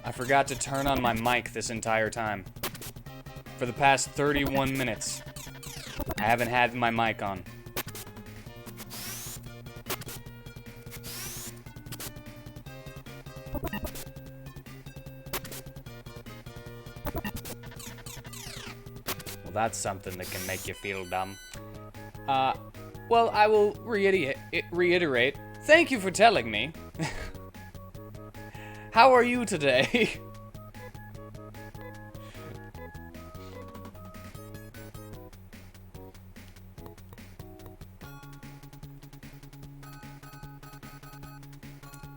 I forgot to turn on my mic this entire time. For the past 31 minutes, I haven't had my mic on. Well, that's something that can make you feel dumb. Well, I will reiterate. Thank you for telling me. How are you today?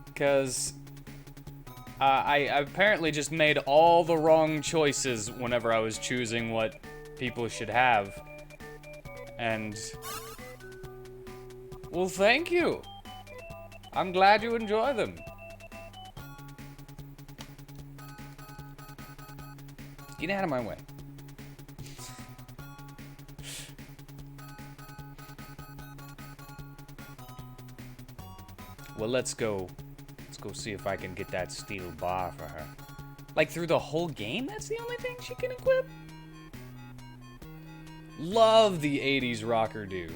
Because I apparently just made all the wrong choices whenever I was choosing what people should have. And, well, thank you. I'm glad you enjoy them. Get out of my way. Well, let's go see if I can get that steel bar for her. Like, through the whole game, that's the only thing she can equip? Love the 80s rocker do.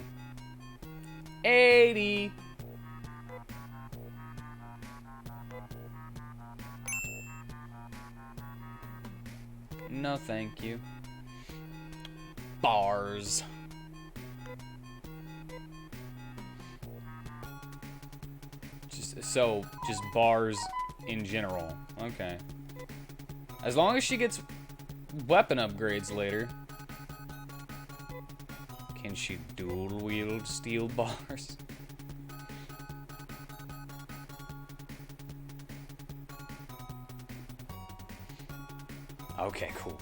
80! No, thank you. Bars. Just bars in general. Okay. As long as she gets weapon upgrades later. Can she dual wield steel bars? Okay, cool.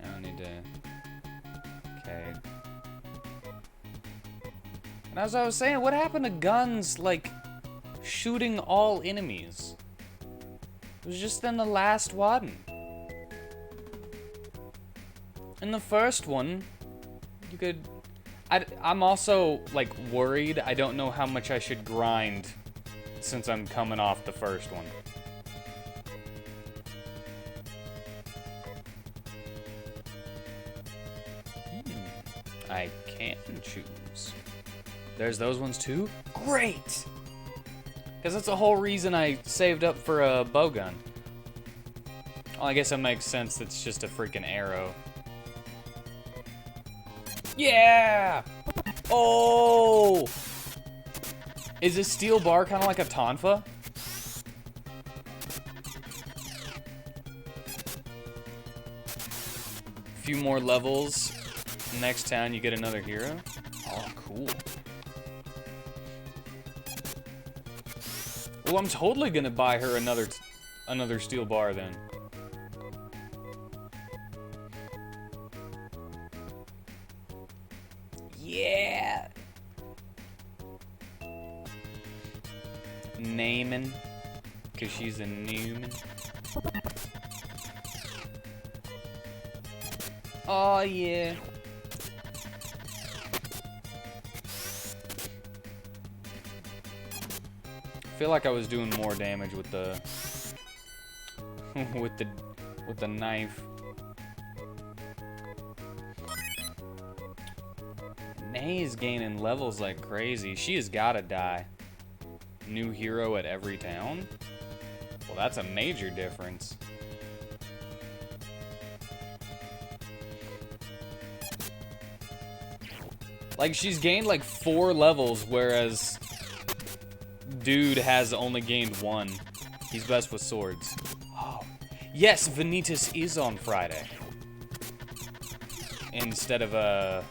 I don't need to... Okay. And as I was saying, what happened to guns, like, shooting all enemies? It was just in the last one. In the first one, you could... I'm also, like, worried. I don't know how much I should grind since I'm coming off the first one. I can choose. There's those ones too? Great! Because that's the whole reason I saved up for a bowgun. Well, I guess that makes sense. It's just a freaking arrow. Yeah! Oh! Is a steel bar kind of like a tonfa? A few more levels. Next town, you get another hero. Oh, cool. Well, I'm totally gonna buy her another steel bar then. Yeah. Naaman, cause she's a Newman. Oh yeah. I feel like I was doing more damage with the with the knife. Nay's gaining levels like crazy. She has gotta die. New hero at every town? Well, that's a major difference. Like, she's gained like 4 levels, whereas dude has only gained 1. He's best with swords. Oh. Yes, Vanitas is on Friday. Instead of a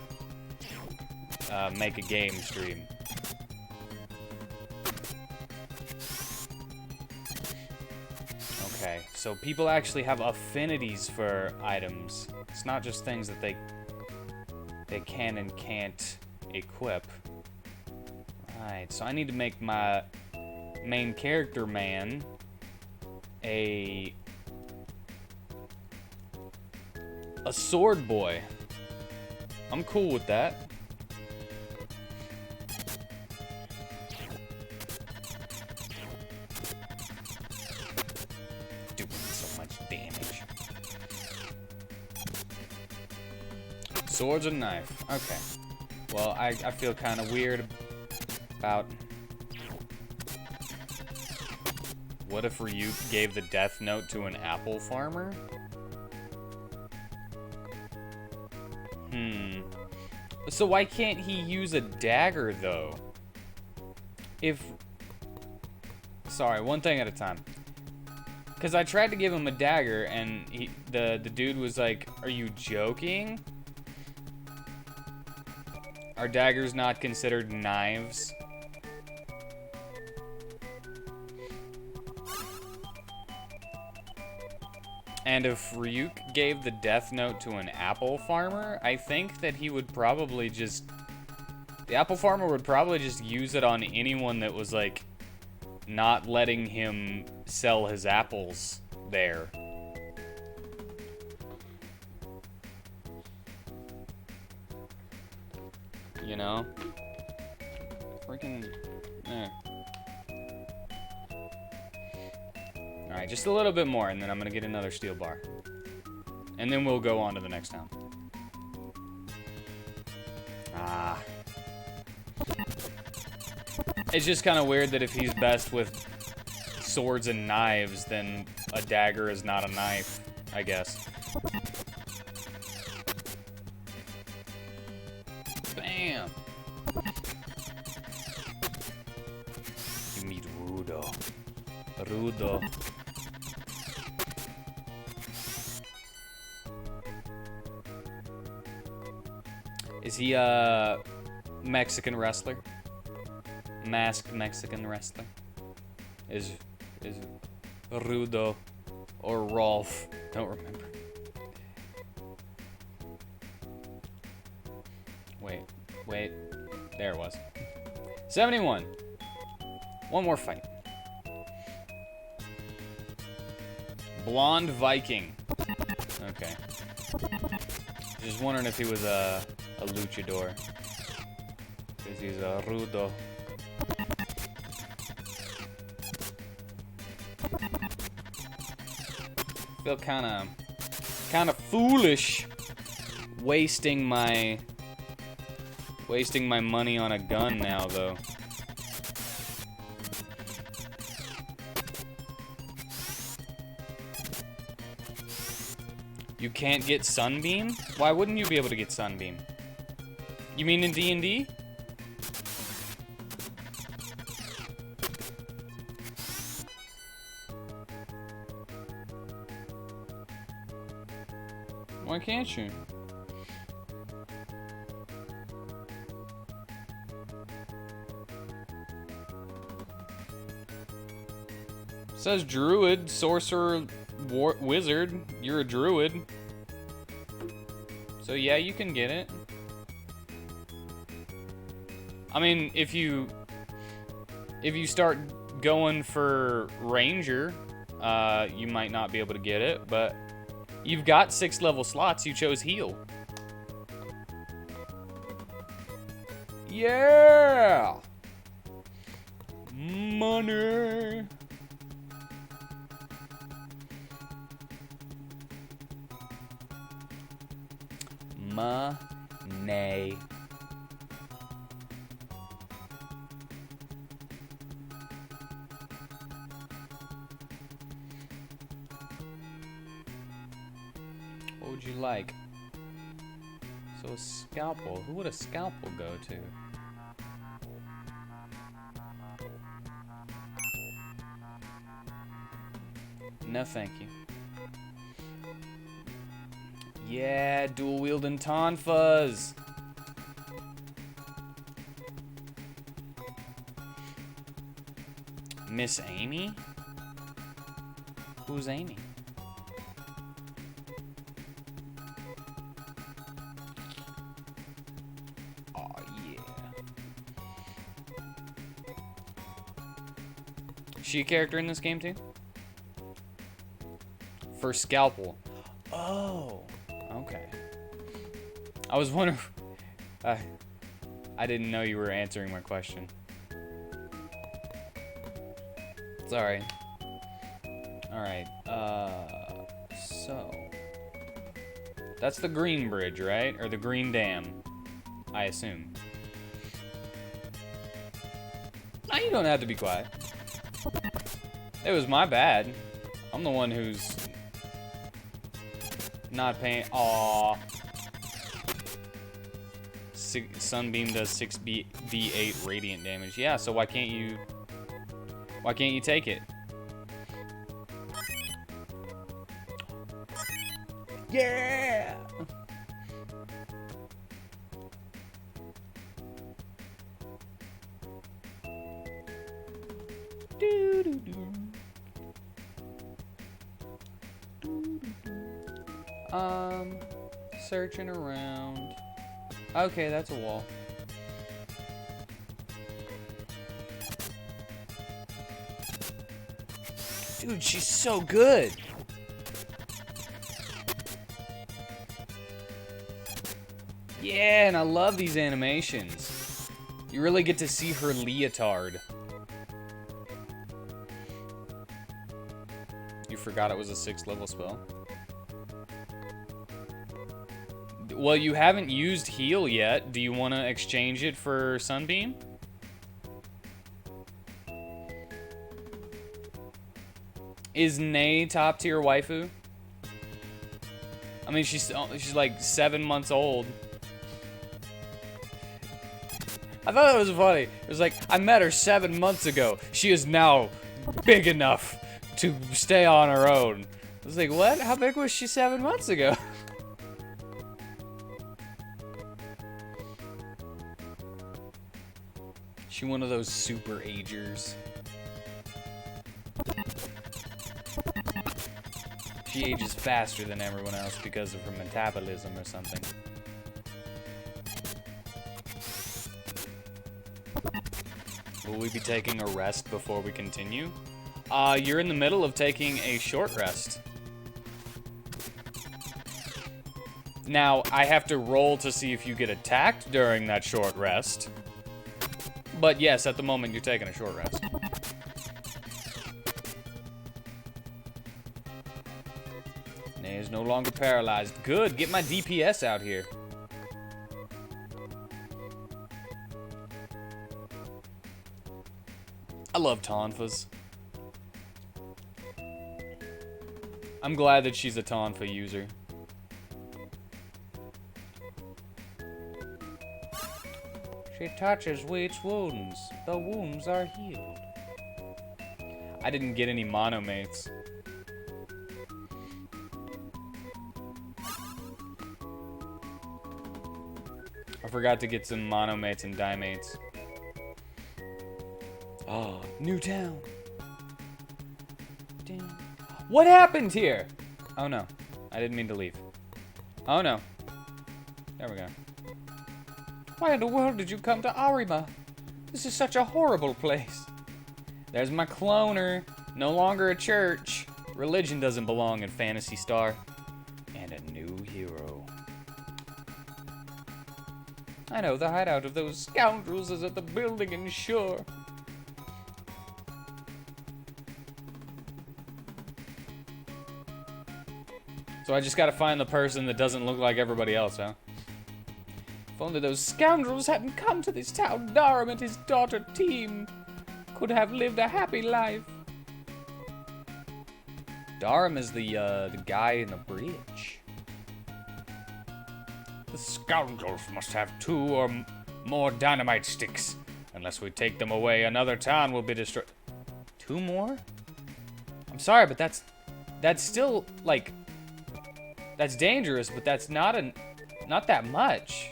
make a game stream. Okay, so people actually have affinities for items. It's not just things that they can and can't equip. Right, so I need to make my main character man a sword boy. I'm cool with that. Doing so much damage. Swords and knife. Okay. Well, I feel kind of weird about... What if Ryuk gave the death note to an apple farmer? So why can't he use a dagger, though? Sorry, one thing at a time. Because I tried to give him a dagger, and the dude was like, "Are you joking? Are daggers not considered knives?" And if Ryuk gave the death note to an apple farmer, I think that he would probably just... The apple farmer would probably just use it on anyone that was, like, not letting him sell his apples there. You know? Freaking... Alright, just a little bit more, and then I'm gonna get another steel bar. And then we'll go on to the next town. Ah. It's just kind of weird that if he's best with swords and knives, then a dagger is not a knife, I guess. Bam! You meet Rudo. Rudo. Is he a Mexican wrestler? Masked Mexican wrestler? Is Rudo or Rolf? Don't remember. Wait. There it was. 71. One more fight. Blonde Viking. Okay. Just wondering if he was a luchador. Because he's a Rudo. Feel kind of foolish wasting my money on a gun now, though. You can't get Sunbeam? Why wouldn't you be able to get Sunbeam? You mean in D&D? Why can't you? It says druid, sorcerer, wizard. You're a druid. So yeah, you can get it. I mean, if you start going for ranger, you might not be able to get it, but you've got 6 level slots. You chose heal. Yeah! Money! Money. What would you like? So a scalpel. Who would a scalpel go to? No, thank you. Yeah, dual wielding tonfas. Miss Amy? Who's Amy? Oh, yeah. Is she a character in this game, too? For Scalpel. Oh, okay. I was wondering... I didn't know you were answering my question. Sorry. Alright, so... That's the green bridge, right? Or the green dam, I assume. Oh, you don't have to be quiet. It was my bad. I'm the one who's... not paying... Aww. Sunbeam does 6d8 radiant damage. Yeah, so why can't you... Why can't you take it? Yeah! Searching around. Okay, that's a wall. Dude, she's so good. Yeah, and I love these animations. You really get to see her leotard. You forgot it was a 6th level spell? Well, you haven't used heal yet. Do you want to exchange it for Sunbeam? Is Nay top tier waifu? I mean, she's like 7 months old. I thought that was funny. It was like, I met her 7 months ago. She is now big enough to stay on her own. I was like, what? How big was she 7 months ago? She one of those super agers. She ages faster than everyone else because of her metabolism or something. Will we be taking a rest before we continue? You're in the middle of taking a short rest. Now, I have to roll to see if you get attacked during that short rest. But yes, at the moment, you're taking a short rest. Nay is no longer paralyzed. Good, get my DPS out here. I love Tonfas. I'm glad that she's a Tonfa user. She touches Wheat's wounds. The wounds are healed. I didn't get any monomates. I forgot to get some monomates and dimates. Oh, new town. Damn. What happened here? Oh no, I didn't mean to leave. Oh no. There we go. Why in the world did you come to Arima? This is such a horrible place. There's my cloner. No longer a church. Religion doesn't belong in Phantasy Star. And a new hero. I know the hideout of those scoundrels is at the building in Shore. So I just gotta find the person that doesn't look like everybody else, huh? If only those scoundrels hadn't come to this town, Darum and his daughter team could have lived a happy life. Darum is the guy in the bridge. The scoundrels must have 2 or more dynamite sticks. Unless we take them away, another town will be destroyed. 2 more? I'm sorry, but that's still, like, that's dangerous, but that's not that much.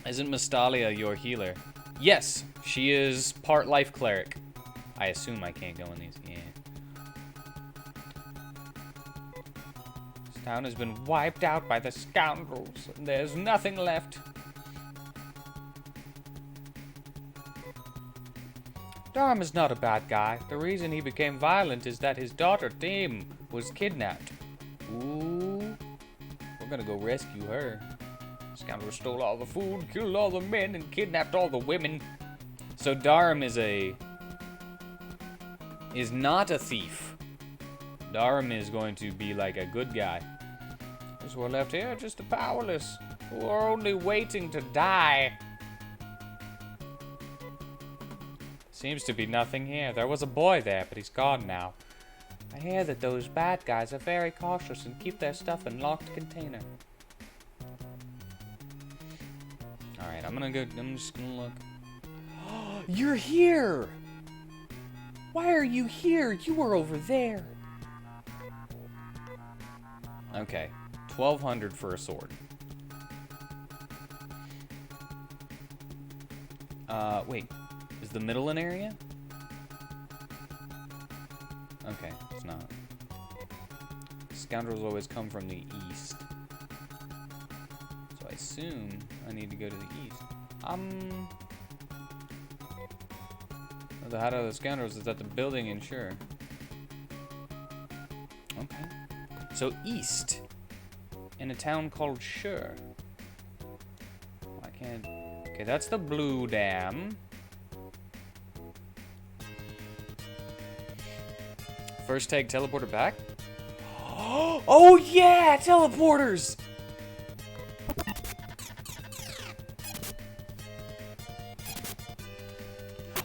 Isn't Mystalia your healer? Yes, she is part life cleric. I assume I can't go in these. Yeah. Town has been wiped out by the scoundrels, and there's nothing left. Durham is not a bad guy. The reason he became violent is that his daughter, Tim, was kidnapped. Ooh. We're gonna go rescue her. Scoundrel stole all the food, killed all the men, and kidnapped all the women. So Durham is not a thief. Durham is going to be like a good guy. Those who are left here are just the powerless, who are only waiting to die. Seems to be nothing here. There was a boy there, but he's gone now. I hear that those bad guys are very cautious and keep their stuff in locked container. Alright, I'm just gonna look. You're here! Why are you here? You were over there. Okay, 1,200 for a sword. Wait. Is the middle an area? Okay, it's not. Scoundrels always come from the east. So I assume I need to go to the east. The hideout of the scoundrels is at the building in Sure. Okay. So east. In a town called Sure. I can't... Okay, that's the Blue Dam. First take teleporter back. Oh yeah, teleporters!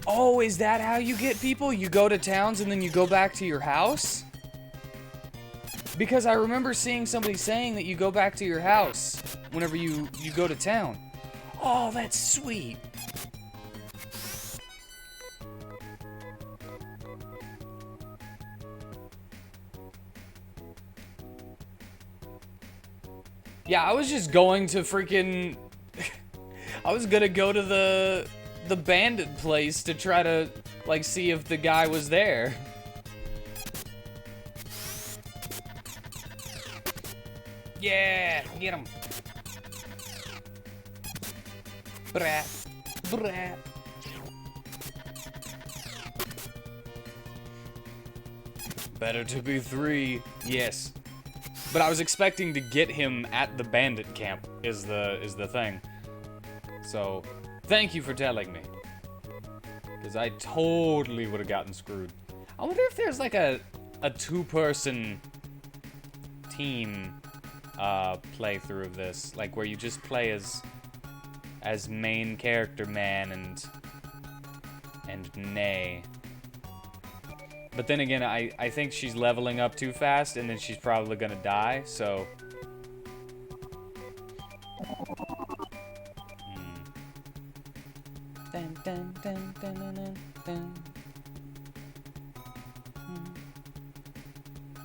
Oh, is that how you get people? You go to towns and then you go back to your house? Because I remember seeing somebody saying that you go back to your house whenever you go to town. Oh, that's sweet. Yeah, I was just going to freaking... I was gonna go to the bandit place to try to, like, see if the guy was there. Yeah, get him. Brat, brat. Better to be 3, yes. But I was expecting to get him at the bandit camp, is the thing. So, thank you for telling me. Because I totally would have gotten screwed. I wonder if there's like a 2-person team playthrough of this. Like where you just play as main character man and Nay. But then again, I think she's leveling up too fast, and then she's probably gonna die, so... Dun, dun, dun, dun, dun, dun, dun.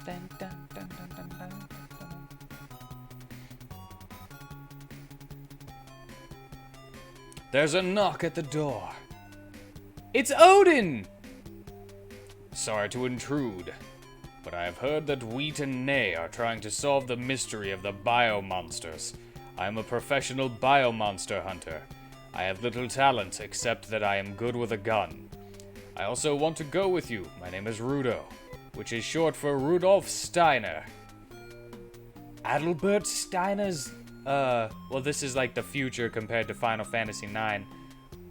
Dun, dun, dun, dun, dun, dun, dun. There's a knock at the door. It's Odin! Sorry to intrude, but I have heard that Wheat and Nay are trying to solve the mystery of the biomonsters. I am a professional biomonster hunter. I have little talent, except that I am good with a gun. I also want to go with you. My name is Rudo, which is short for Rudolf Steiner. Adalbert Steiner's, well, this is like the future compared to Final Fantasy IX.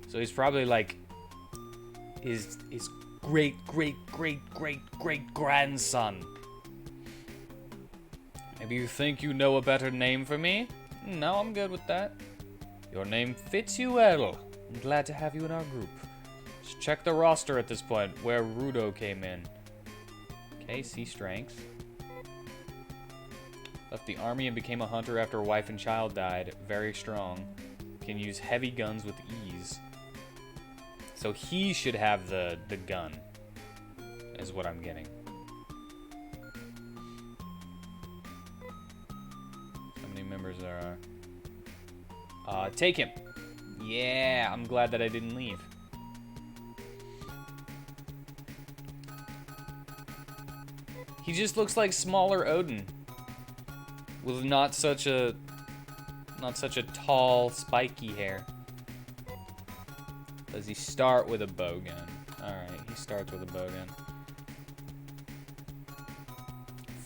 So he's probably like his great grandson. Maybe you think you know a better name for me? No, I'm good with that. Your name fits you well. I'm glad to have you in our group. Just check the roster at this point, where Rudo came in. Okay, see strength. Left the army and became a hunter after a wife and child died. Very strong. Can use heavy guns with ease. So he should have the gun, is what I'm getting. How many members there are? Take him. Yeah, I'm glad that I didn't leave. He just looks like smaller Odin. with not such a tall, spiky hair. Does he start with a bow gun? Alright, he starts with a bow gun.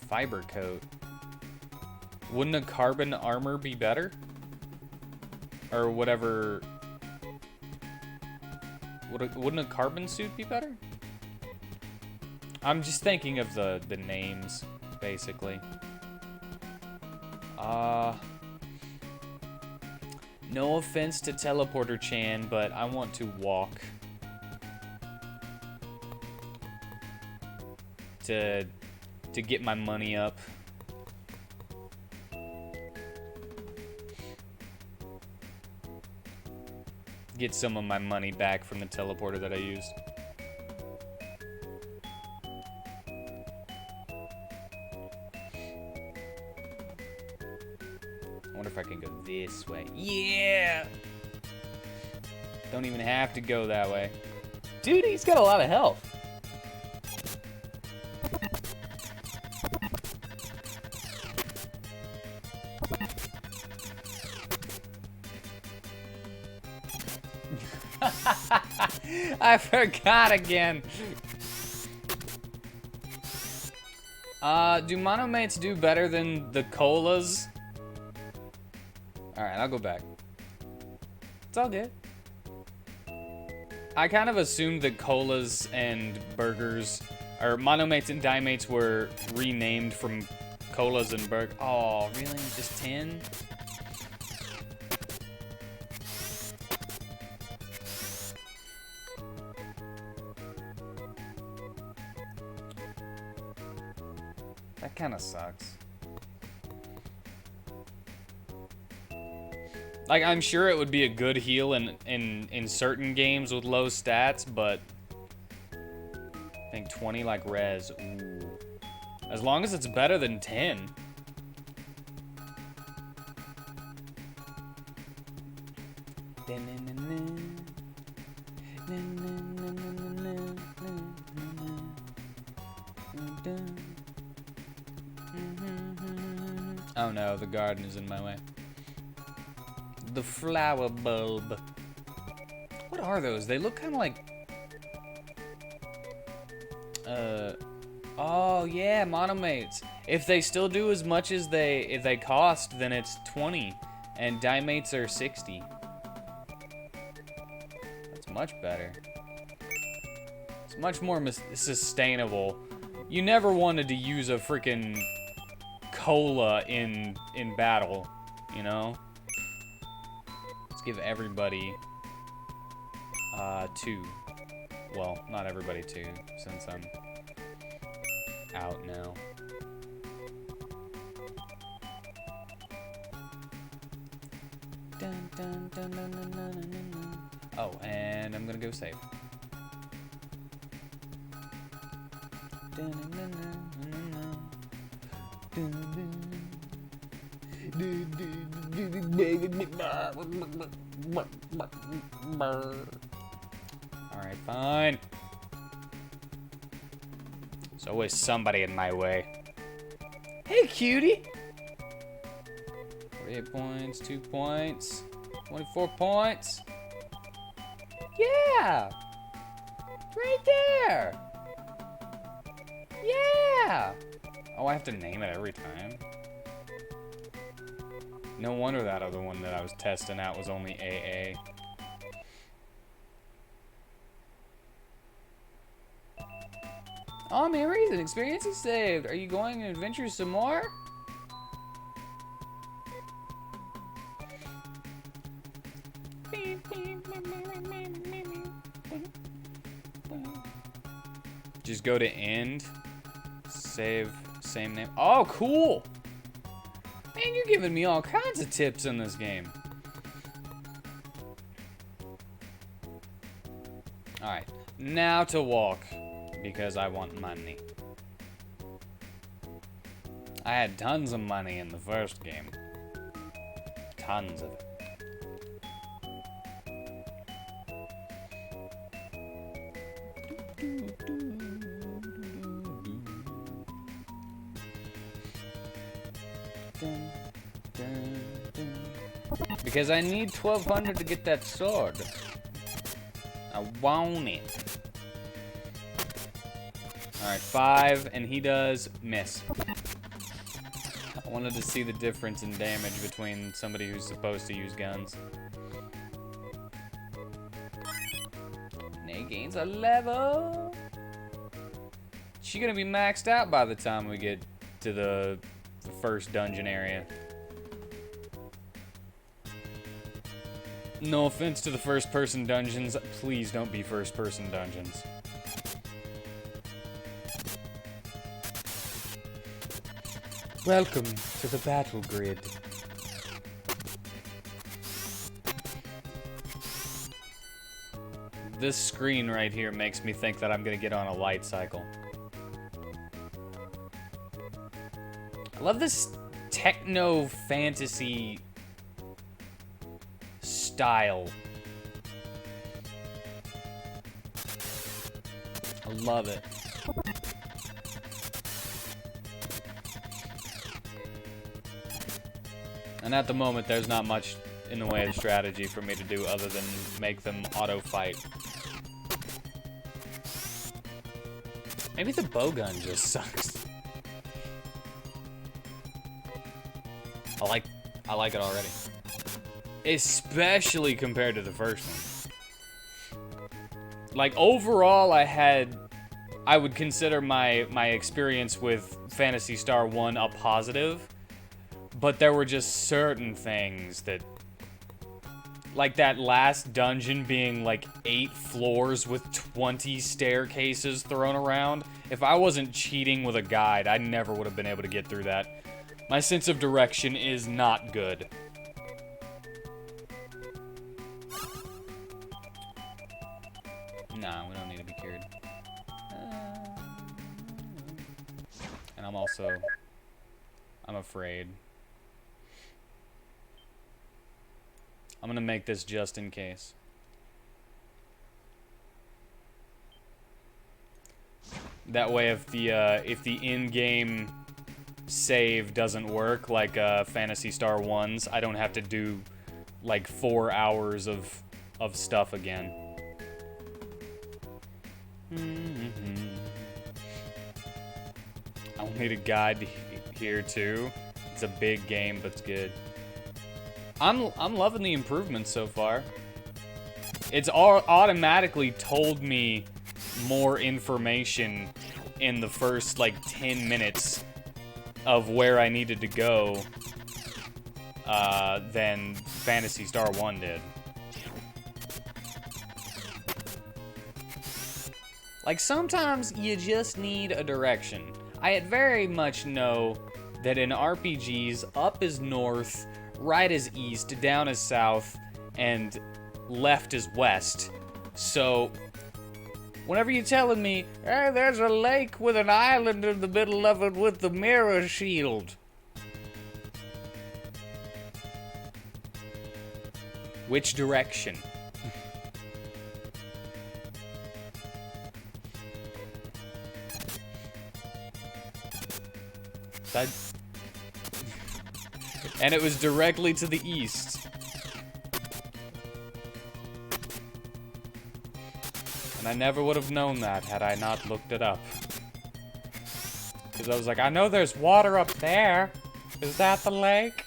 Fiber coat. Wouldn't a carbon armor be better? Or whatever. Wouldn't a carbon suit be better? I'm just thinking of the names, basically. No offense to Teleporter Chan, but I want to walk. To get my money up. Get some of my money back from the teleporter that I used. I wonder if I can go this way. Yeah! Don't even have to go that way. Dude, he's got a lot of health. I forgot again. Do monomates do better than the colas? Alright, I'll go back. It's all good. I kind of assumed that colas and burgers, or monomates and dimates were renamed from colas and burgers. Oh, really? Just 10? That kind of sucks. Like, I'm sure it would be a good heal in certain games with low stats, but I think 20 like res. Ooh. As long as it's better than 10. Oh no, the garden is in my way. The flower bulb. What are those? They look kind of like... Oh yeah, monomates. If they still do as much as they cost, then it's 20. And dimates are 60. That's much better. It's much more sustainable. You never wanted to use a freaking cola in battle, you know? Let's give everybody 2. Well, not everybody 2, since I'm out now. Dun, dun, dun, dun, dun, dun, dun, dun. Oh, and I'm gonna go save. Dun, dun, dun, dun, dun, dun, dun. Alright, fine. There's always somebody in my way. Hey, cutie! 48 points, 2 points, 24 points. Yeah! Right there! Yeah! Oh, I have to name it every time? No wonder that other one that I was testing out was only AA. Oh, memories and experiences saved. Are you going to adventure some more? Just go to end. Save, same name. Oh, cool! Man, you're giving me all kinds of tips in this game. Alright, now to walk, because I want money. I had tons of money in the first game. Tons of it. Dun, dun, dun. Because I need 1200 to get that sword. I want it. Alright, 5, and he does miss. I wanted to see the difference in damage between somebody who's supposed to use guns. Nate gains a level. She's gonna be maxed out by the time we get to the first dungeon area. No offense to the first-person dungeons, please don't be first-person dungeons. Welcome to the battle grid. This screen right here makes me think that I'm gonna get on a light cycle. I love this techno fantasy style. I love it. And at the moment, there's not much in the way of strategy for me to do other than make them auto-fight. Maybe the bowgun just sucks. I like it already. Especially compared to the first one. Like, overall, I would consider my experience with Phantasy Star 1 a positive. But there were just certain things that... Like that last dungeon being like 8 floors with 20 staircases thrown around. If I wasn't cheating with a guide, I never would have been able to get through that. My sense of direction is not good. Nah, we don't need to be cured. And I'm afraid. I'm gonna make this just in case. That way, if the in-game save doesn't work, like Phantasy Star 1's, I don't have to do like 4 hours of stuff again. I'll need a guide here too. It's a big game, but it's good. I'm loving the improvements so far. It's automatically told me more information in the first like 10 minutes of where I needed to go than Phantasy Star 1 did. Like, sometimes you just need a direction. I very much know that in RPGs, up is north, right is east, down is south, and left is west. So, whenever you're telling me, hey, there's a lake with an island in the middle of it with the mirror shield. Which direction? And it was directly to the east. And I never would have known that had I not looked it up. Because I was like, I know there's water up there. Is that the lake?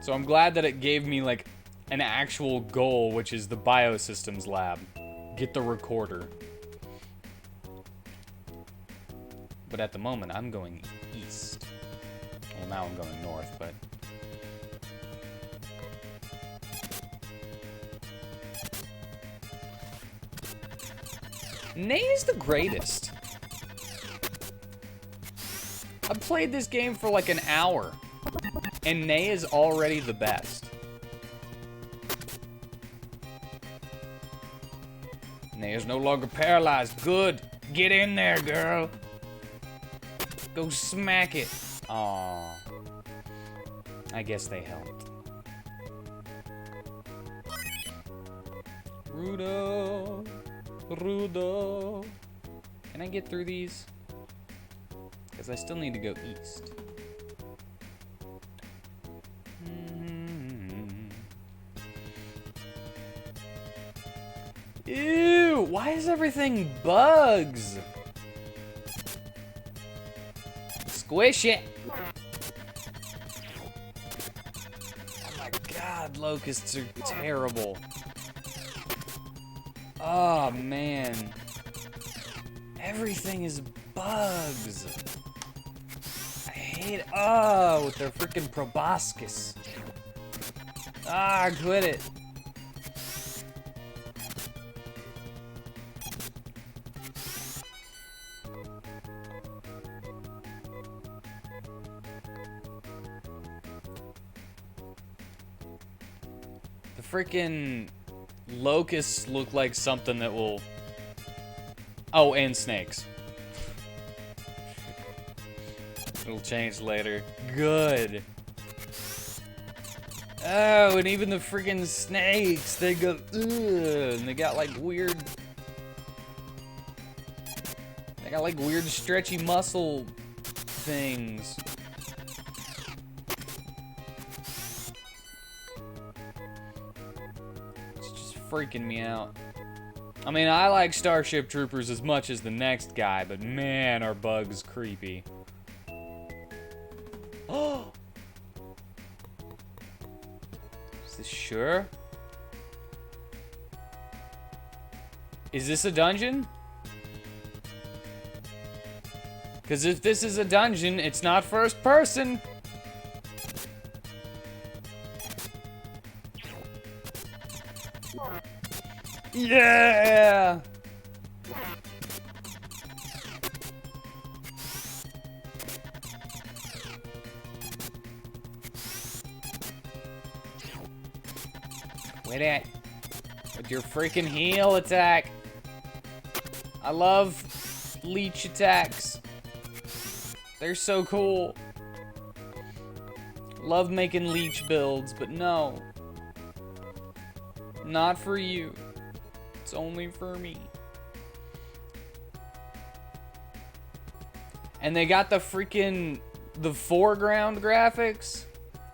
So I'm glad that it gave me like an actual goal, which is the Biosystems lab. Get the recorder. But at the moment, I'm going east. Well, now I'm going north, but... Nate is the greatest. I've played this game for like an hour, and Nate is already the best. Nate is no longer paralyzed. Good. Get in there, girl. Go smack it. Aww. I guess they helped. Rudo. Rudo. Can I get through these? because I still need to go east. Ew, why is everything bugs? Squish it. Oh my god, locusts are terrible. Oh man. Everything is bugs. I hate, oh, with their freaking proboscis. Ah, quit it. The freaking locusts look like something that will... Oh, and snakes. It'll change later. Good. Oh, and even the freaking snakes, they go, ugh, and they got like weird... They got like weird stretchy muscle things. It's just freaking me out. I mean, I like Starship Troopers as much as the next guy, but man, are bugs creepy. Oh! Is this sure? Is this a dungeon? Because if this is a dungeon, it's not first person. Yeah! Quit it. With your freaking heal attack. I love leech attacks. They're so cool. Love making leech builds, but no. Not for you. It's only for me. And they got the freaking... the foreground graphics.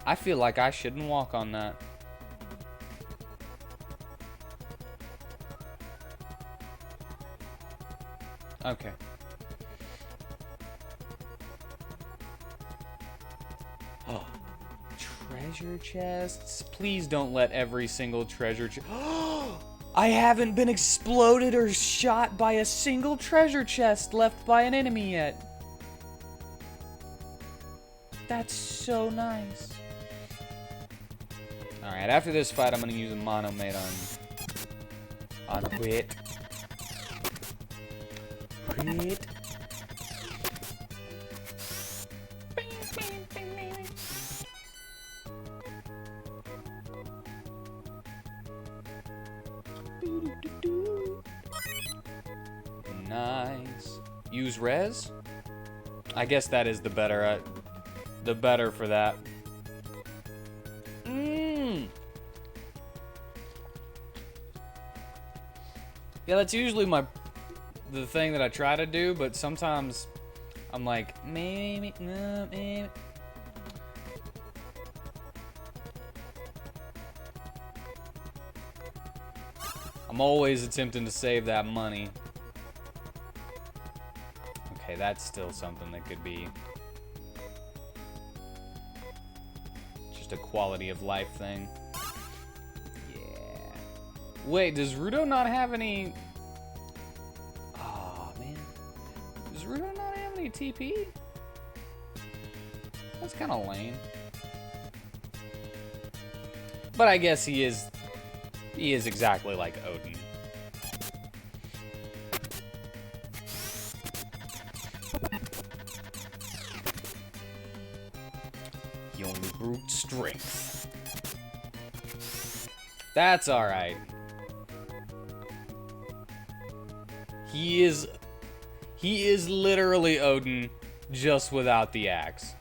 I feel like I shouldn't walk on that. Okay. Oh. Treasure chests? Please don't let every single treasure chest... I haven't been exploded or shot by a single treasure chest left by an enemy yet. That's so nice. Alright, after this fight, I'm gonna use a monomate on Wheat. Wheat. Nice. Use res? I guess that is the better for that. Yeah, that's usually the thing that I try to do, but sometimes I'm like, maybe, no, maybe. I'm always attempting to save that money. Okay, that's still something that could be just a quality of life thing. Yeah. Wait, does Rudo not have any... Oh, man. Does Rudo not have any TP? That's kind of lame. But I guess he is exactly like Odin. He only brute strength. That's alright. He is literally Odin, just without the axe.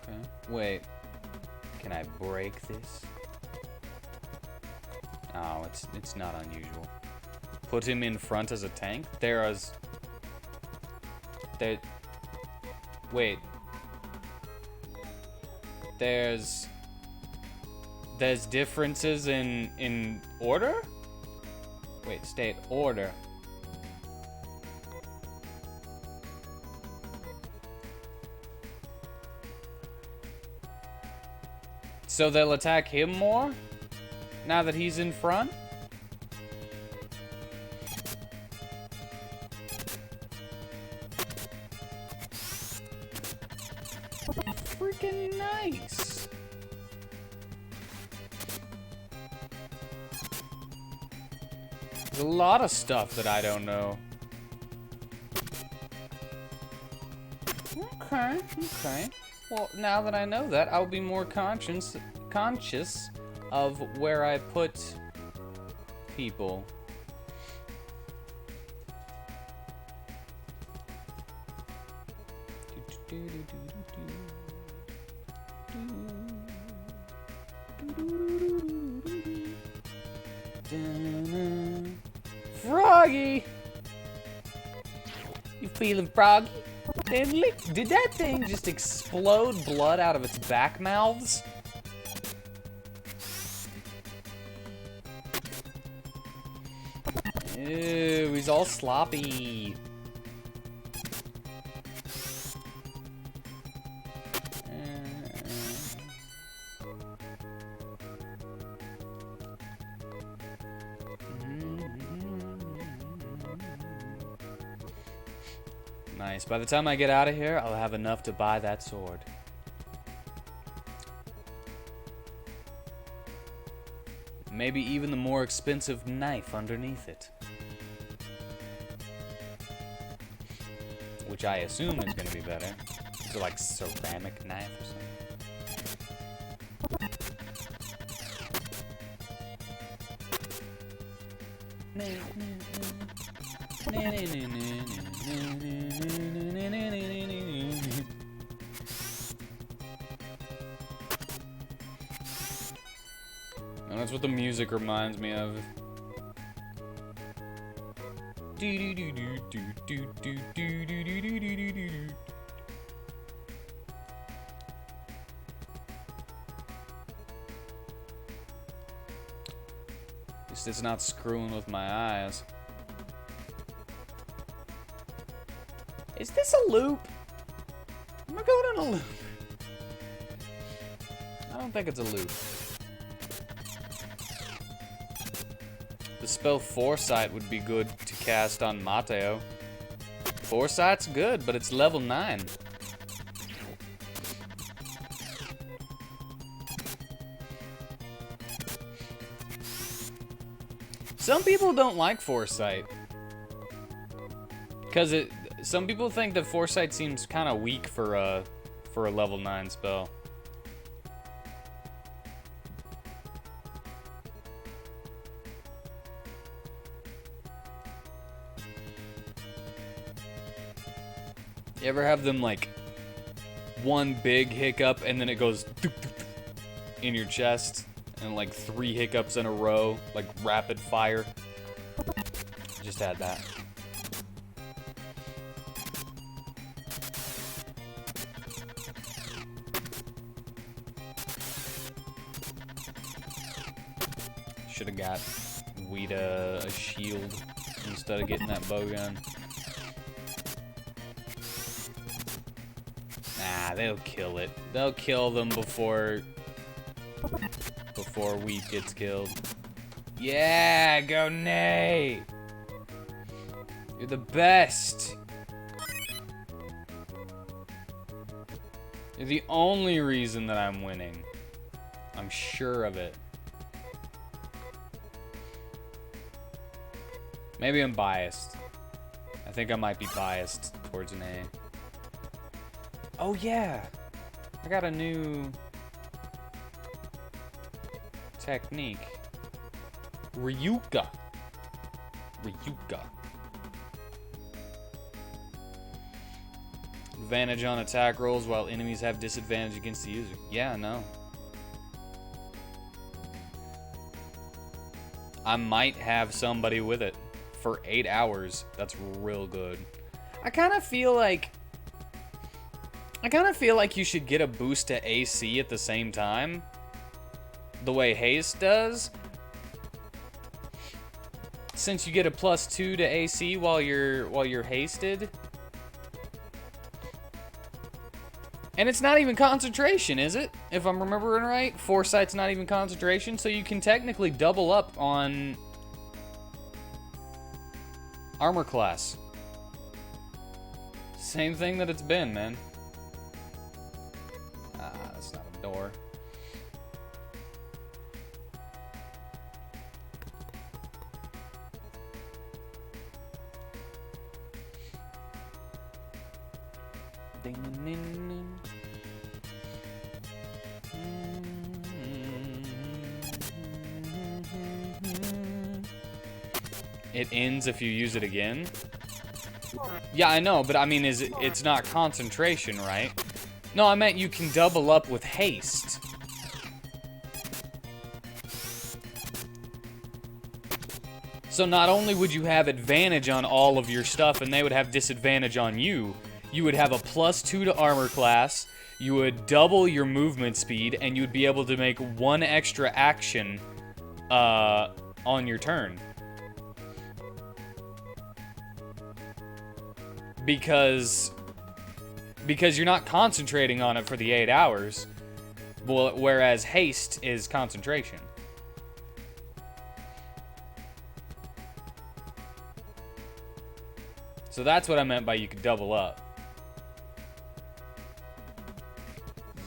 Okay. Wait. Can I break this? Oh, it's not unusual. Put him in front as a tank? Wait. There's differences in order? Wait, state order. So they'll attack him more now that he's in front? Freaking nice. There's a lot of stuff that I don't know. Okay, okay. Well, now that I know that, I'll be more conscious of where I put people. Froggy! You feeling froggy? Did that thing just explode blood out of its back mouths? Ew, he's all sloppy. Nice. By the time I get out of here, I'll have enough to buy that sword. Maybe even the more expensive knife underneath it. Which I assume is going to be better. Is it like ceramic knife or something? And that's what the music reminds me of. At least it's not screwing with my eyes. Is this a loop? Am I going on a loop? I don't think it's a loop. The spell Foresight would be good to cast on Mateo. Foresight's good, but it's level 9. Some people don't like Foresight. Because some people think that Foresight seems kind of weak for a level 9 spell. You ever have them like one big hiccup and then it goes in your chest and like 3 hiccups in a row, like rapid fire? Just had that. Should have got WheatTon a shield instead of getting that bow gun. Nah, they'll kill it. They'll kill them before Wheat gets killed. Yeah, go Nay! You're the best! You're the only reason that I'm winning. I'm sure of it. Maybe I'm biased. I think I might be biased towards an A. Oh yeah! I got a new technique. Ryuka. Advantage on attack rolls while enemies have disadvantage against the user. Yeah, no. I might have somebody with it for 8 hours. That's real good. I kind of feel like you should get a boost to AC at the same time, the way haste does. Since you get a +2 to AC while you're hasted. And it's not even concentration, is it? If I'm remembering right, Foresight's not even concentration, so you can technically double up on armor class. Same thing that it's been, man. Ah, that's not a door. It ends if you use it again. Yeah, I know, but I mean, it's not concentration, right? No, I meant you can double up with haste. So not only would you have advantage on all of your stuff and they would have disadvantage on you, you would have a +2 to armor class, you would double your movement speed, and you would be able to make one extra action on your turn. Because you're not concentrating on it for the 8 hours, whereas haste is concentration. So that's what I meant by you could double up.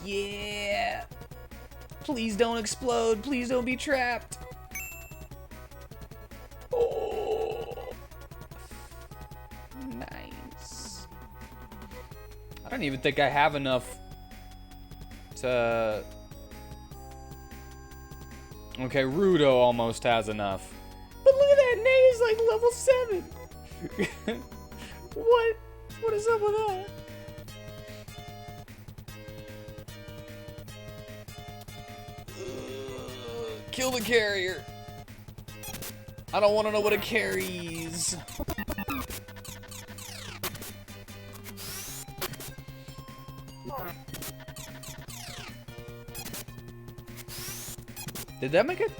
Yeah! Please don't explode, please don't be trapped. Oh! Nice. I don't even think I have enough to... Okay, Rudo almost has enough. But look at that, Nay is like level 7. What? What is up with that? Kill the carrier. I don't want to know what it carries. Did that make it?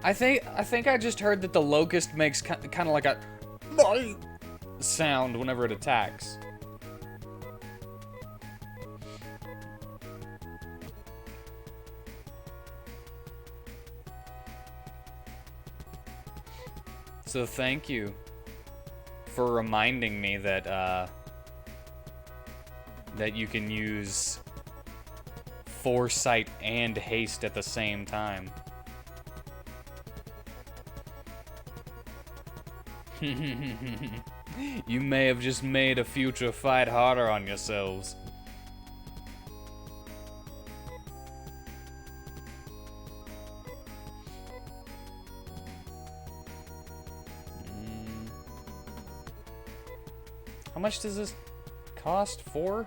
I think I just heard that the locust makes kind of like a sound whenever it attacks. So thank you for reminding me that that you can use foresight and haste at the same time. You may have just made a future fight harder on yourselves. How much does this cost? 4?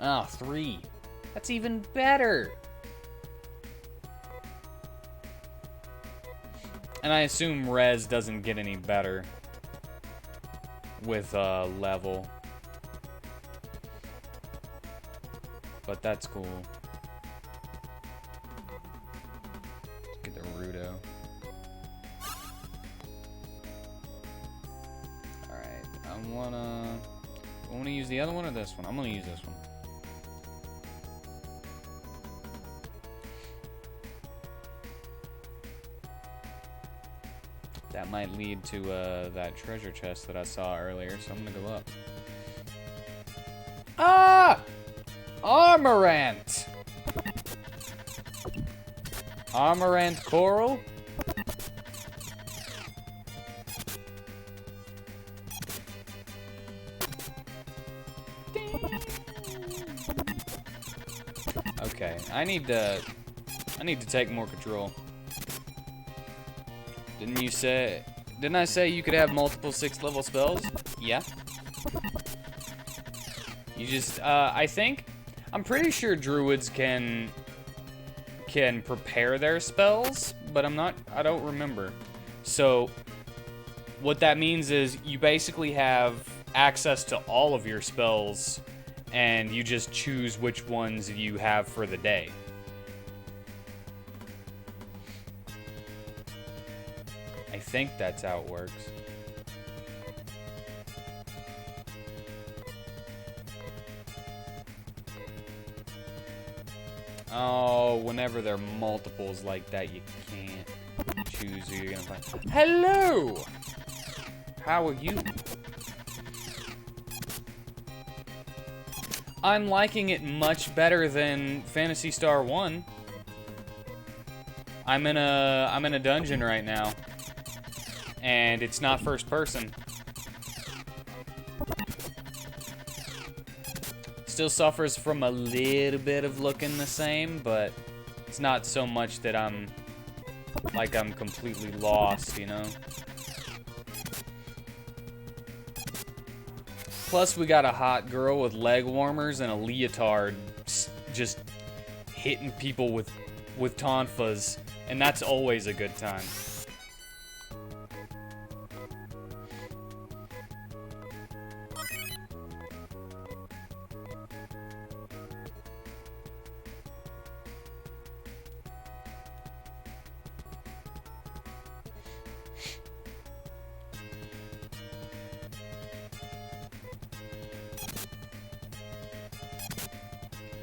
Oh, 3. That's even better. And I assume res doesn't get any better with level. But that's cool. Let's get the Rudo. Alright, I wanna use the other one or this one? I'm gonna use this one. That might lead to that treasure chest that I saw earlier, so I'm gonna go up. Ah! Armorant! Armorant coral? Okay, I need to take more control. Didn't I say you could have multiple 6th level spells? Yeah. You just, I'm pretty sure druids can prepare their spells, but I don't remember. So, what that means is you basically have access to all of your spells, and you just choose which ones you have for the day. I think that's how it works. Oh, whenever there are multiples like that, you can't choose who you're gonna find. Hello! How are you? I'm liking it much better than Phantasy Star 1. I'm in a dungeon right now. And it's not first person. Still suffers from a little bit of looking the same, but it's not so much that I'm completely lost, you know? Plus, we got a hot girl with leg warmers and a leotard just hitting people with tonfas, and that's always a good time.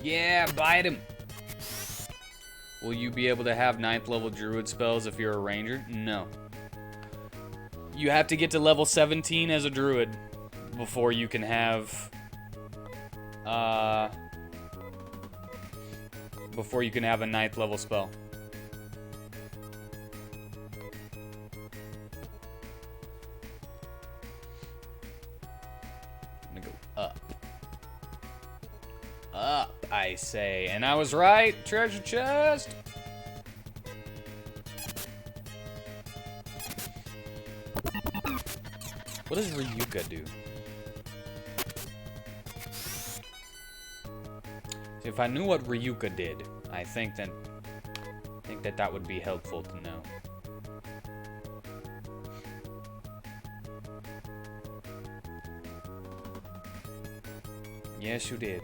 Yeah, bite him. Will you be able to have 9th level druid spells if you're a ranger? No. You have to get to level 17 as a druid before you can have a 9th level spell. I'm gonna go up. Up, I say. And I was right. Treasure chest. What does Ryuka do? If I knew what Ryuka did, I think that would be helpful to know. Yes, you did.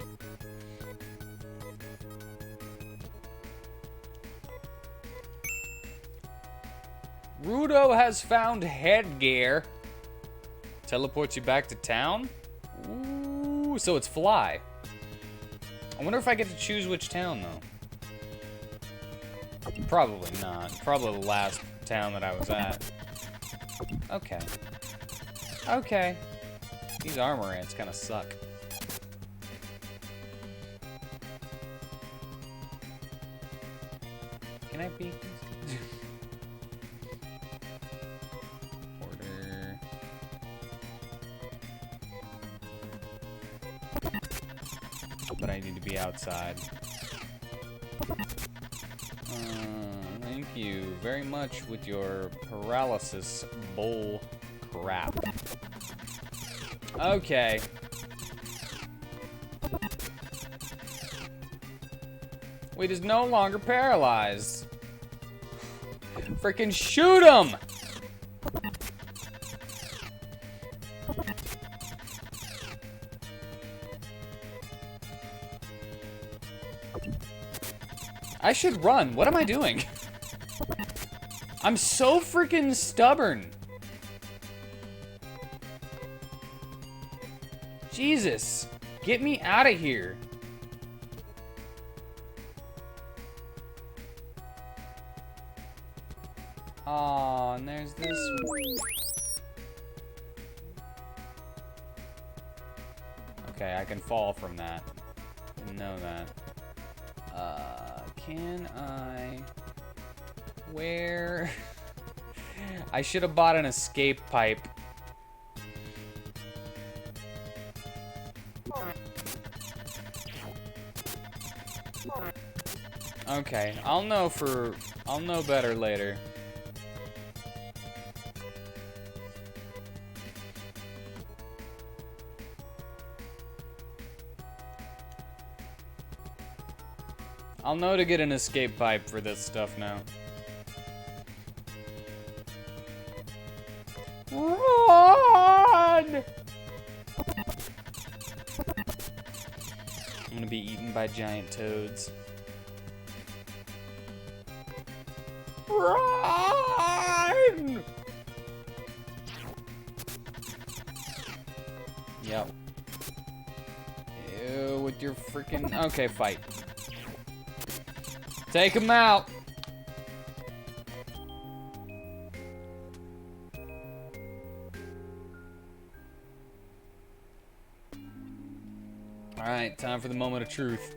Rudo has found headgear. Teleports you back to town? Ooh, so it's fly. I wonder if I get to choose which town, though. Probably not. Probably the last town that I was at. Okay. Okay. These armor ants kind of suck. Can I beat these? Order. But I need to be outside. Thank you very much with your paralysis bull crap. Okay. Wait, is no longer paralyzed. Freaking shoot him! I should run. What am I doing? I'm so freaking stubborn. Jesus. Get me out of here. Aw, and there's this one. Okay, I can fall from that. I know that. Can I... Where... I should have bought an escape pipe. Okay, I'll know better later. I'll know to get an escape pipe for this stuff now. Run! I'm gonna be eaten by giant toads. Run! Yep. Ew, with your freaking... Okay, fight. Take him out! Alright, time for the moment of truth.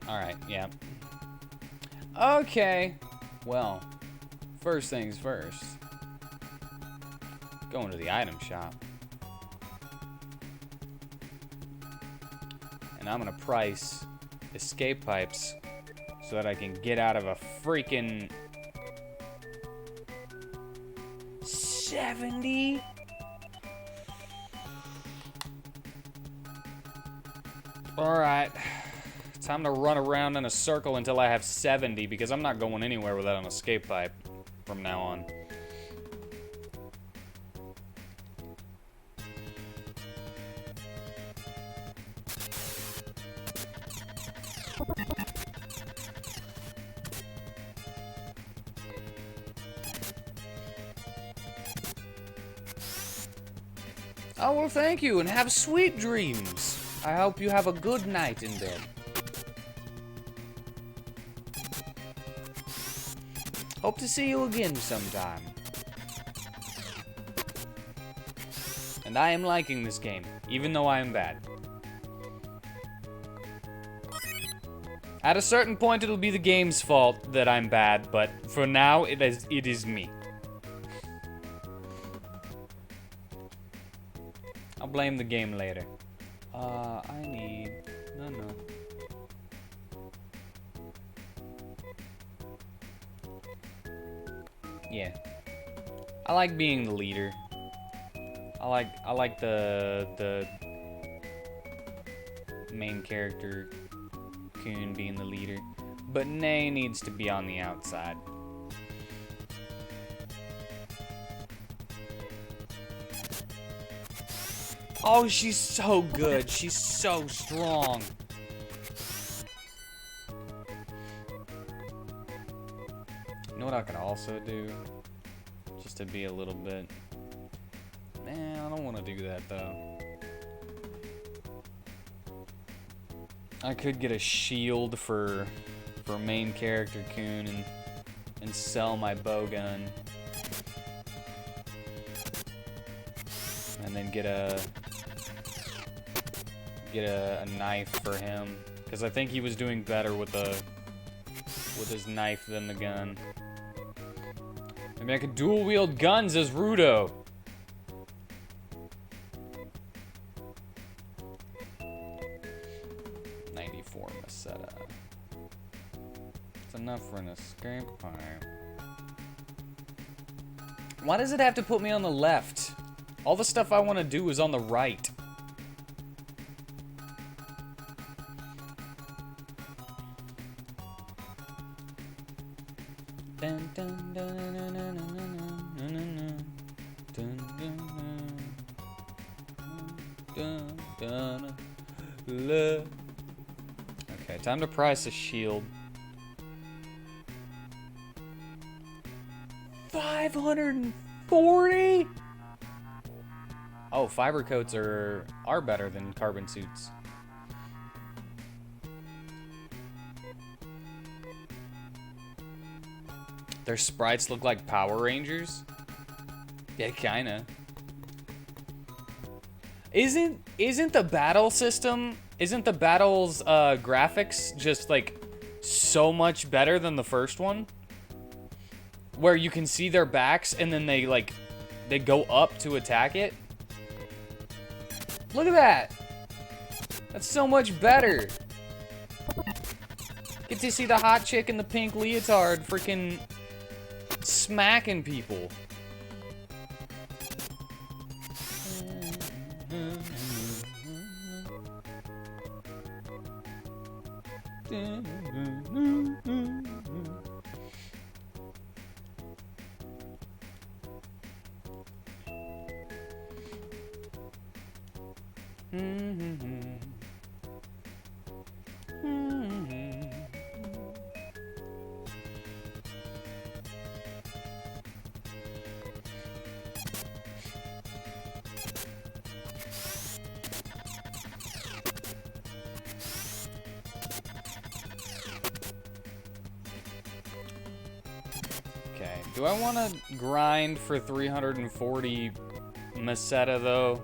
Alright, yeah. Okay. Well, first things first. Going to the item shop. And I'm gonna price escape pipes so that I can get out of a freaking 70. Alright. Time to run around in a circle until I have 70 because I'm not going anywhere without an escape pipe from now on. Oh, well, thank you, and have sweet dreams. I hope you have a good night in bed. Hope to see you again sometime. And I am liking this game, even though I am bad. At a certain point, it'll be the game's fault that I'm bad, but for now, it is me. I'll blame the game later. I need... No. Yeah. I like being the leader. I like the main character, Coon, being the leader. But Nay needs to be on the outside. Oh, she's so good. She's so strong. You know what I could also do? Just to be a little bit... Man, I don't want to do that, though. I could get a shield for main character Coon and sell my bow gun. And then get a knife for him, because I think he was doing better with his knife than the gun. Maybe I could dual wield guns as Rudo. .94 Masetta. It's enough for an escape pipe. Why does it have to put me on the left? All the stuff I want to do is on the right. Dun, dun, dun, dun, dun, dun, dun, dun, dun. Okay, time to price a shield. 540? Oh, fiber coats are better than carbon suits. Their sprites look like Power Rangers? Yeah, kinda. Isn't the battle system, isn't the battle's graphics just like so much better than the first one? Where you can see their backs and then they go up to attack it? Look at that! That's so much better! Get to see the hot chick in the pink leotard freaking smacking people. Okay, do I want to grind for 340 Meseta though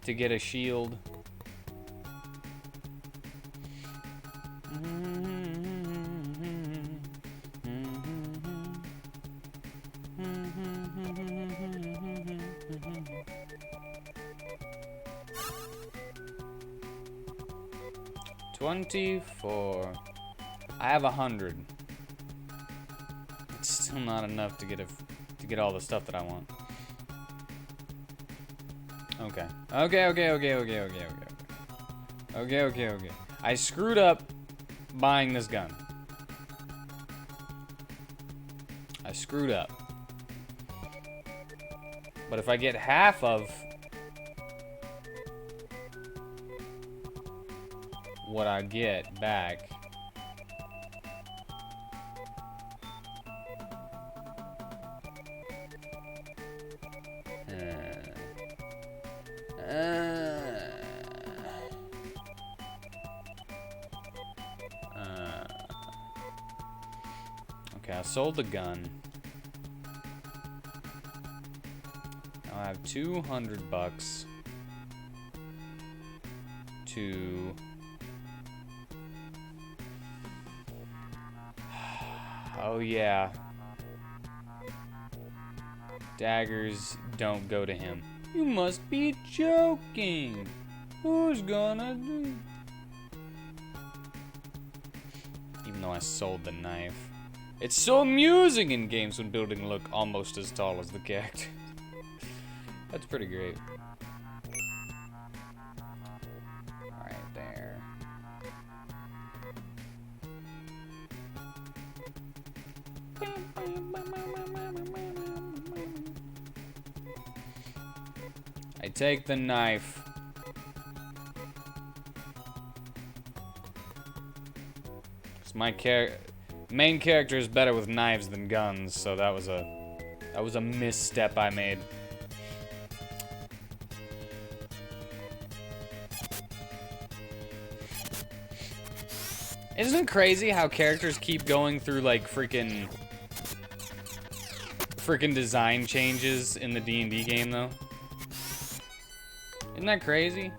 to get a shield? $24. I have 100. It's still not enough to get all the stuff that I want. Okay. Okay. I screwed up buying this gun. I screwed up. But if I get half of what I get back, okay, I sold the gun. Now I have $200 to oh yeah. Daggers don't go to him. You must be joking. Who's gonna do? Even though I sold the knife. It's so amusing in games when buildings look almost as tall as the character. That's pretty great. Alright, there. I take the knife. Cause my main character is better with knives than guns, so that was a misstep I made. Isn't it crazy how characters keep going through like freaking design changes in the D&D game though? Isn't that crazy?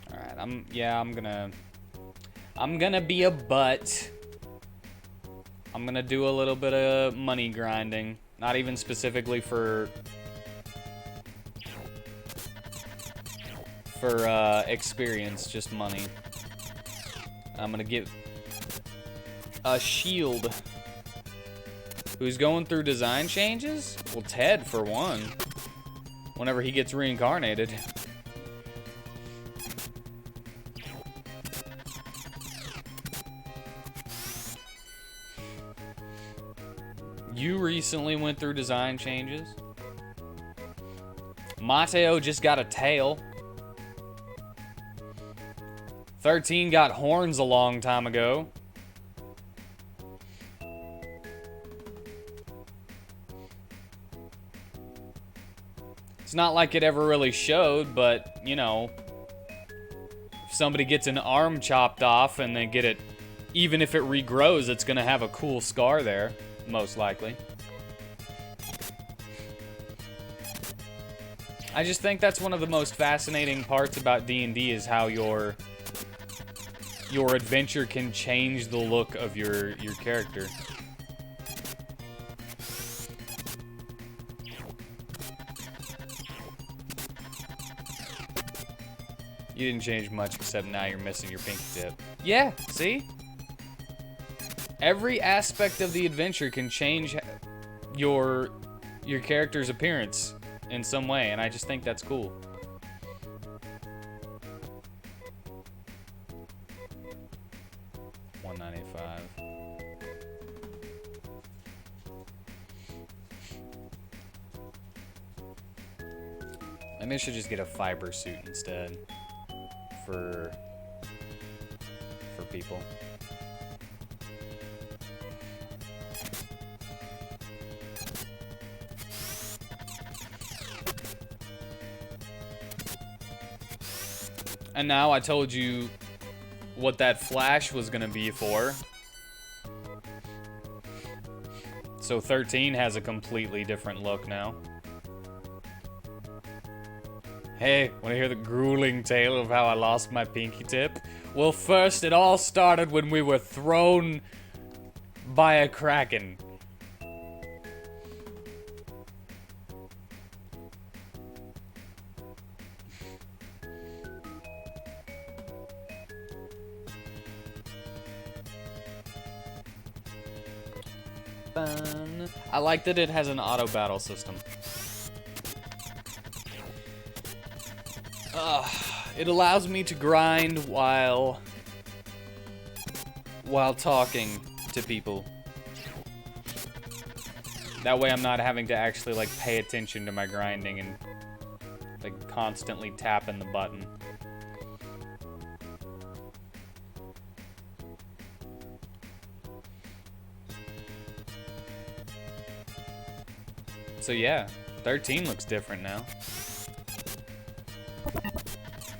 Alright, I'm gonna be a butt. I'm gonna do a little bit of money grinding. Not even specifically for experience, just money. I'm gonna get a shield. Who's going through design changes? Well, Ted, for one. Whenever he gets reincarnated. You recently went through design changes. Mateo just got a tail. 13 got horns a long time ago. It's not like it ever really showed, but, you know, if somebody gets an arm chopped off and they get it, even if it regrows, it's gonna have a cool scar there, most likely. I just think that's one of the most fascinating parts about D&D is how your adventure can change the look of your character. You didn't change much except now you're missing your pinky tip. Yeah, see? Every aspect of the adventure can change your character's appearance in some way, and I just think that's cool. $195. Maybe I should just get a fiber suit instead for people. And now I told you what that flash was gonna be for. So 13 has a completely different look now. Hey, wanna hear the grueling tale of how I lost my pinky tip? Well, first it all started when we were thrown by a kraken. Fun. I like that it has an auto battle system. It allows me to grind while talking to people. That way I'm not having to actually like pay attention to my grinding and like constantly tapping the button. So yeah, 13 looks different now.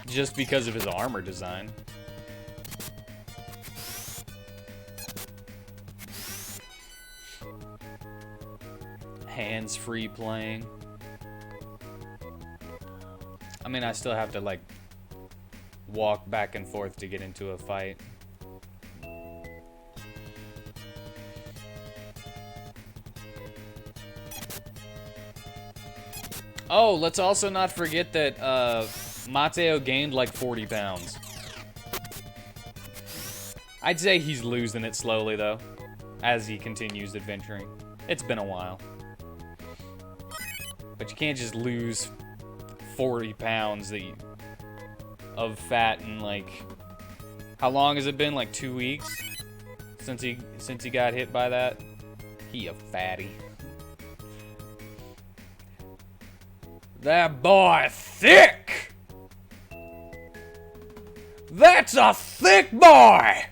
Just because of his armor design. Hands-free playing. I mean, I still have to like walk back and forth to get into a fight. Oh, let's also not forget that Mateo gained like 40 pounds. I'd say he's losing it slowly though, as he continues adventuring. It's been a while. But you can't just lose 40 pounds of fat in like, how long has it been? Like 2 weeks since he got hit by that? He a fatty. That boy thick! That's a thick boy!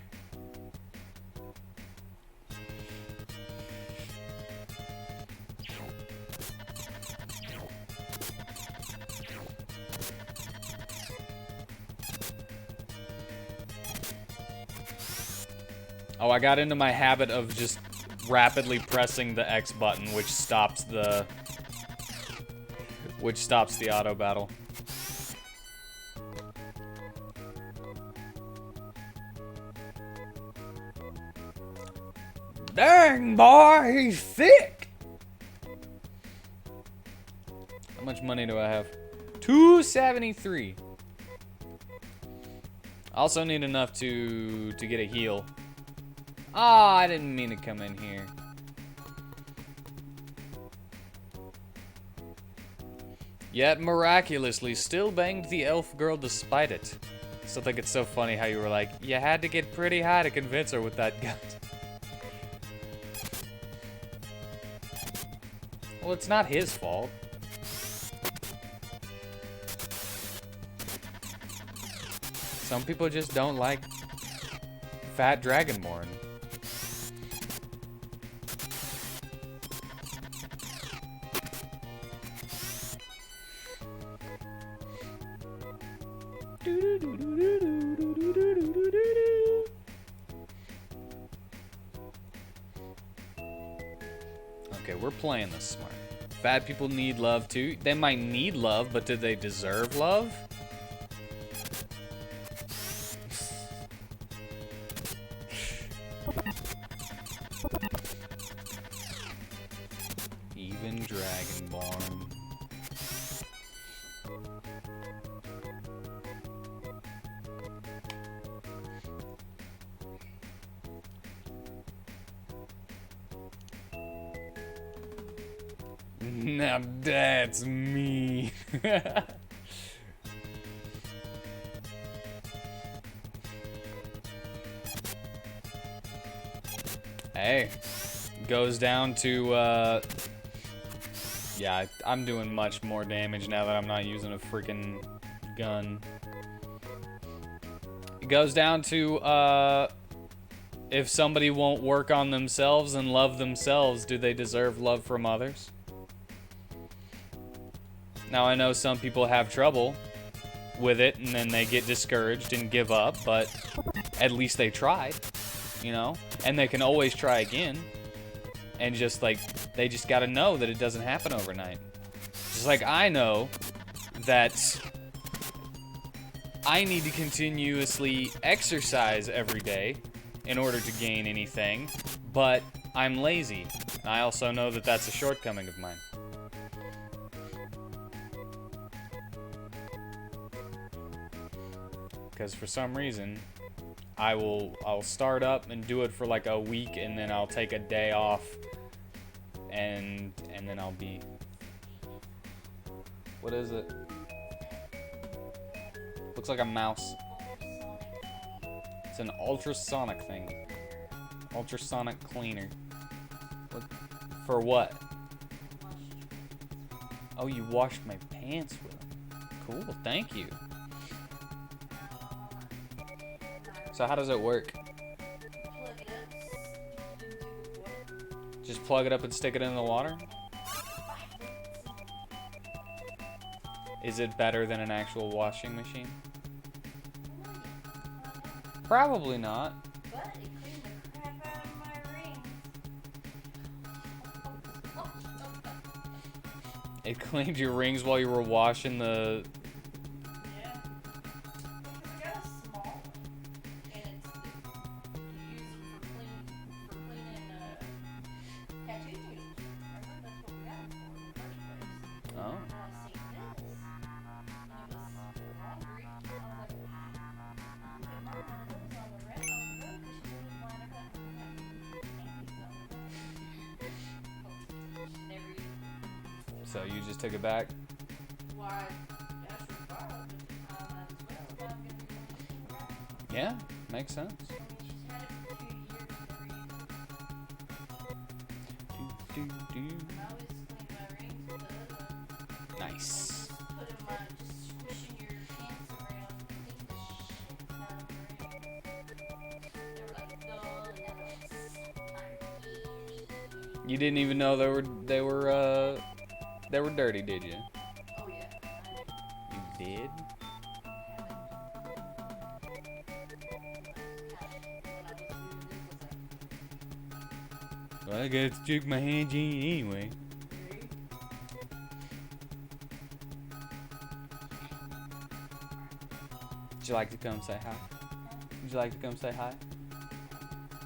Oh, I got into my habit of just rapidly pressing the X button, which stops the auto battle. Dang, boy, he's thick. How much money do I have? 273. Also need enough to get a heal. Ah, I didn't mean to come in here. Yet miraculously still banged the elf girl despite it. Still think it's so funny how you were like, you had to get pretty high to convince her with that gun. Well, it's not his fault. Some people just don't like fat dragonborn. Okay, we're playing this smart. Fat people need love too. They might need love, but do they deserve love? Even Dragonborn. Now that's me. Hey, goes down to, yeah, I'm doing much more damage now that I'm not using a freaking gun. It goes down to, if somebody won't work on themselves and love themselves, do they deserve love from others? Now, I know some people have trouble with it, and then they get discouraged and give up, but at least they tried, you know? And they can always try again. And just, like, they just gotta know that it doesn't happen overnight. Just like I know that I need to continuously exercise every day in order to gain anything, but I'm lazy. I also know that that's a shortcoming of mine. Because for some reason, I'll start up and do it for like a week, and then I'll take a day off, and then I'll be... What is it? Looks like a mouse. It's an ultrasonic thing. Ultrasonic cleaner. What? For what? Oh, you washed my pants with them. Cool, thank you. So how does it work? Just plug it up and stick it in the water? Is it better than an actual washing machine? Probably not. But it cleaned the crap out of my rings. It cleaned your rings while you were washing the... Yeah. Because I got a small one. And it's used for cleaning tattoo needles. Remember, that's what we got it for in the first place. Oh. And I seen this. And it was for laundry. I was like, put Mama on the road because she wouldn't line up and panties on the road. Never used it. So you just took it back? Why? That's your fault. As well. I'm gonna be doing it. Yeah, makes sense. I mean, she's had it for 2 years. Do, do, do. I always clean my rings with the other one. Nice. Putting my, just squishing your pants around, clean the shit out of the ring. They were like dull, and then they were You didn't even know they were dirty, did you? oh yeah, I You did? Well, I gotta stick my hands in anyway. Would you like to come say hi? Would you like to come say hi?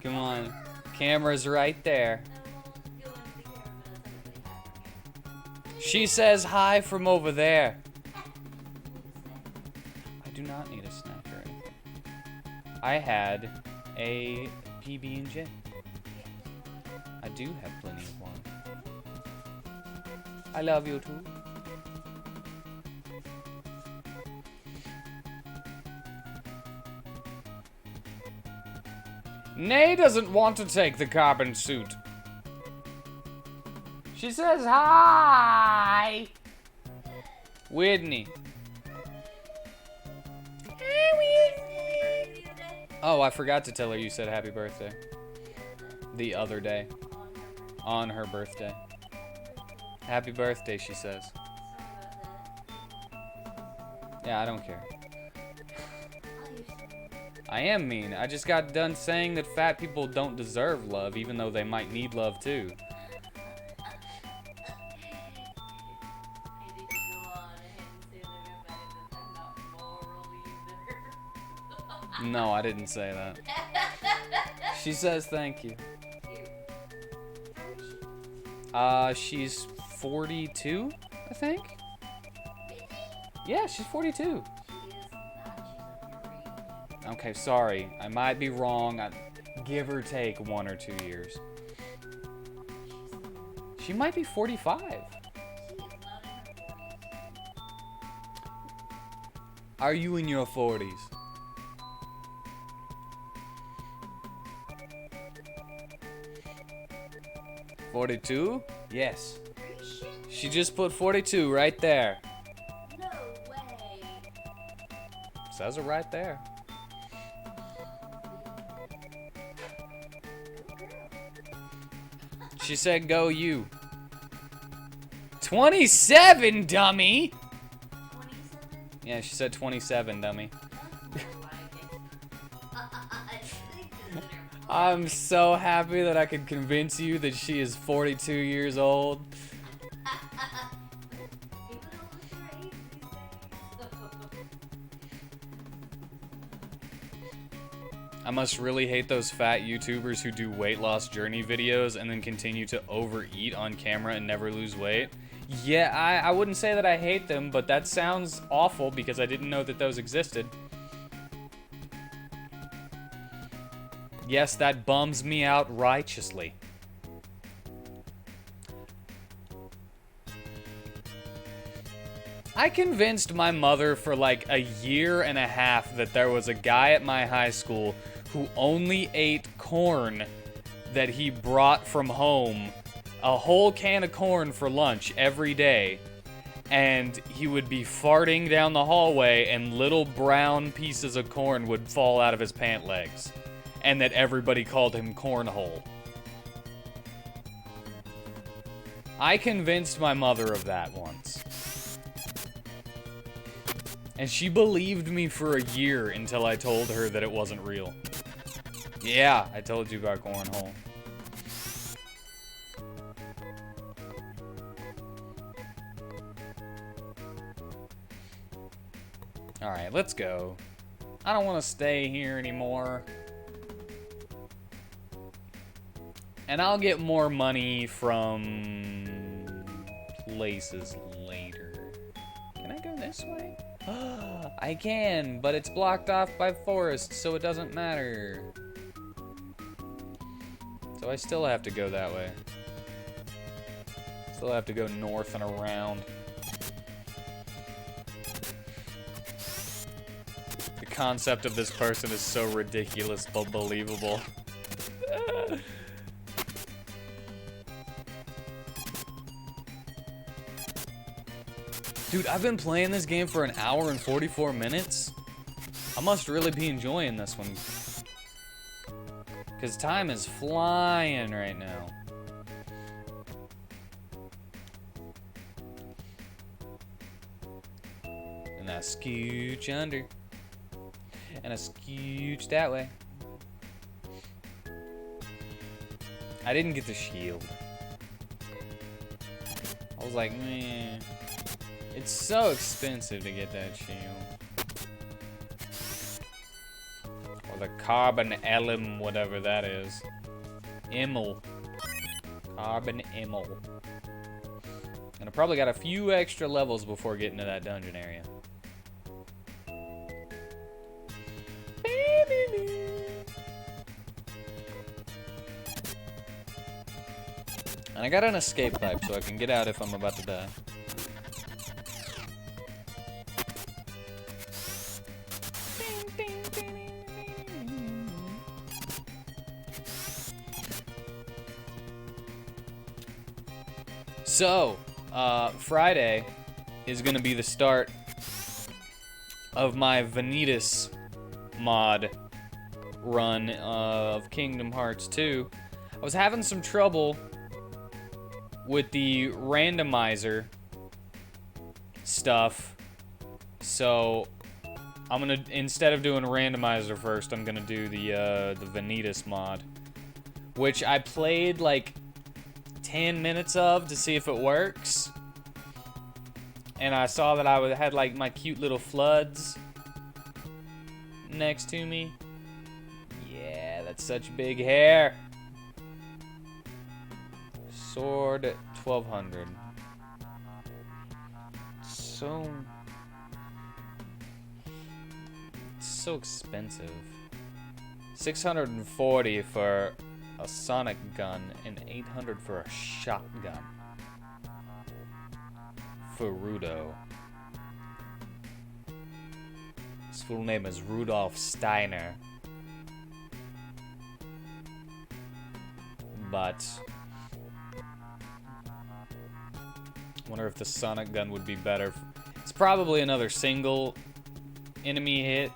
Come on. Camera's right there. She says hi from over there. I do not need a snack or anything. I had a PB&J. I do have plenty of one. I love you too. Nay doesn't want to take the carbon suit. She says hi. Whitney. Oh, I forgot to tell her you said happy birthday. The other day. On her birthday. Happy birthday, she says. Yeah, I don't care. I am mean. I just got done saying that fat people don't deserve love, even though they might need love too. No, I didn't say that. She says thank you. She's 42, I think? Yeah, she's 42. Okay, sorry. I might be wrong. Give or take 1 or 2 years. She might be 45. Are you in your 40s? $42? Yes. Are you shitting me? She just put 42 right there. No way. Says it right there. She said, go you. 27, dummy! 27? Yeah, she said 27, dummy. I'm so happy that I could convince you that she is 42 years old. I must really hate those fat YouTubers who do weight loss journey videos and then continue to overeat on camera and never lose weight. Yeah, I wouldn't say that I hate them, but that sounds awful because I didn't know that those existed. Yes, that bums me out righteously. I convinced my mother for like a year and a half that there was a guy at my high school who only ate corn that he brought from home, a whole can of corn for lunch every day, and he would be farting down the hallway and little brown pieces of corn would fall out of his pant legs, and that everybody called him Cornhole. I convinced my mother of that once. And she believed me for a year until I told her that it wasn't real. Yeah, I told you about Cornhole. Alright, let's go. I don't want to stay here anymore. And I'll get more money from places later. Can I go this way? I can, but it's blocked off by forest, so it doesn't matter. So I still have to go that way. Still have to go north and around. The concept of this person is so ridiculous but believable. Dude, I've been playing this game for an hour and 44 minutes. I must really be enjoying this one. Because time is flying right now. And I scooch under. And I scooch that way. I didn't get the shield. I was like, man. It's so expensive to get that shield. Or the carbon elim, whatever that is. Emil. Carbon Emil. And I probably got a few extra levels before getting to that dungeon area. And I got an escape pipe so I can get out if I'm about to die. So, Friday is going to be the start of my Vanitas mod run of Kingdom Hearts 2. I was having some trouble with the randomizer stuff, so I'm going to, instead of doing a randomizer first, I'm going to do the Vanitas mod, which I played like 10 minutes of to see if it works, and I saw that I had like my cute little floods next to me. Yeah, that's such big hair. Sword 1200. So expensive. 640 for a sonic gun and 800 for a shotgun. Furudo. His full name is Rudolf Steiner. But wonder if the sonic gun would be better. It's probably another single enemy hit.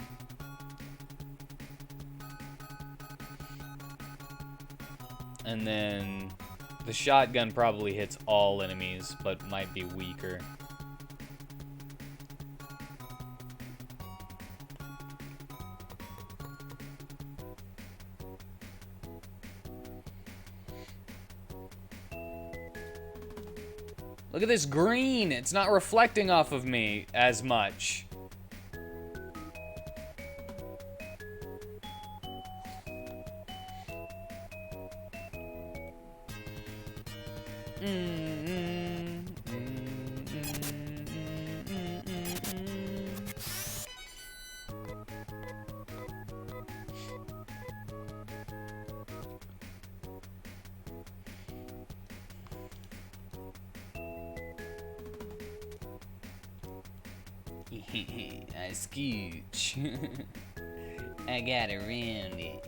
And then the shotgun probably hits all enemies, but might be weaker. Look at this green. It's not reflecting off of me as much. I scooch. I got around it.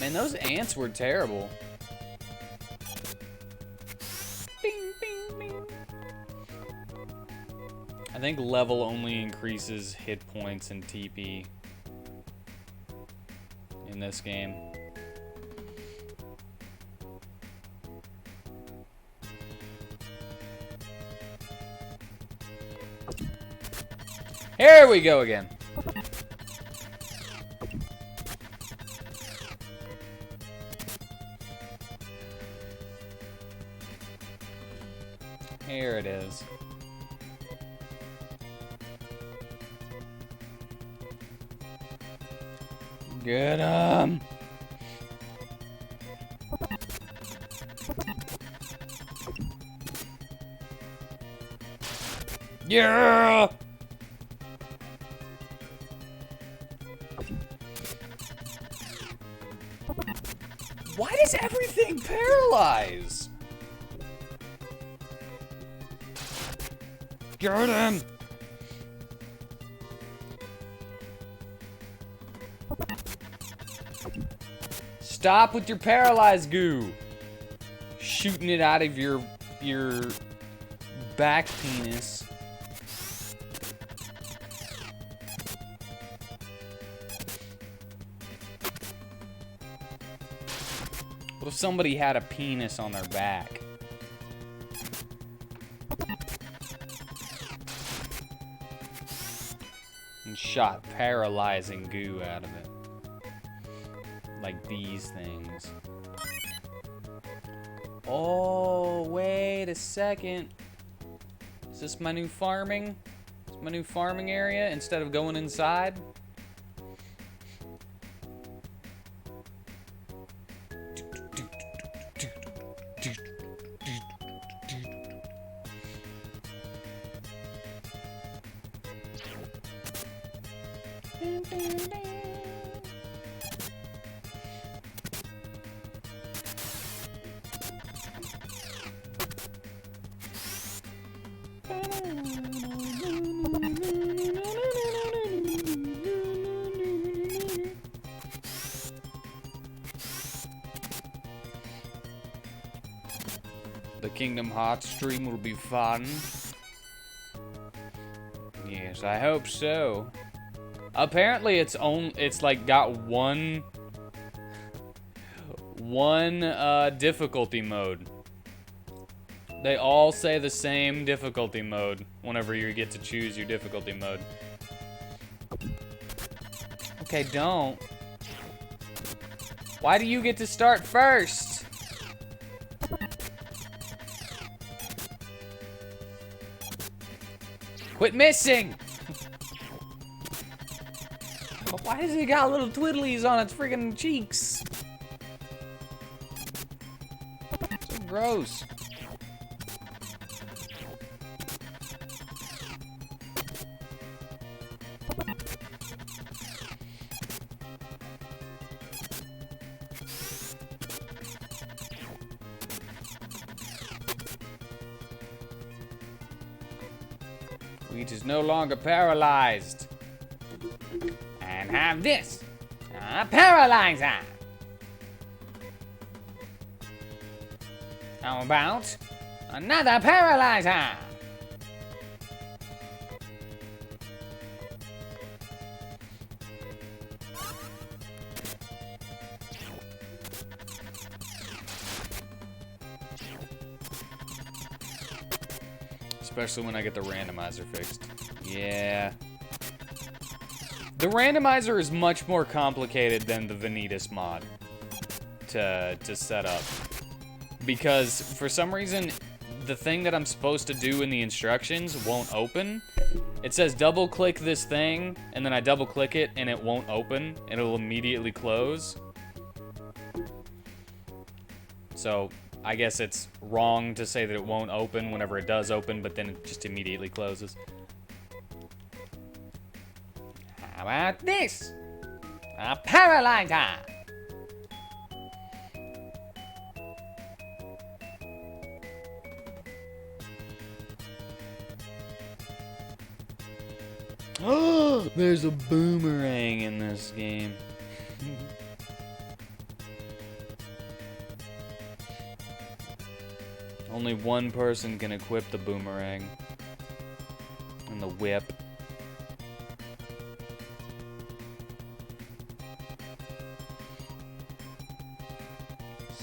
Man, those ants were terrible. Bing, bing, bing. I think level only increases hit points and TP in this game. Here we go again. Here it is. Get him! Yeah! Why does everything paralyze? Get him! Stop with your paralyzed goo. Shooting it out of your back penis. What if somebody had a penis on their back? And shot paralyzing goo out of it. Like these things. Oh, wait a second. Is this my new farming? Is my new farming area instead of going inside? The Kingdom Hearts stream will be fun. Yes, I hope so. Apparently it's like got one difficulty mode. They all say the same difficulty mode whenever you get to choose your difficulty mode. Okay, don't. Why do you get to start first? Quit missing! Why does it got little twiddlies on its friggin' cheeks? So gross. Wheat is no longer paralyzed. And have this. A paralyzer. How about another paralyzer? Especially when I get the randomizer fixed. Yeah. The randomizer is much more complicated than the Vanitas mod to set up. Because for some reason, the thing that I'm supposed to do in the instructions won't open. It says double click this thing, and then I double click it and it won't open. It'll immediately close. So I guess it's wrong to say that it won't open whenever it does open, but then it just immediately closes. How about this? A paralyzer! Oh, there's a boomerang in this game. Only one person can equip the boomerang. And the whip.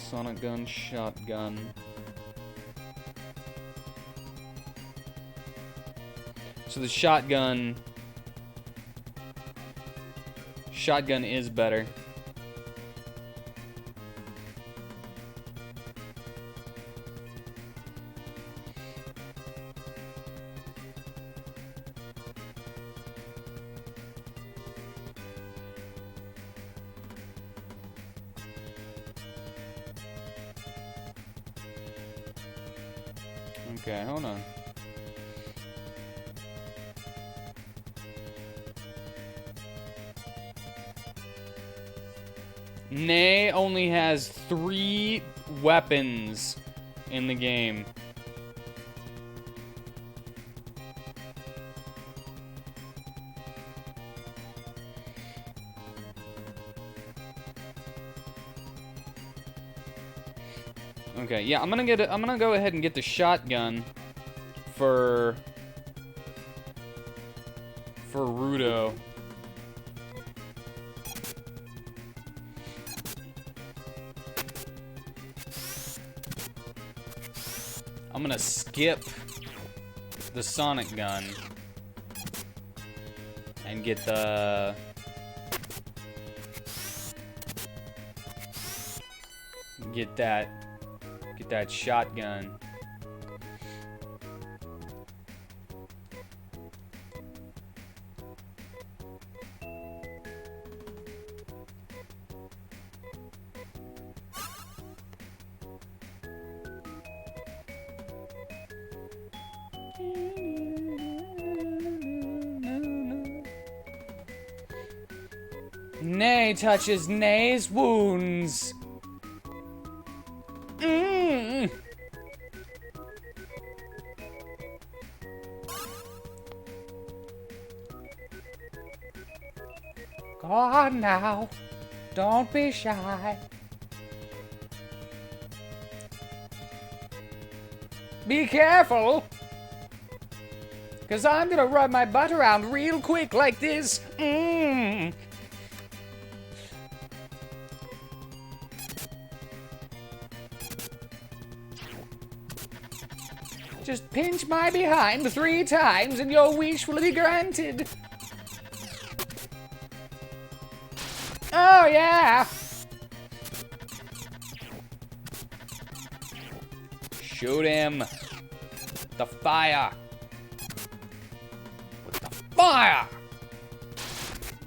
Sonic gun, shotgun. So the shotgun is better. Okay, hold on. Nay only has 3 weapons in the game. Okay, yeah, I'm gonna go ahead and get the shotgun for Rudo. I'm gonna skip the Sonic gun and get that shotgun. Nay touches Nay's wounds. Go on now. Don't be shy. Be careful. 'Cause I'm gonna run my butt around real quick like this. Just pinch my behind 3 times and your wish will be granted. Oh, yeah! Shoot him. The fire. With the fire.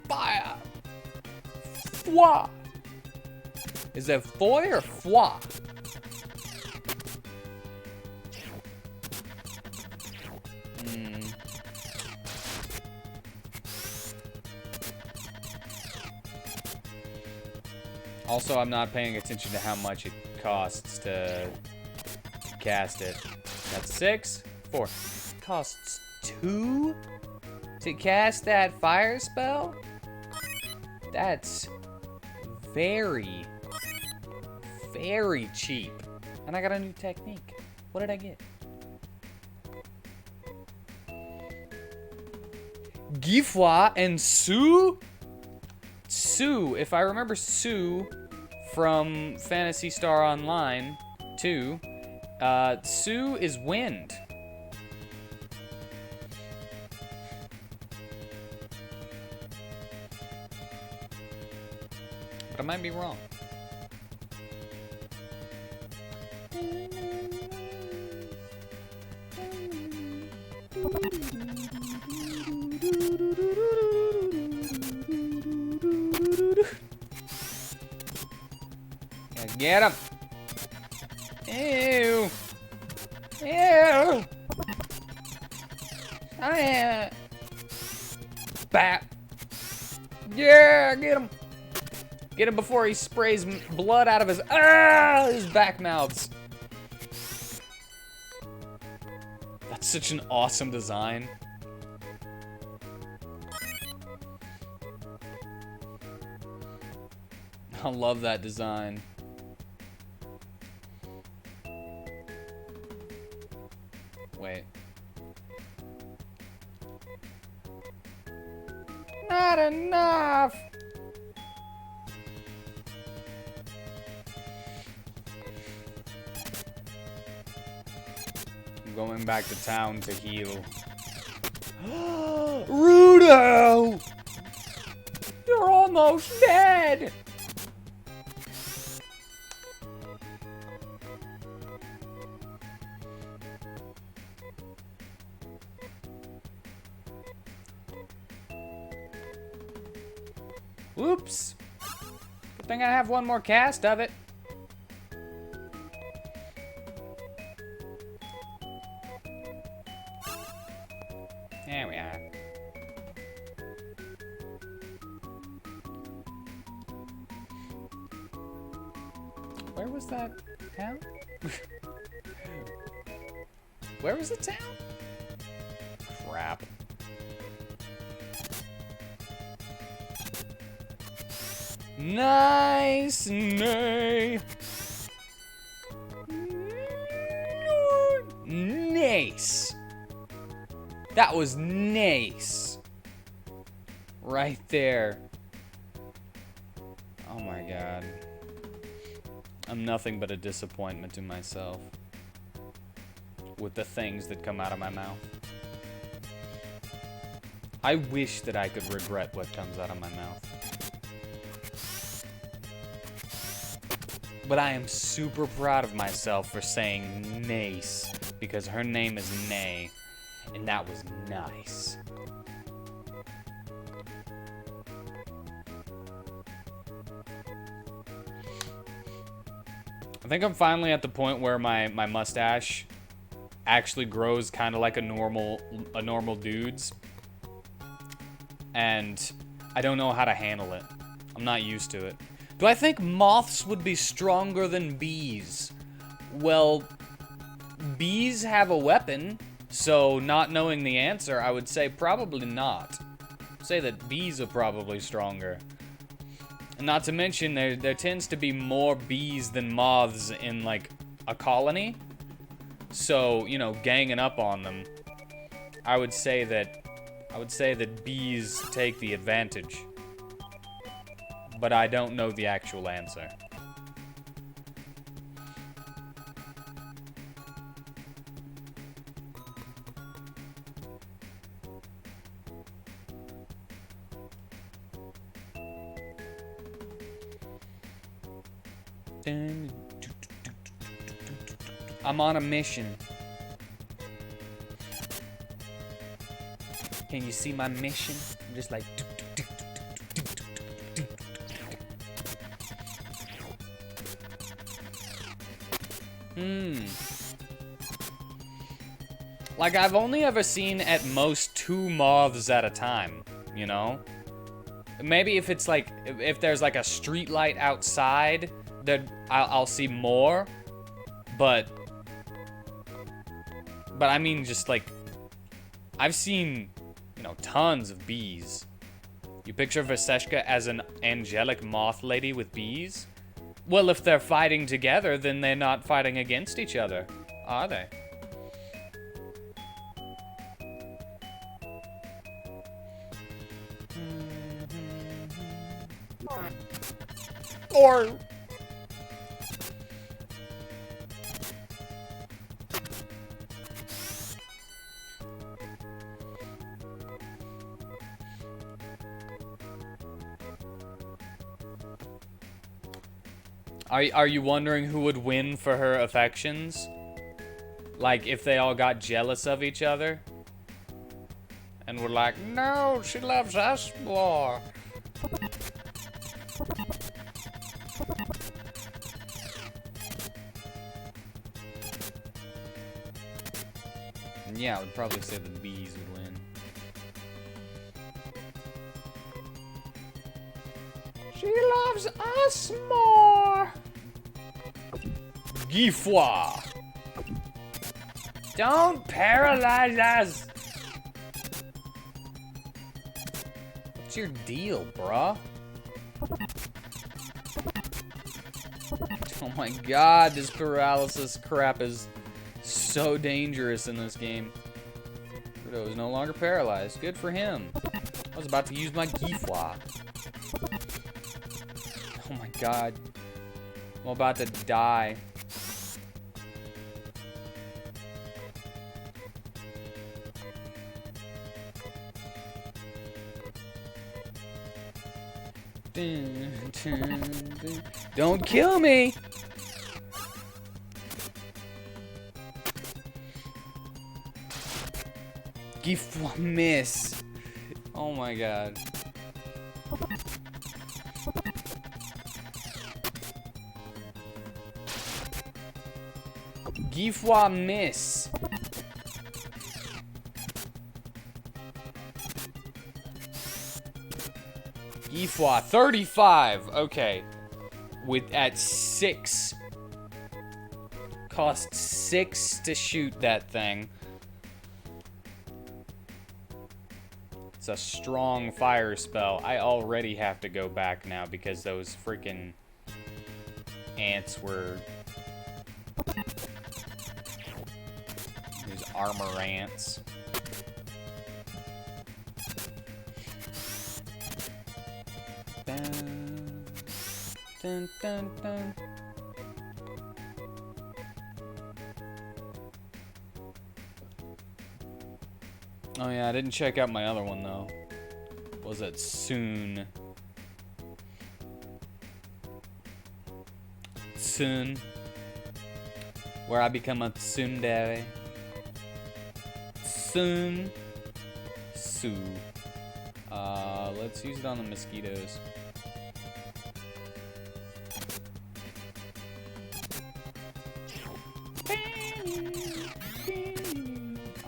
Fire. Fwa. Is it foy or fwa? Also, I'm not paying attention to how much it costs to cast it. That's 6, 4. Costs 2 to cast that fire spell? That's very, very cheap. And I got a new technique. What did I get? Gifwa and Sue? Sue, if I remember Sue from Phantasy Star Online 2, Sue is wind. But I might be wrong. Yeah, get him! Ew! Ew! Bat! Yeah, get him! Get him before he sprays blood out of his back mouths. That's such an awesome design. I love that design. Wait. Not enough! I'm going back to town to heal. Rudo! You're almost dead! Whoops. Good thing I have one more cast of it. There we are. Where was that town? Where was the town? Crap. Nice, nay. Nice. That was nice. Right there. Oh my god. I'm nothing but a disappointment to myself with the things that come out of my mouth. I wish that I could regret what comes out of my mouth. But I am super proud of myself for saying nice, because her name is Nay, and that was nice. I think I'm finally at the point where my mustache actually grows kind of like a normal dude's, and I don't know how to handle it. I'm not used to it. Do I think moths would be stronger than bees? Well, bees have a weapon, so not knowing the answer, I would say probably not. Say that bees are probably stronger. And not to mention, there tends to be more bees than moths in, like, a colony. So, you know, ganging up on them, I would say that bees take the advantage. But I don't know the actual answer. I'm on a mission. Can you see my mission? I'm just like... Like, I've only ever seen at most 2 moths at a time, you know? Maybe if it's like, if there's like a street light outside, that I'll see more, but I mean, just like, I've seen, tons of bees. You picture Vaseshka as an angelic moth lady with bees? Well, if they're fighting together, then they're not fighting against each other, are they? Or... Are you wondering who would win for her affections? Like, if they all got jealous of each other? And were like, no, she loves us more. Yeah, I would probably say the bees would win. She loves us more. Guy foi. Don't paralyze us. What's your deal, bruh? Oh my god, this paralysis crap is so dangerous in this game. Rudo is no longer paralyzed. Good for him. I was about to use my Guy foi. Oh my god. I'm about to die. Don't kill me! Guy foi miss. Oh my god. Guy foi miss. Guy foi 35. Okay. At 6. Cost 6 to shoot that thing. It's a strong fire spell. I already have to go back now because those freaking ants were... These armor ants. Dun, dun, dun, dun. Oh yeah, I didn't check out my other one though. Was it soon? Soon. Where I become a tsundere. Soon. Sue. Let's use it on the mosquitoes.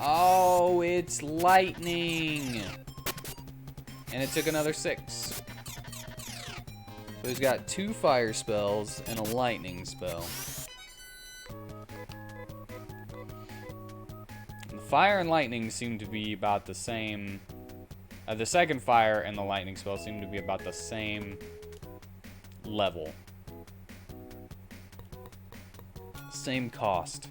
Oh, it's lightning. And it took another 6. So he's got 2 fire spells and a lightning spell. The fire and lightning seem to be about the same. The second fire and the lightning spell seem to be about the same level. Same cost.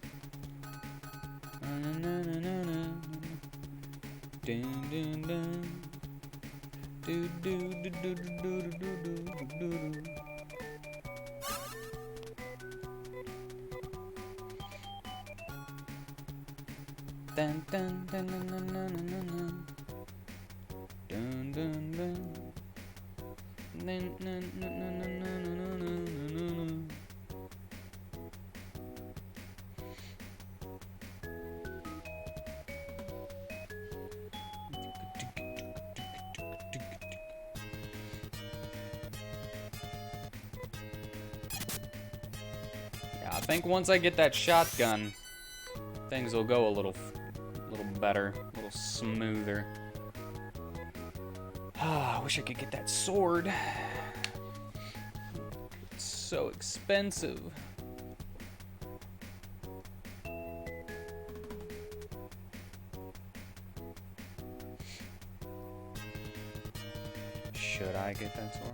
I think once I get that shotgun, things will go a little better, a little smoother. Ah, I wish I could get that sword. It's so expensive. Should I get that sword?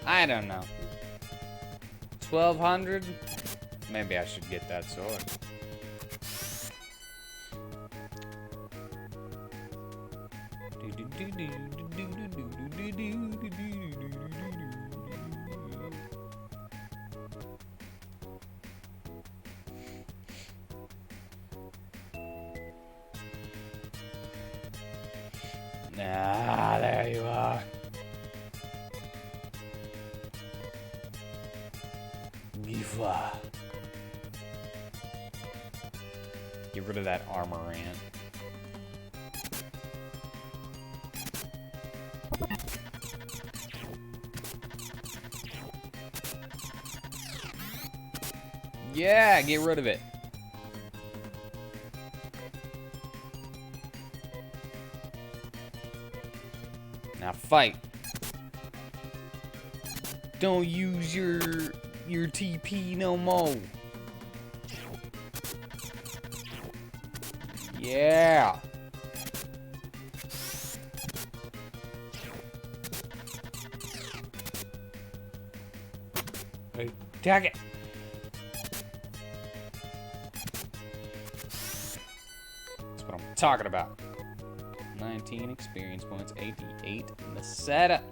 I don't know. 1200? Maybe I should get that sword. Ah, there you are. Gifa. Get rid of that armor ant. Yeah, get rid of it. Now fight. Don't use your TP no more. Yeah. Attack it. That's what I'm talking about. 19 experience points, 88 in the setup.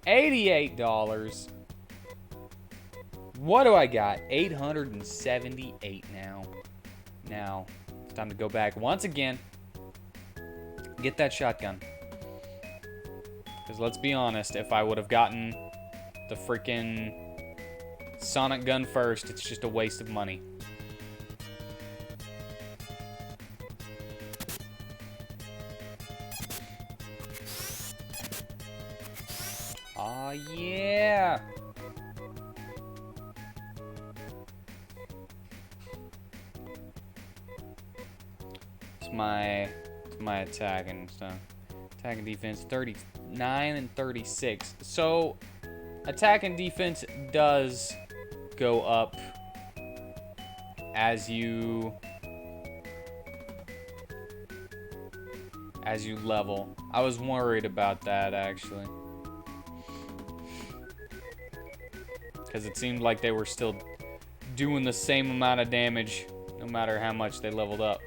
$88. What do I got? 878 now. Now, it's time to go back once again. Get that shotgun. Because let's be honest, if I would have gotten the freaking sonic gun first, it's just a waste of money. Aw, yeah! It's my attack and stuff. Attack and defense, 39 and 36. So, attack and defense does go up as you level. I was worried about that, actually. Because it seemed like they were still doing the same amount of damage no matter how much they leveled up.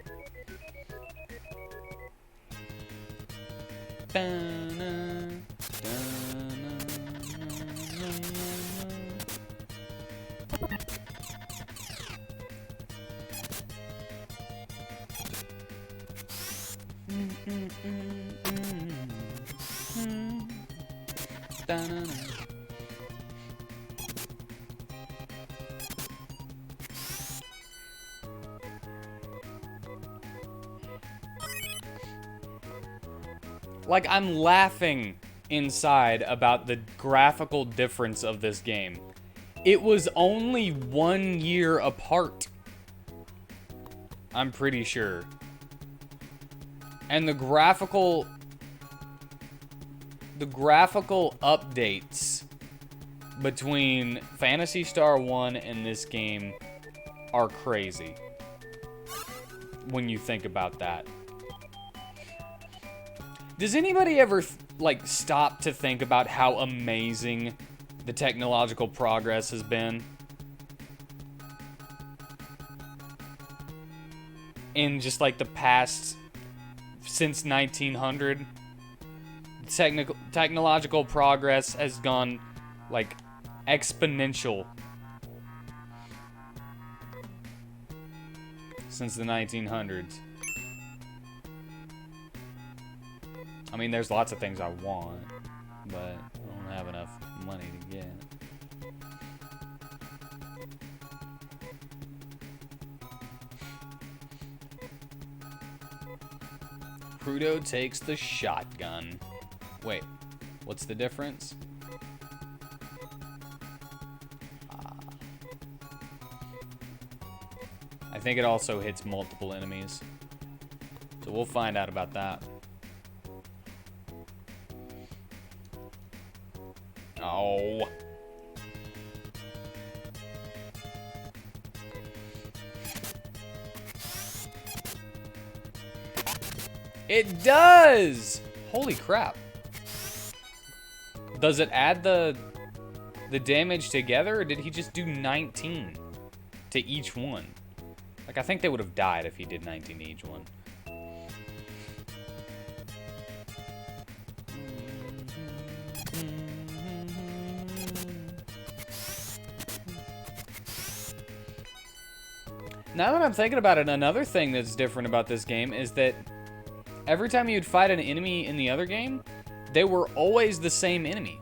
Like, I'm laughing inside about the graphical difference of this game. It was only 1 year apart. I'm pretty sure. And the graphical updates between Phantasy Star 1 and this game are crazy. When you think about that. Does anybody ever, like, stop to think about how amazing the technological progress has been? In just, like, the past, since 1900, technological progress has gone, like, exponential. Since the 1900s. I mean, there's lots of things I want, but I don't have enough money to get. Crudo takes the shotgun. Wait, what's the difference? I think it also hits multiple enemies. So we'll find out about that. Oh. It does! Holy crap. Does it add the damage together, or did he just do 19 to each one? Like, I think they would have died if he did 19 to each one. Now that I'm thinking about it, another thing that's different about this game is that every time you'd fight an enemy in the other game, they were always the same enemy.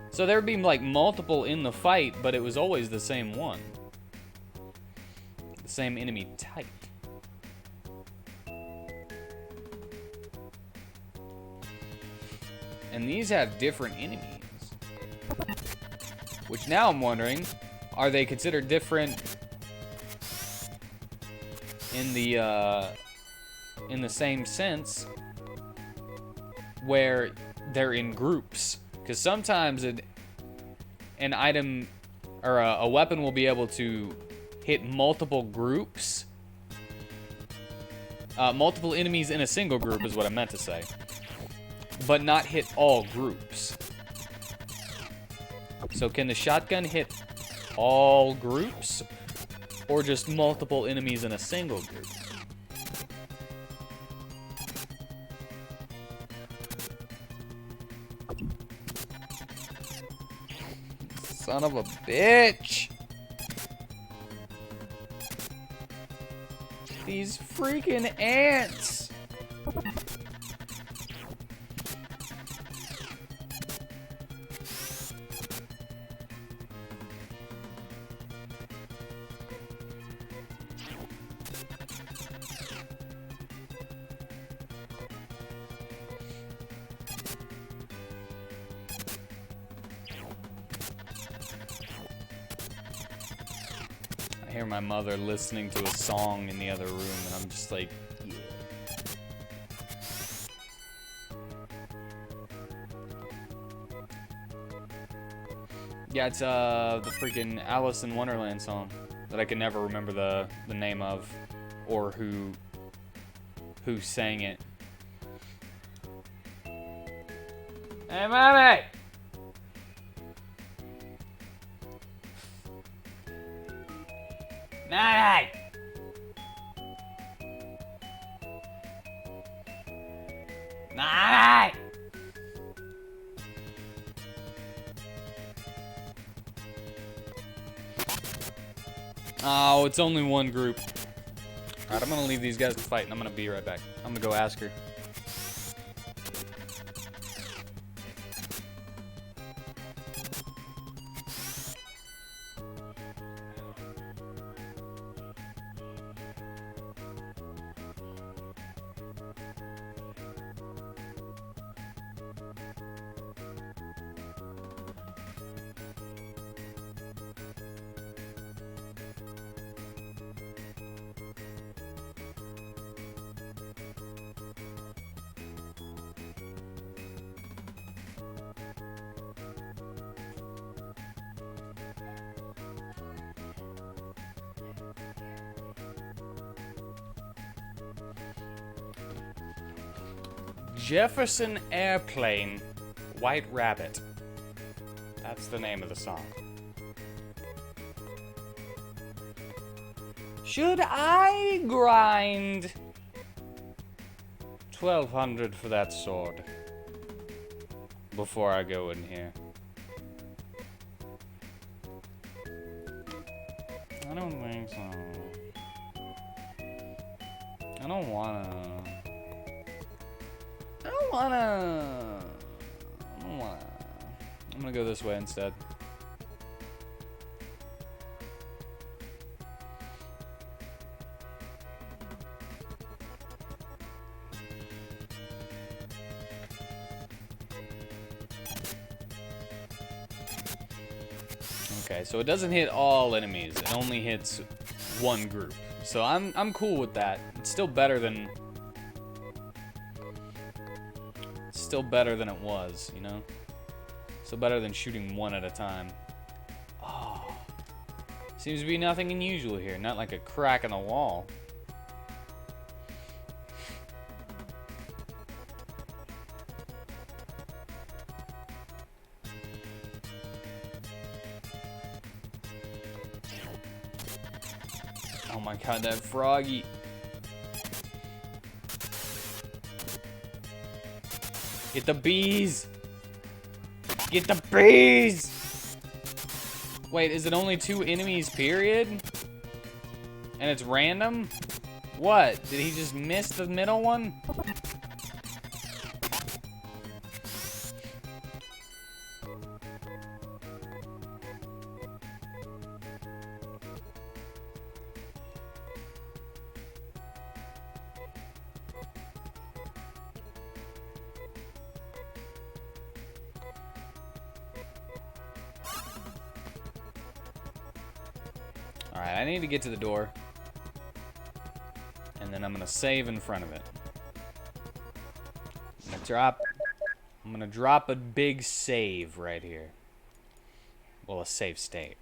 So there would be like multiple in the fight, but it was always the same one. The same enemy type. And these have different enemies. Which now I'm wondering, are they considered different in the same sense where they're in groups? Because sometimes an item or a weapon will be able to hit multiple groups. Multiple enemies in a single group is what I meant to say. But not hit all groups. So can the shotgun hit all groups? Or just multiple enemies in a single group? Son of a bitch! These freaking ants! I hear my mother listening to a song in the other room, and I'm just like, yeah. Yeah, it's the freaking Alice in Wonderland song that I can never remember the name of or who sang it. Hey, mommy! Mommy! Mommy! Oh, it's only one group. Alright, I'm gonna leave these guys to fight, and I'm gonna be right back. I'm gonna go ask her. Jefferson Airplane, White Rabbit. That's the name of the song. Should I grind 1,200 for that sword before I go in here? I don't think so. I don't wanna. I'm gonna go this way instead. Okay, so it doesn't hit all enemies. It only hits one group. So I'm cool with that. It's still better than it was, you know? Still better than shooting one at a time. Oh. Seems to be nothing unusual here. Not like a crack in the wall. Oh my god, that froggy. Get the bees! Get the bees! Wait, is it only 2 enemies, period? And it's random? What? Did he just miss the middle one? Alright, I need to get to the door. And then I'm gonna save in front of it. I'm gonna drop a big save right here. Well, a save state.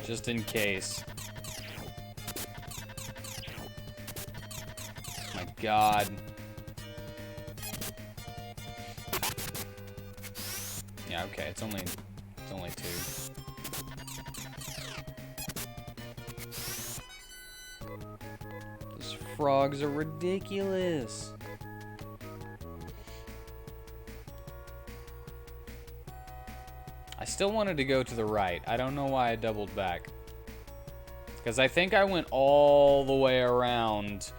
Just in case. My god. Yeah, okay, it's only 2. These frogs are ridiculous. I still wanted to go to the right. I don't know why I doubled back. Because I think I went all the way around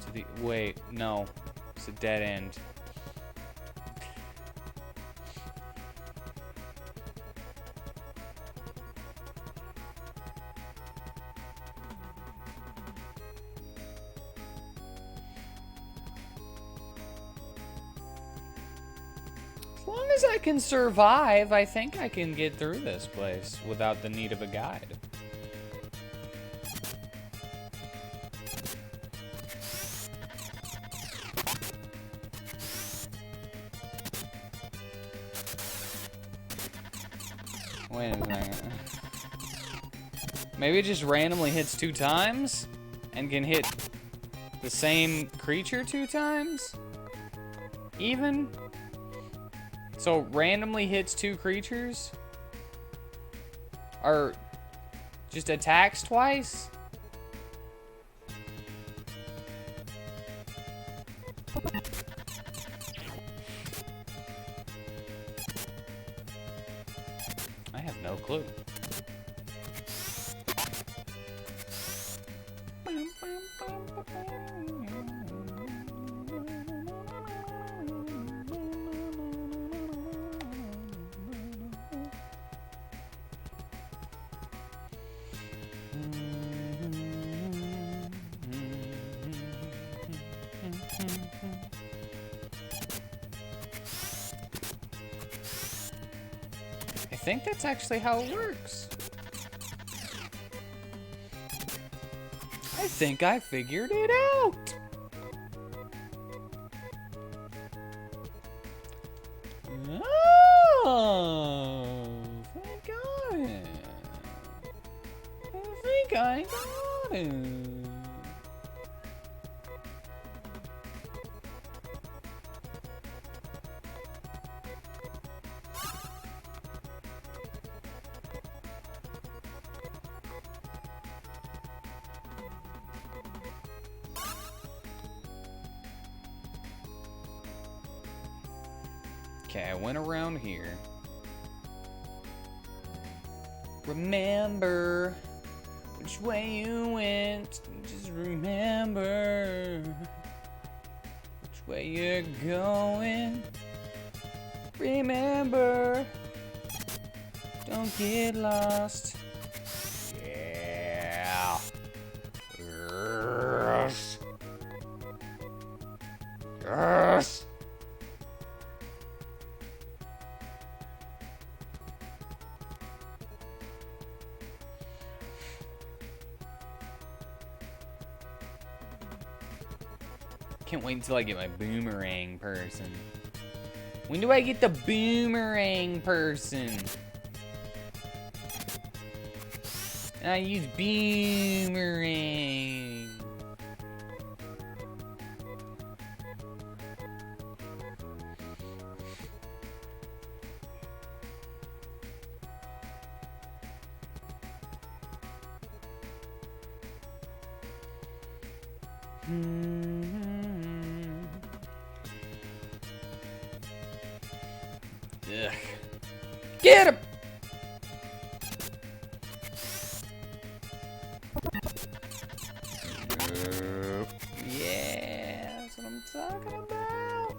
to the... Wait, no. It's a dead end. As long as I can survive, I think I can get through this place without the need of a guide. Wait a second. Maybe it just randomly hits 2 times? And can hit the same creature 2 times? Even? So randomly hits 2 creatures? Or just attacks twice? I have no clue. I think that's actually how it works. I think I figured it out. Oh, I got it. I think I got it. Okay, I went around here. Remember which way you went. Just remember which way you're going. Remember, don't get lost. Yeah. Yes. Yes. Can't wait until I get my boomerang person. When do I get the boomerang person? And I use boomerang. Ugh. Get him! Yeah, that's what I'm talking about.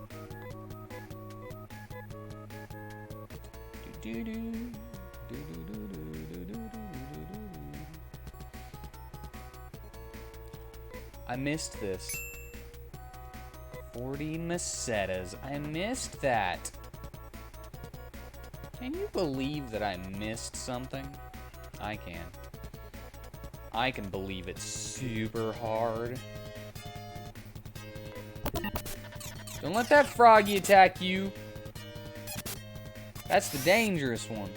I missed this. 40 mesetas. I missed that. Can you believe that I missed something? I can. I can believe it super hard. Don't let that froggy attack you. That's the dangerous one.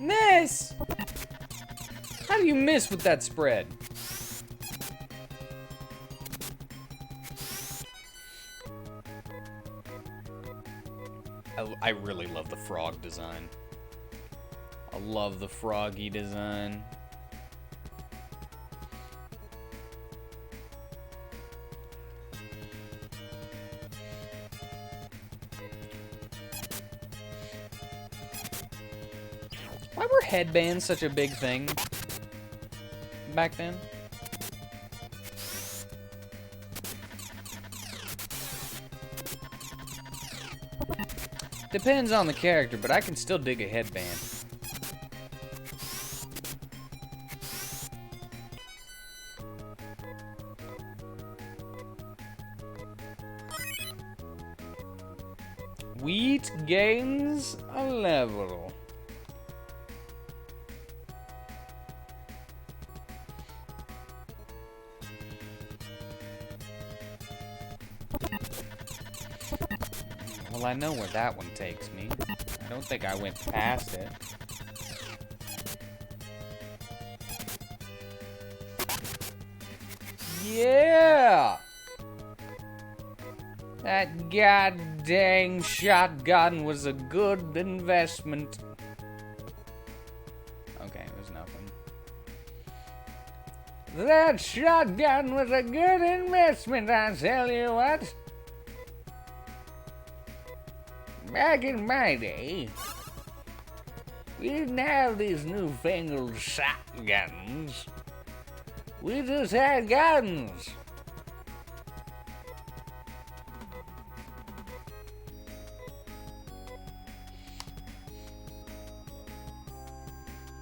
Miss! How do you miss with that spread? I really love the frog design. I love the froggy design. Why were headbands such a big thing back then? Depends on the character, but I can still dig a headband. Wheat gains a level. Well, I know where that one takes me. I don't think I went past it. Yeah! That goddamn shotgun was a good investment. Okay, it was nothing. That shotgun was a good investment, I tell you what. Back in my day, we didn't have these newfangled shotguns. We just had guns.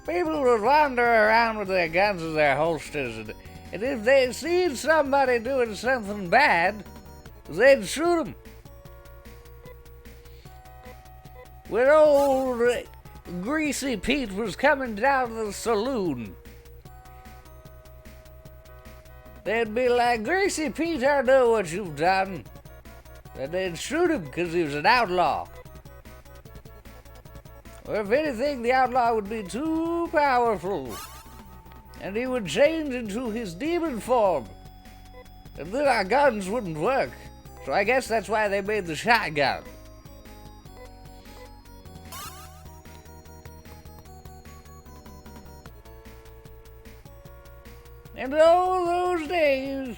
People would wander around with their guns as their holsters, and if they seen somebody doing something bad, they'd shoot them. When old Greasy Pete was coming down to the saloon, they'd be like, "Greasy Pete, I know what you've done." And they'd shoot him because he was an outlaw. Or if anything, the outlaw would be too powerful, and he would change into his demon form. And then our guns wouldn't work. So I guess that's why they made the shotgun. And all those days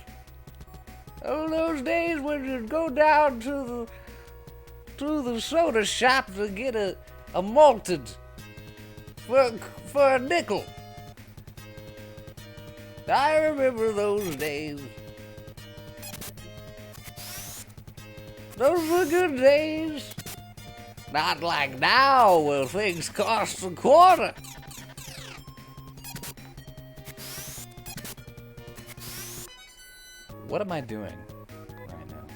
when you'd go down to the soda shop to get a malted for a nickel. I remember those days. Those were good days. Not like now where things cost a quarter. What am I doing right now?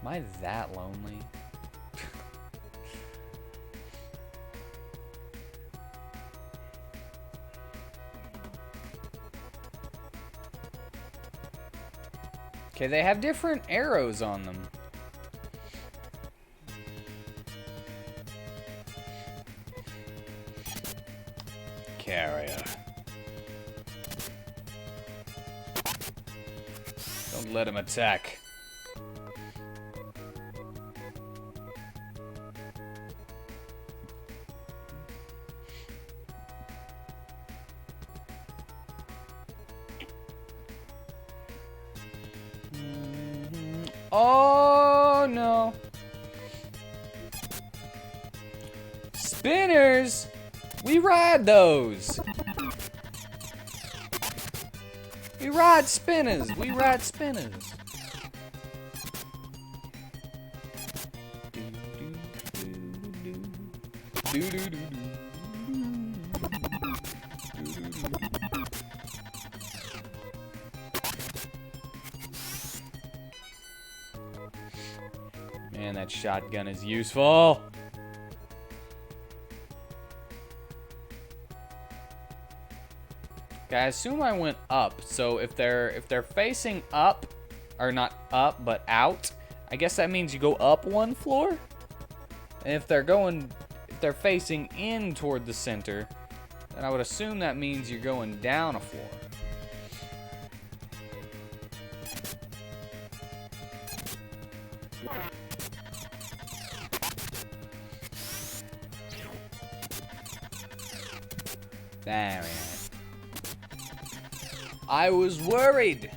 Am I that lonely? Okay, they have different arrows on them. Carrier. Don't let him attack. Oh, no. Spinners! We ride those. We ride spinners. We ride spinners. Man, that shotgun is useful. Okay, I assume I went up. So if they're facing up, or not up but out, I guess that means you go up one floor. And if they're facing in toward the center, then I would assume that means you're going down a floor. There we are. I was worried.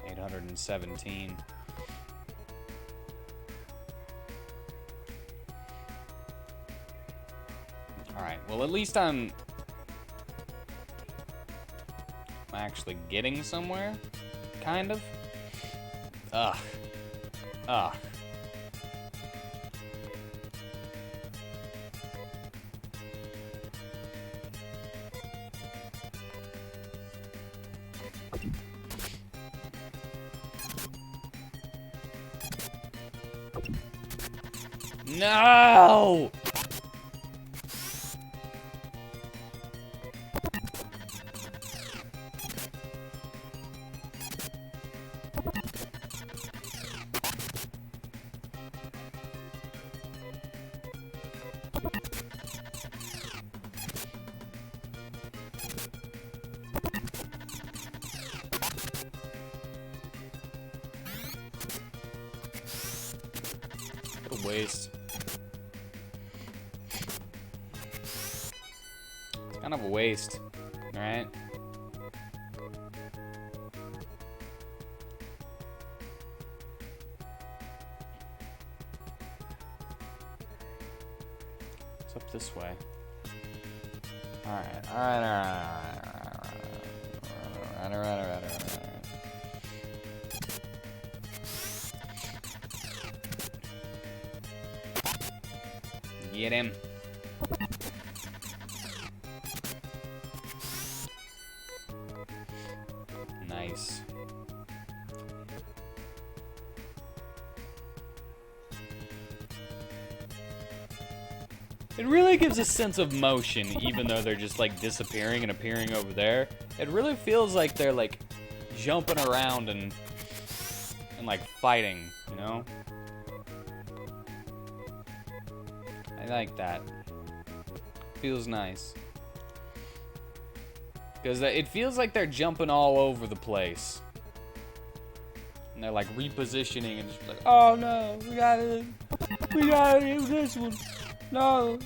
$817. All right. Well, at least I'm actually getting somewhere, kind of. Ugh. Ugh. No! What a waste. It's kind of a waste, right? It's up this way. Alright. Get him. Nice. It really gives a sense of motion, even though they're just like disappearing and appearing over there. It really feels like they're like jumping around and like fighting, you know? I like that. Feels nice. Because it feels like they're jumping all over the place. And they're like repositioning and just like, oh no, we gotta do this one. No.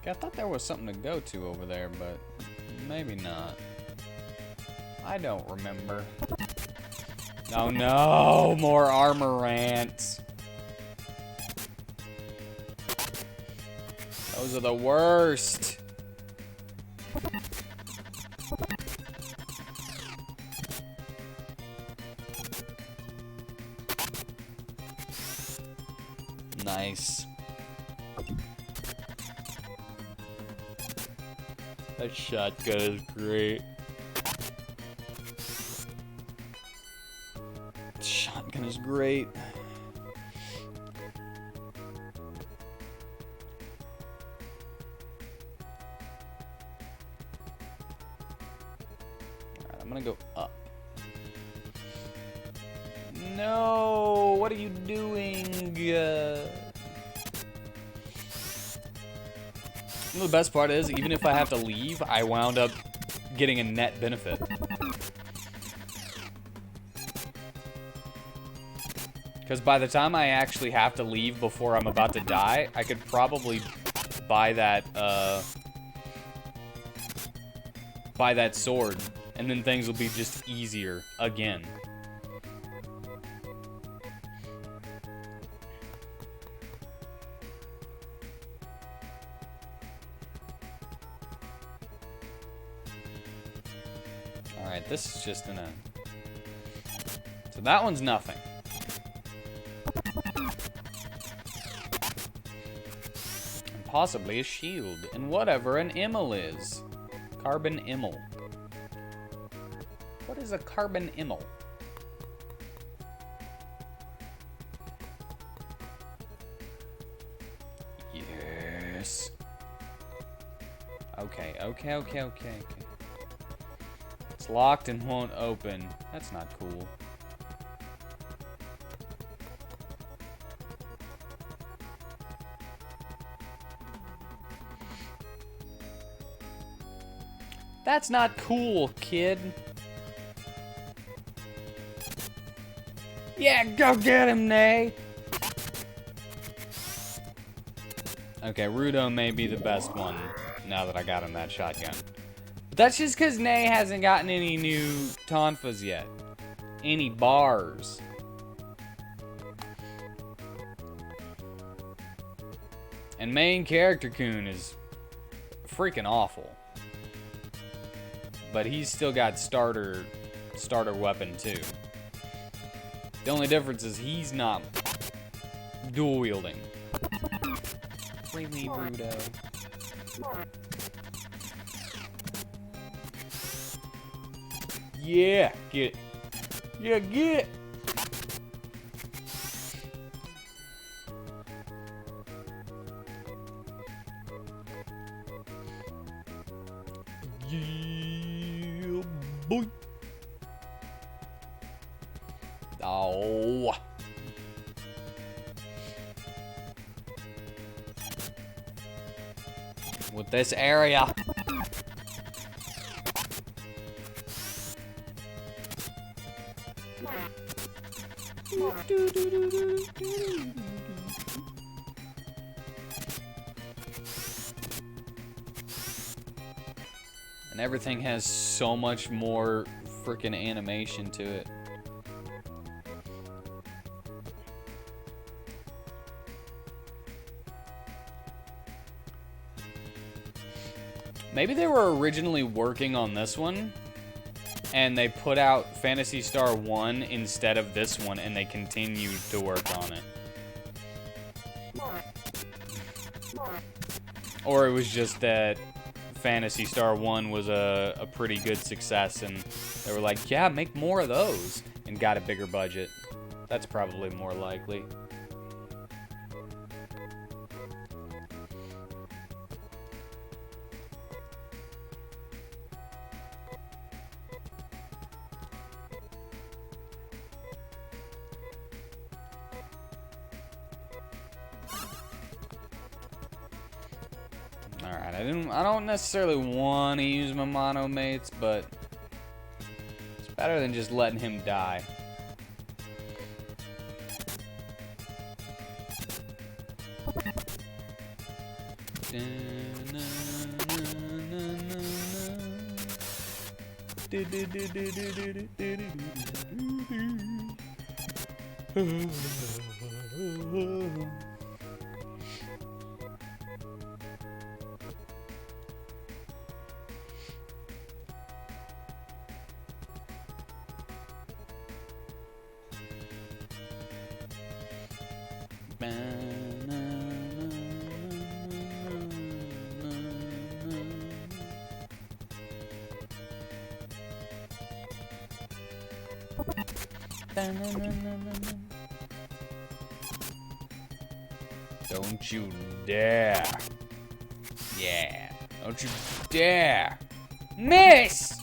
I thought there was something to go to over there, but maybe not. I don't remember. Oh no, more armor rants. Those are the worst. Nice. That shotgun is great. Shotgun is great. Alright, I'm gonna go up. No, what are you doing? The best part is, even if I have to leave, I wound up getting a net benefit. Because by the time I actually have to leave before I'm about to die, I could probably buy that sword, and then things will be just easier again. Alright, this is just gonna... So that one's nothing. And possibly a shield. And whatever an immel is. Carbon immel. What is a carbon immel? Yes. Okay. It's locked and won't open. That's not cool. That's not cool, kid. Yeah, go get him, Nay. Okay, Rudo may be the best one now that I got him that shotgun. But that's just because Nay hasn't gotten any new tonfas yet. Any bars. And main character Kun is freaking awful. But he's still got starter weapon too. The only difference is he's not dual wielding. Really, Rudo. Yeah, get it. Yeah, get it. Yeah, boy. Oh. With this area. And everything has so much more freaking animation to it. Maybe they were originally working on this one, and they put out Phantasy Star 1 instead of this one, and they continued to work on it. Or it was just that Phantasy Star 1 was a pretty good success, and they were like, yeah, make more of those, and got a bigger budget. That's probably more likely. Alright, I don't necessarily want to use my mono mates, but it's better than just letting him die. Don't you dare. Yeah. Don't you dare. Miss!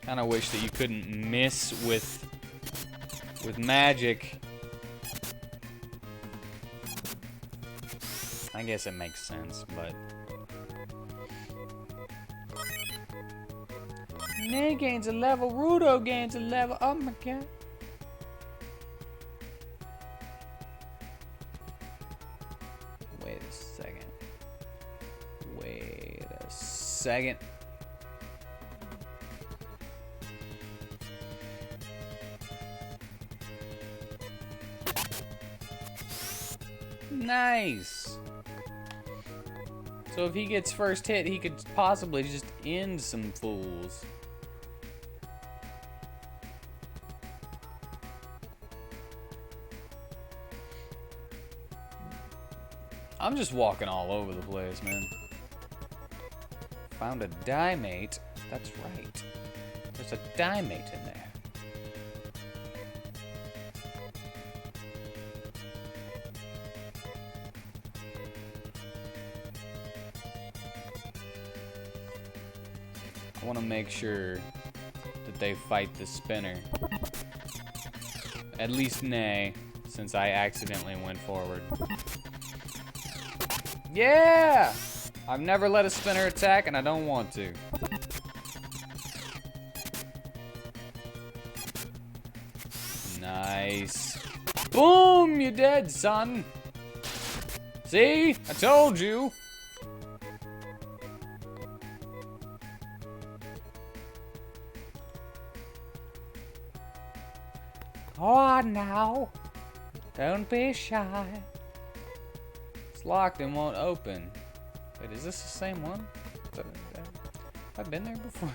Kind of wish that you couldn't miss with magic. I guess it makes sense, but Nay gains a level, Rudo gains a level. Oh my god. Wait a second. Wait a second. Nice. So if he gets first hit, he could possibly just end some fools. I'm just walking all over the place, man. Found a Dimate. That's right. There's a Dimate in there. I want to make sure that they fight the spinner. At least Nay, since I accidentally went forward. Yeah! I've never let a spinner attack, and I don't want to. Nice. Boom! You're dead, son. See? I told you. Oh, now. Don't be shy. It's locked and won't open. Wait, is this the same one? Have I been there before?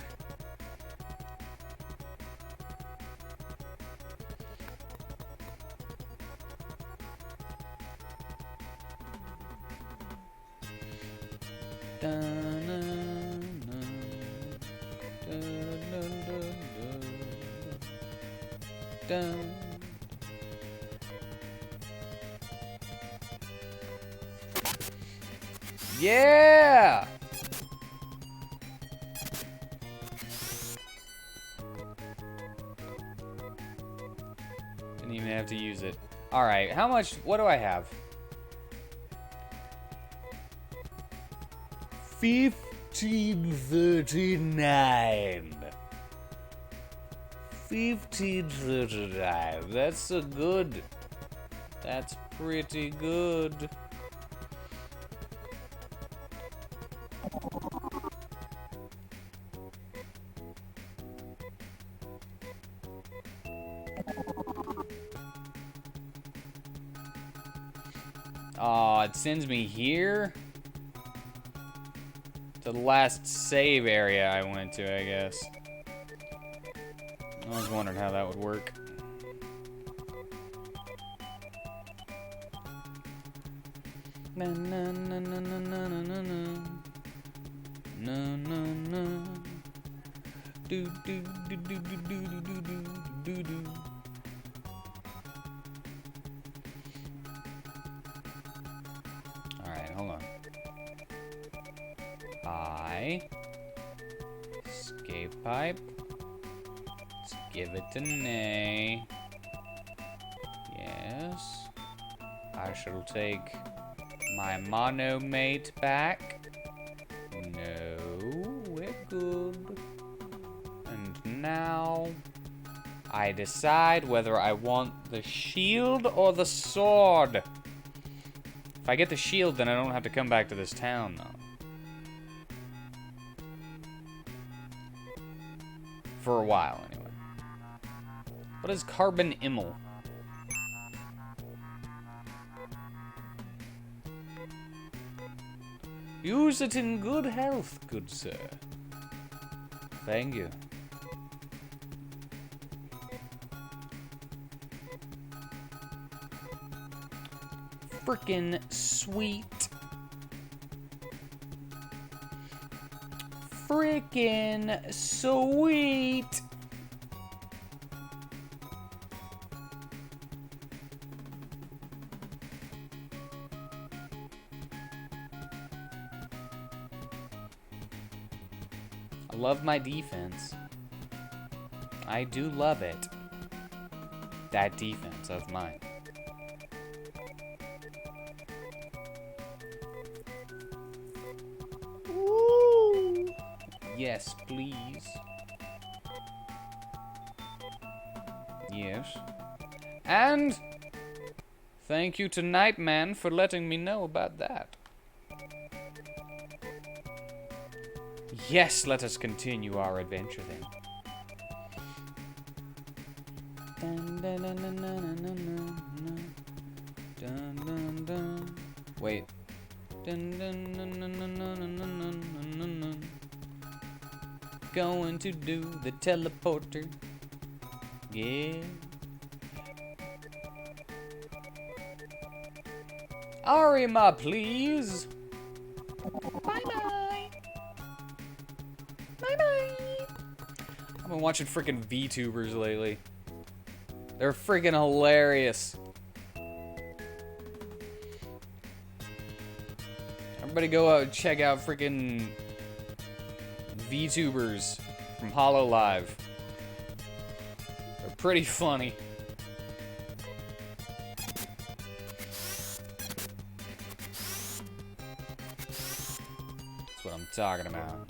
Yeah! Didn't even have to use it. Alright, how much? What do I have? 1539. 1539. That's a good. That's pretty good. Oh, it sends me here? To the last save area I went to, I guess. I was wondering how that would work. Na na na na na na na na na na na. Do do do do do do do do do do. Alright, hold on. Escape pipe. Let's give it to Nay. Yes. I shall take my monomate back. No, we're good. And now I decide whether I want the shield or the sword. If I get the shield, then I don't have to come back to this town, though. For a while, anyway. What is Carbon Immel? Use it in good health, good sir. Thank you. Frickin' sweet. Frickin' sweet. I love my defense. I do love it. That defense of mine. Ooh. Yes, please. Yes. And thank you to Nightman for letting me know about that. Yes, let us continue our adventure then. Dun, dun, dun, dun, dun, dun, dun, dun, dun. Wait. Dun, dun, dun, dun, dun, dun, dun, dun, dun, dun. Going to do the teleporter. Yeah. Arima, please. Bye-bye. Bye-bye. I've been watching freaking VTubers lately. They're freaking hilarious. Everybody go out and check out freaking VTubers from HoloLive. They're pretty funny. That's what I'm talking about.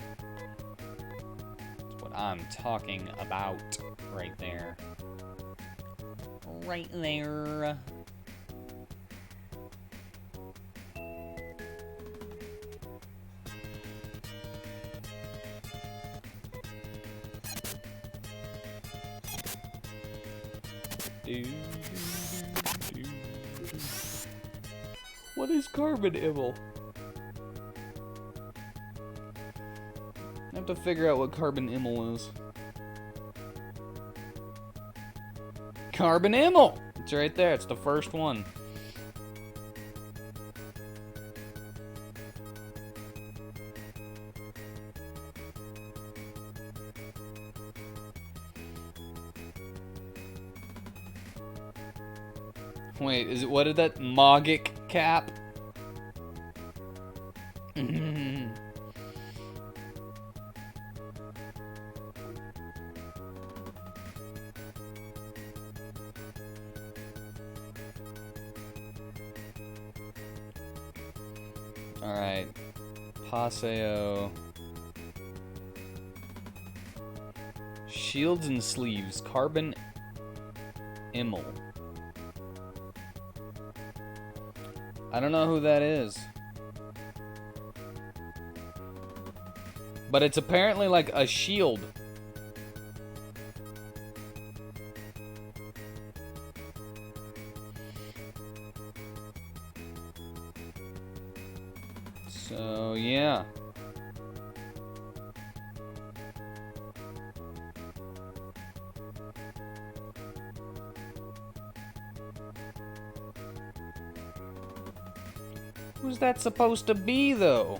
That's what I'm talking about right there. Right there. What is carbon imel? I have to figure out what carbon imel is. Carbon imel! It's right there, it's the first one. Wait, is it, what is that? Magic cap? Alright. Paseo. Shields and sleeves. Carbon imel. I don't know who that is. But it's apparently like a shield. So, yeah. Who's that supposed to be, though?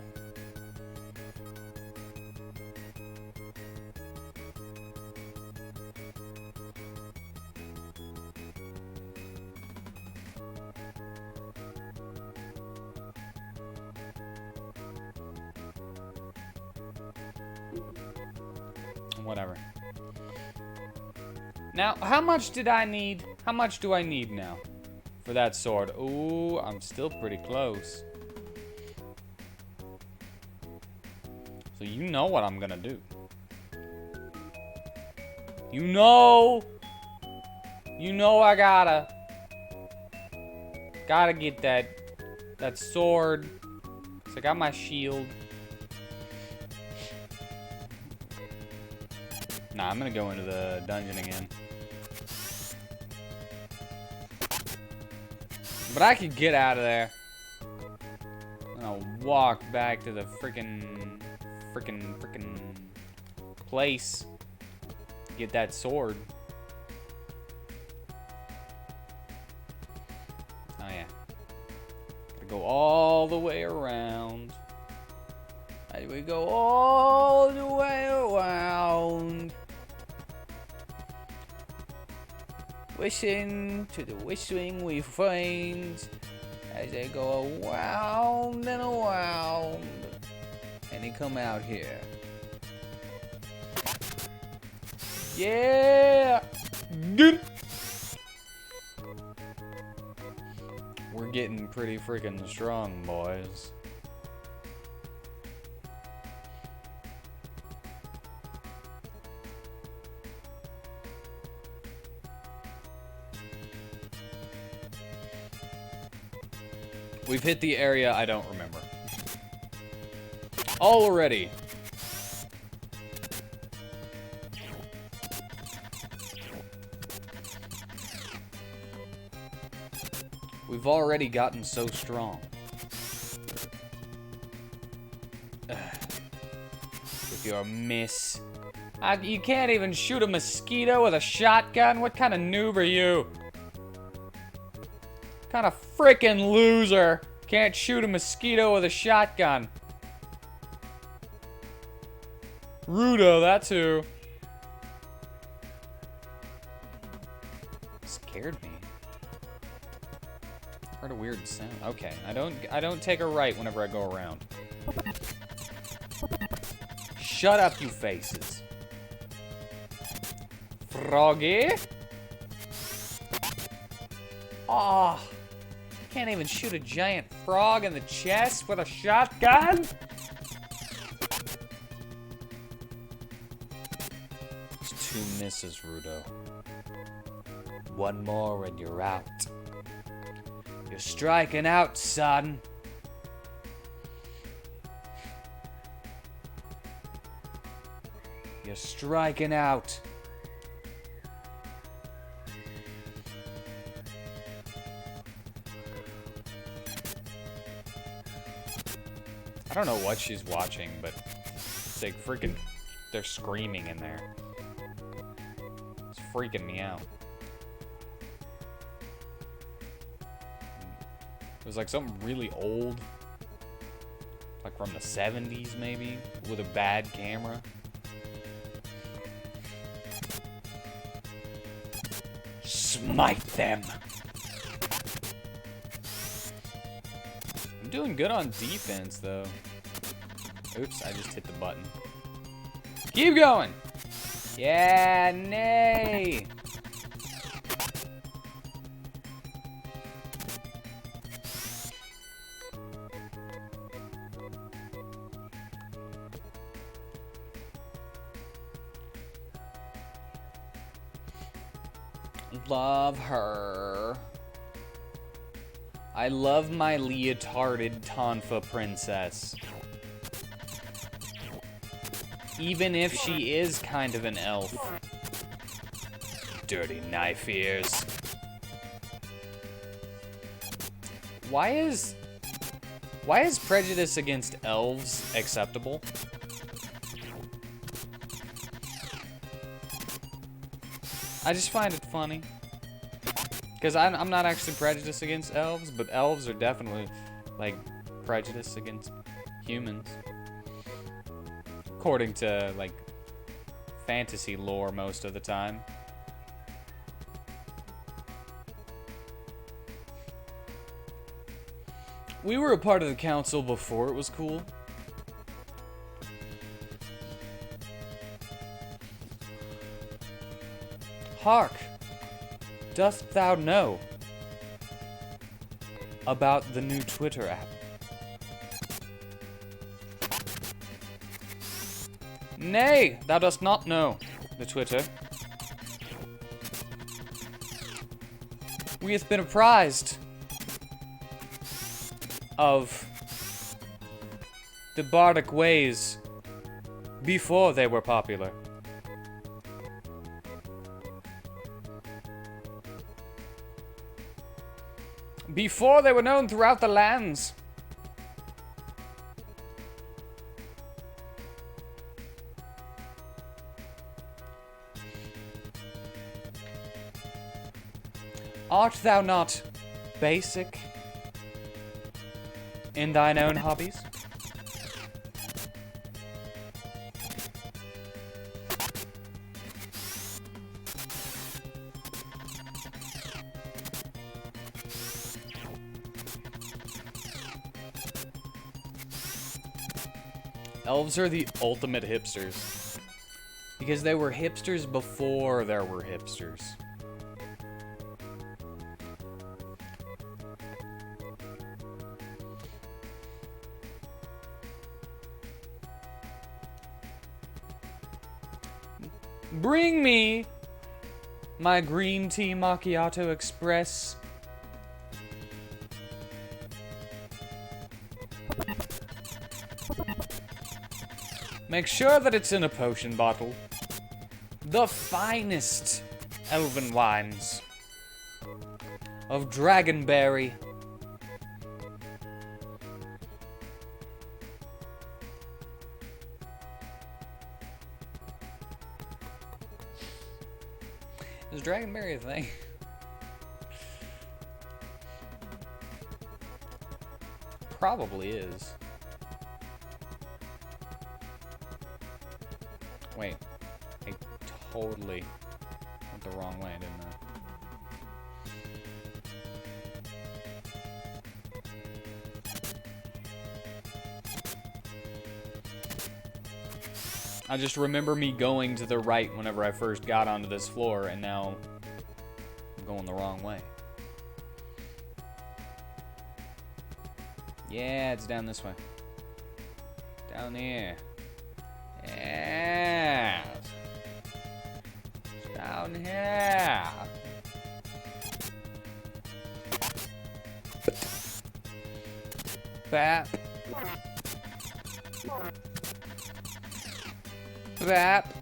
Whatever. Now, how much did I need? How much do I need now for that sword? Ooh, I'm still pretty close. So you know what I'm gonna do. You know I gotta get that sword. So I got my shield. Nah, I'm gonna go into the dungeon again. But I could get out of there. And I'll walk back to the frickin' place. Get that sword. Oh yeah. Gotta go all the way around. How do we go all the way around? Wishing to the wishing we find as they go around and around. And they come out here. Yeah! Good! We're getting pretty freaking strong, boys. We've hit the area I don't remember. Already. We've already gotten so strong. If you're a miss. You can't even shoot a mosquito with a shotgun? What kind of noob are you? Kind of frickin' loser. Can't shoot a mosquito with a shotgun. Rudo, that's who. Scared me. Heard a weird sound. Okay, I don't take a right whenever I go around. Shut up, you faces. Froggy. Oh, can't even shoot a giant frog in the chest with a shotgun? It's 2 misses, Rudo. 1 more and you're out. You're striking out, son. You're striking out. I don't know what she's watching, but it's like freaking, they're screaming in there. It's freaking me out. It was like something really old, like from the 70s maybe, with a bad camera. Smite them! I'm doing good on defense, though. Oops, I just hit the button. Keep going! Yeah, nay! Love her. I love my leotarded Tonfa princess. Even if she is kind of an elf. Dirty knife ears. Why is prejudice against elves acceptable? I just find it funny. Because I'm not actually prejudiced against elves, but elves are definitely, like, prejudiced against humans. According to, like, fantasy lore most of the time. We were a part of the council before it was cool. Hark! Dost thou know about the new Twitter app? Nay, thou dost not know the Twitter. We hath been apprised of the bardic ways before they were popular. Before they were known throughout the lands. Art thou not basic in thine own hobbies? Elves are the ultimate hipsters. Because they were hipsters before there were hipsters. Bring me my green tea macchiato express. Make sure that it's in a potion bottle. The finest elven wines of Dragonberry. Is Dragonberry a thing? Probably is. Wait, I totally went the wrong way, didn't I? I just remember me going to the right whenever I first got onto this floor, and now I'm going the wrong way. Yeah, it's down this way. Down here. Yeah. It's down here. Bap. Bap.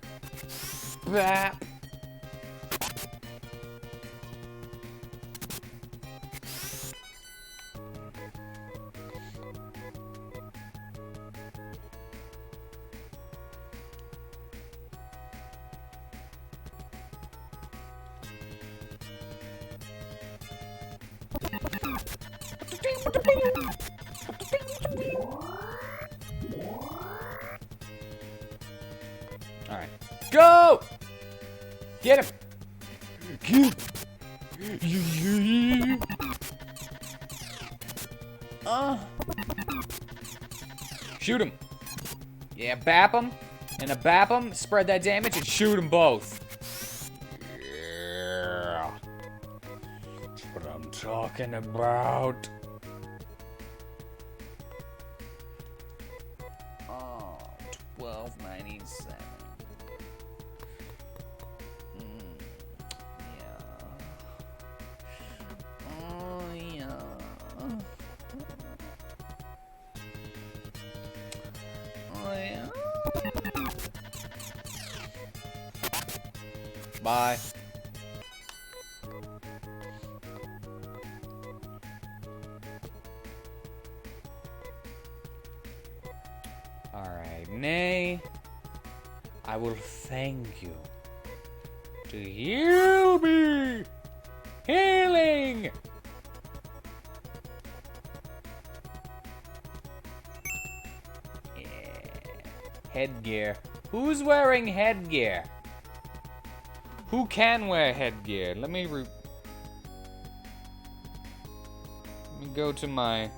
Bap. Alright. Go! Get him! Shoot him. Yeah, bap him. And a bap him, spread that damage, and shoot them both. Yeah. That's what I'm talking about. Oh, 1297. Yeah. Oh, yeah. Oh, yeah. Bye. Alright, nay. I will thank you to heal me. Healing. Yeah. Headgear. Who's wearing headgear? Who can wear headgear? Let me go to my...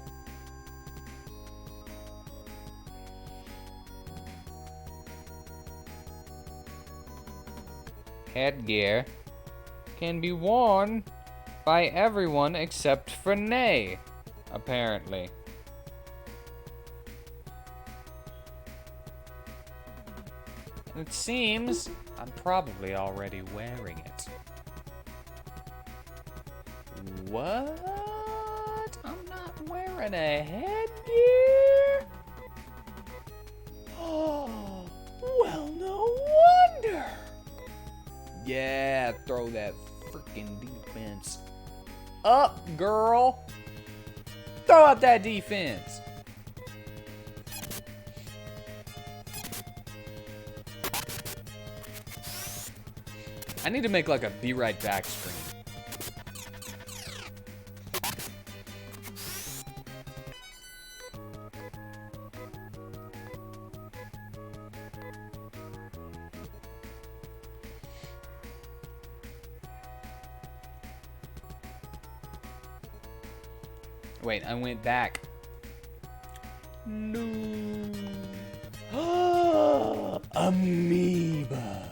Headgear can be worn by everyone except for Nay, apparently. And it seems I'm probably already wearing it. What? I'm not wearing a headgear? Oh, well, no wonder. Yeah, throw that freaking defense up, girl. Throw out that defense. I need to make like a be right back screen. Wait, I went back. No. Amoeba.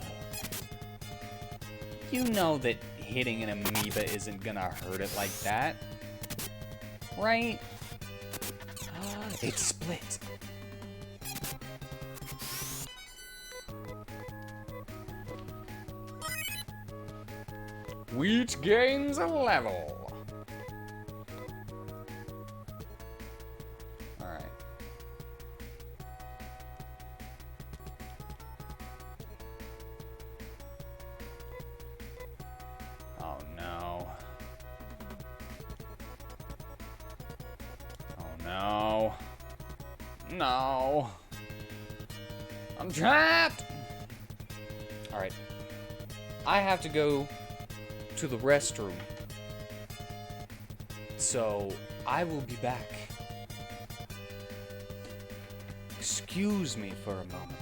You know that hitting an amoeba isn't gonna hurt it like that. Right? It's split. Wheat gains a level. Alright. Oh no. Oh no. No. I'm trapped! Alright. I have to go to the restroom. So, I will be back. Excuse me for a moment.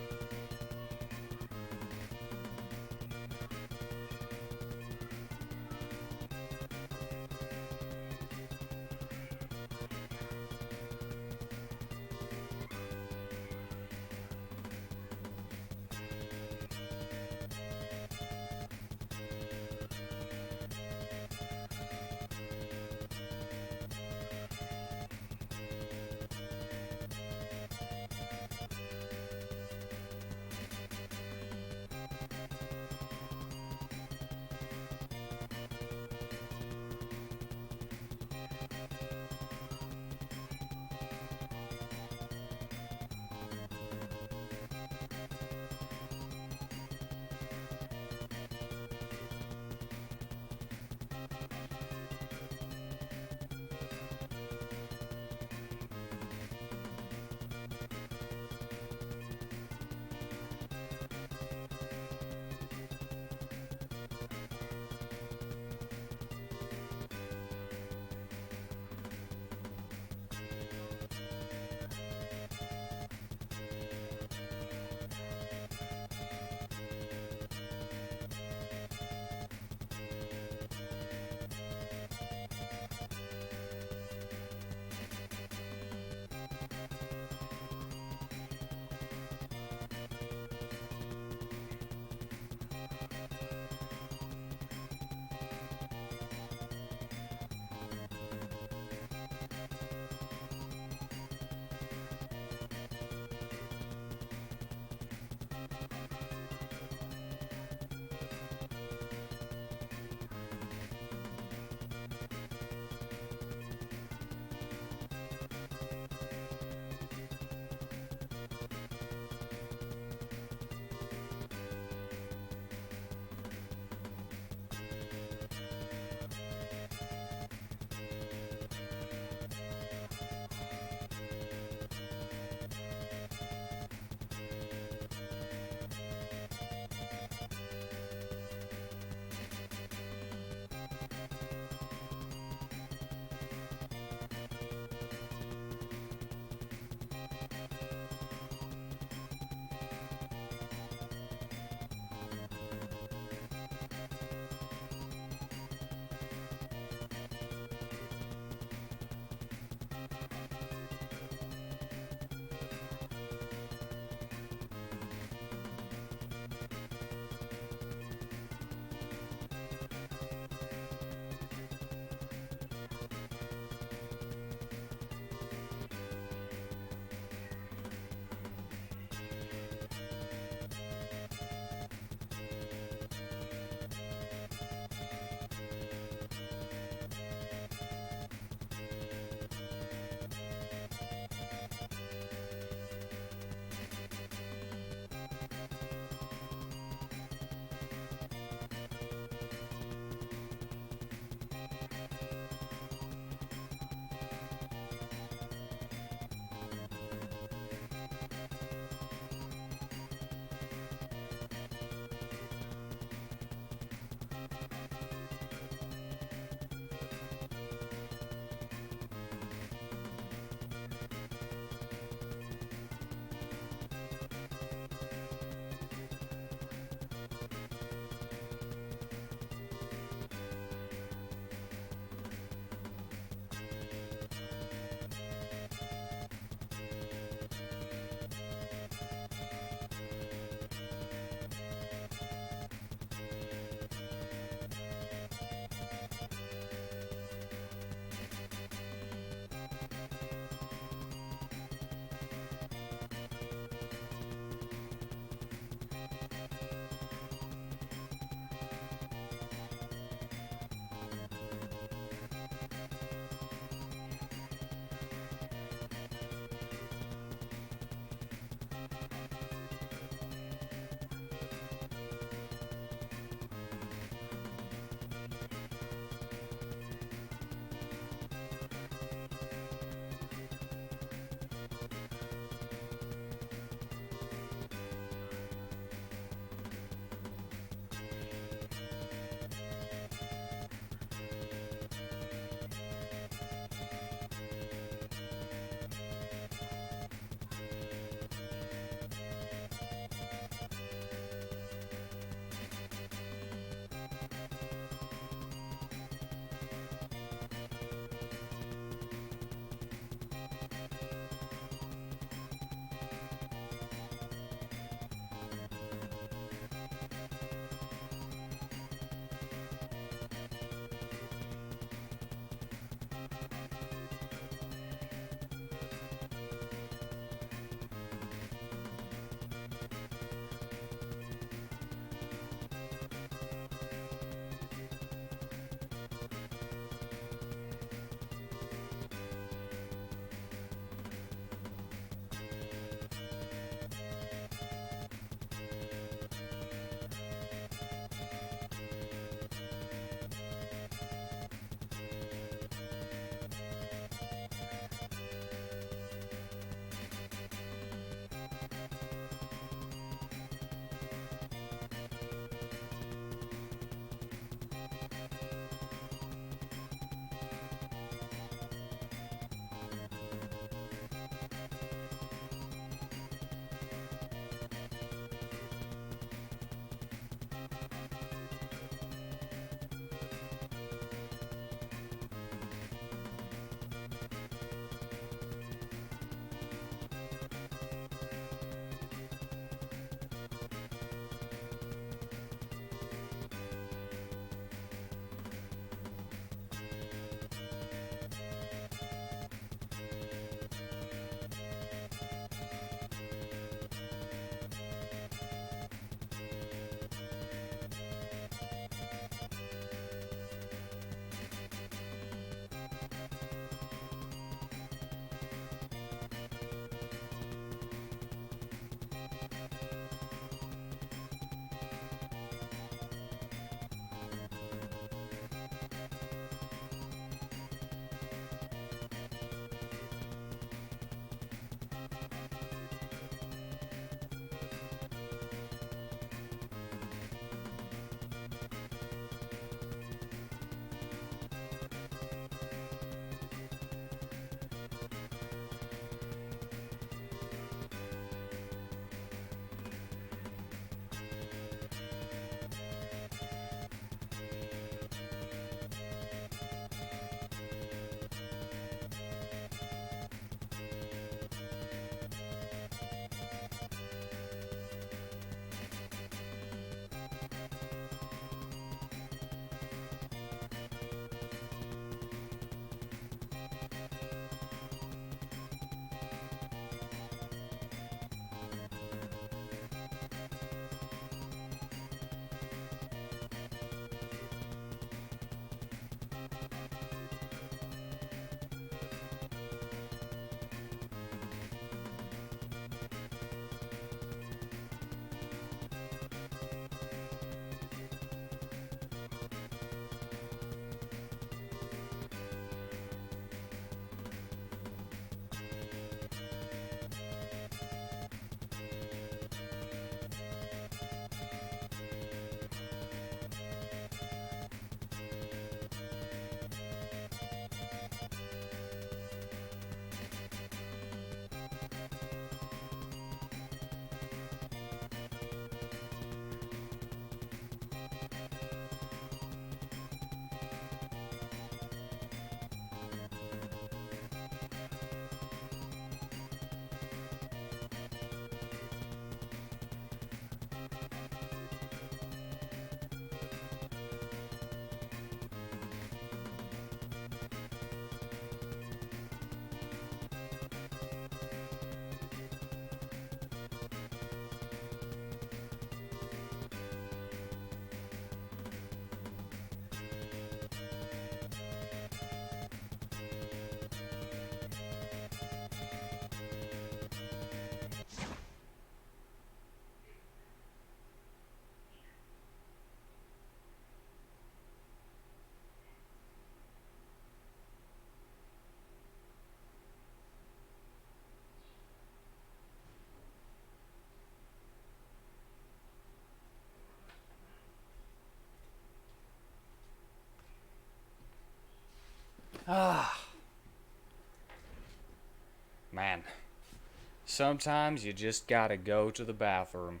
sometimes you just gotta go to the bathroom.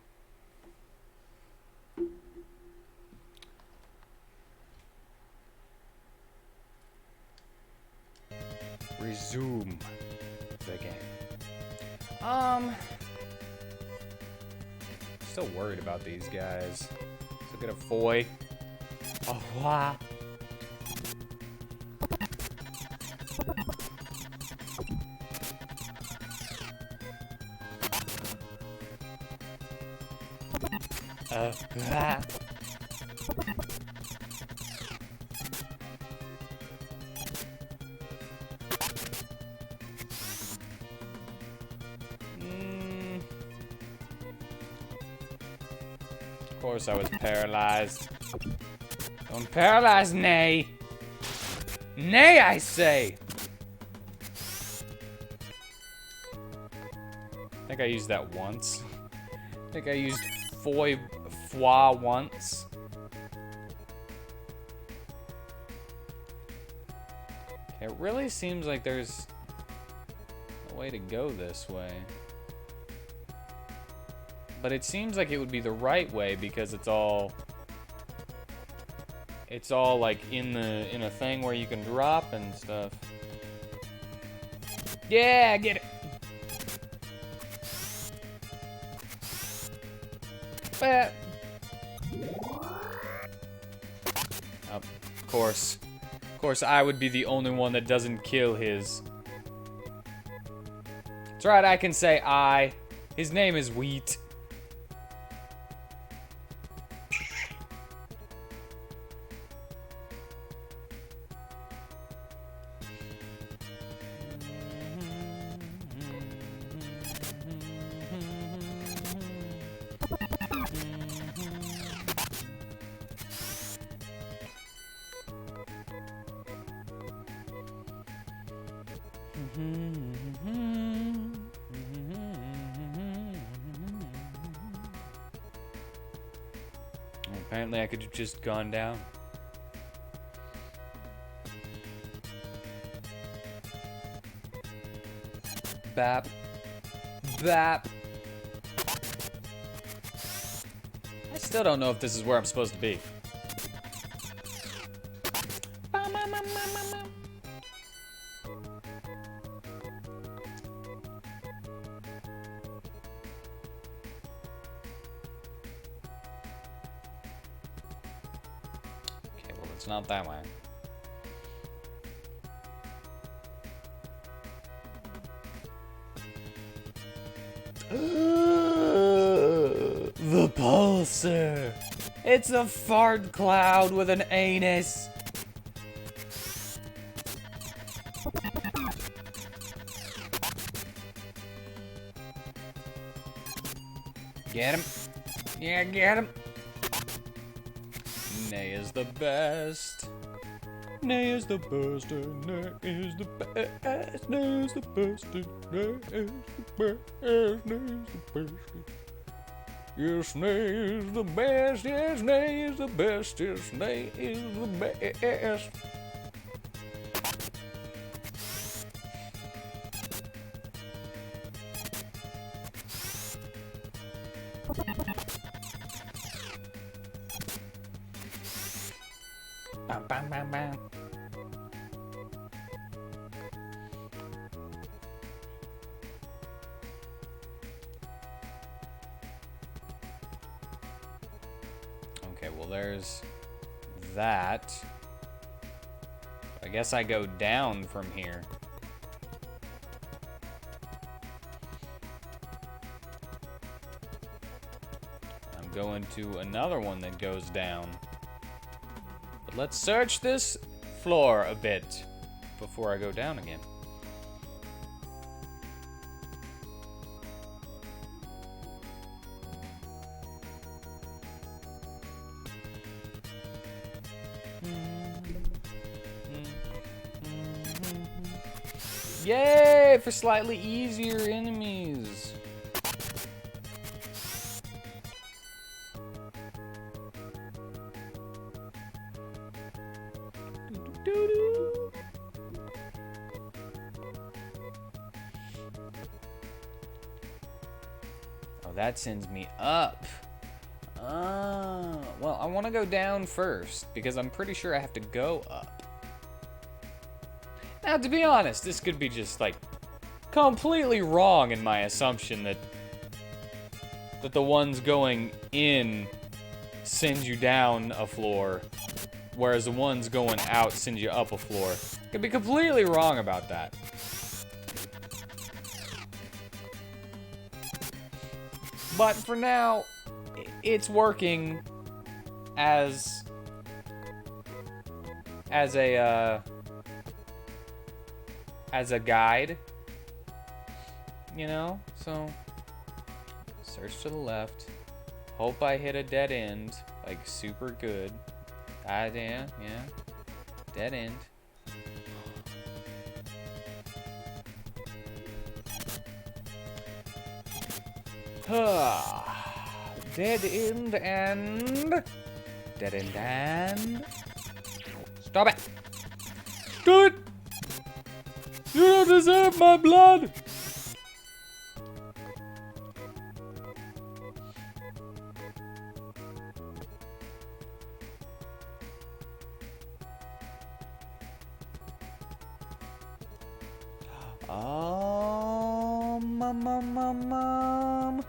Resume the game. Still worried about these guys. Still get a foy. Oh, wow. Ah. Of course I was paralyzed. I'm paralyzed, nay. Nay, I say. I think I used that once. I think I used foi once. It really seems like there's a way to go this way. But it seems like it would be the right way because it's all like in a thing where you can drop and stuff. Yeah, get it. Of course, I would be the only one that doesn't kill his. That's right, I can say I. His name is Wheat. Apparently I could have just gone down. Bap. Bap. I still don't know if this is where I'm supposed to be. It's not that way. The pulsar. It's a fart cloud with an anus. Get him. Yeah, get him. Nay is the best. Nay is the best. Nay is the best. Nay is the best. Nay is the best. Nay is the best. Yes, nay is the best. Yes, nay is the best. Yes, nay is the best. Bam, bam, bam, bam. Okay, well, there's that. I guess I go down from here. I'm going to another one that goes down. But let's search this floor a bit before I go down again. Yay, for slightly easier enemies. that sends me up. Oh, well, I want to go down first because I'm pretty sure I have to go up. Now, to be honest, this could be just like completely wrong in my assumption that the ones going in send you down a floor, whereas the ones going out send you up a floor. Could be completely wrong about that. But for now, it's working as a guide, you know? So search to the left. Hope I hit a dead end, like super good. Yeah. Dead end. Dead end and... Dead end and... Stop it! Do it! You don't deserve my blood! Oh, mom.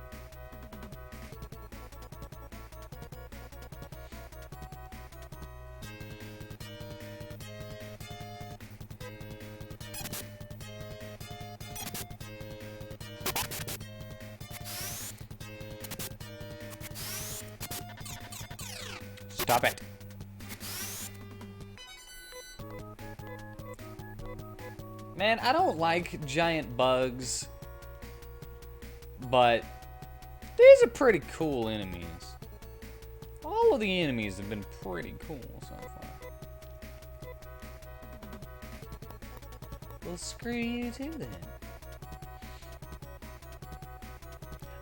Stop it. Man, I don't like giant bugs, but these are pretty cool enemies. All of the enemies have been pretty cool so far. Well, screw you too then.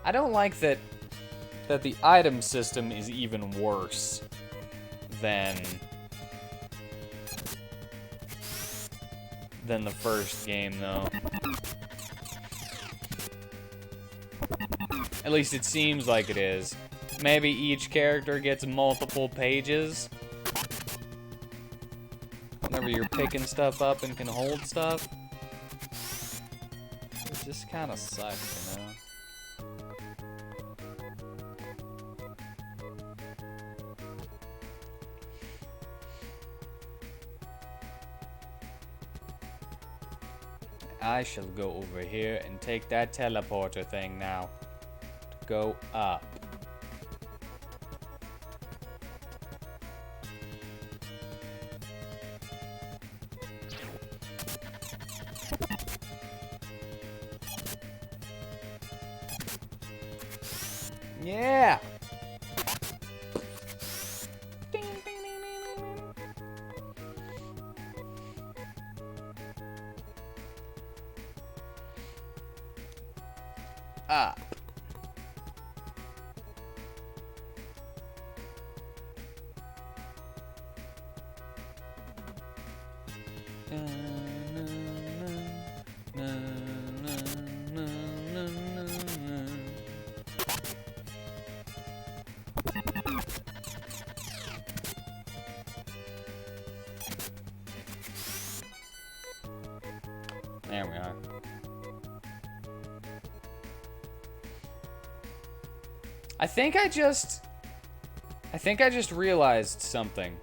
I don't like that the item system is even worse than the first game, though. At least it seems like it is. Maybe each character gets multiple pages whenever you're picking stuff up and can hold stuff. It just kind of sucks, you know? I shall go over here and take that teleporter thing now. To go up. Yeah! Ding, ding, ding, ding, ding. Up. There we are. I think I just realized something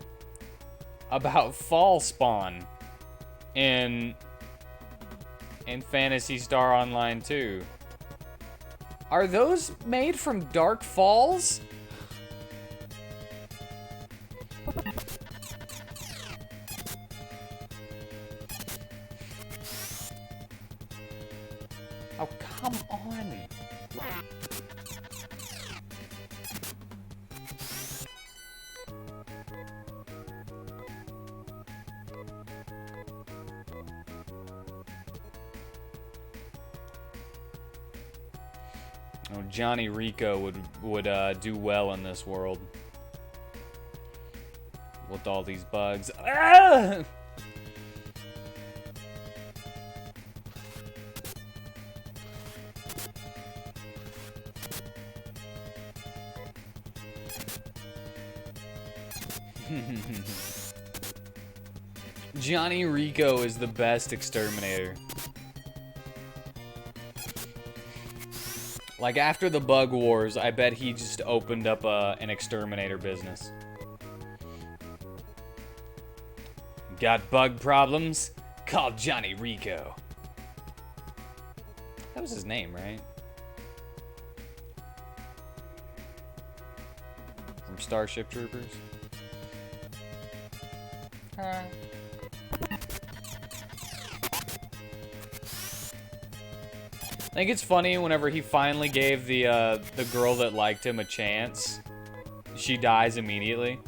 about fall spawn in Phantasy Star Online 2. Are those made from Dark Falls? Oh, come on. Oh, Johnny Rico would do well in this world with all these bugs. Ah! Johnny Rico is the best exterminator. Like, after the bug wars, I bet he just opened up an exterminator business. Got bug problems? Call Johnny Rico. That was his name, right? From Starship Troopers. I think it's funny whenever he finally gave the girl that liked him a chance, she dies immediately.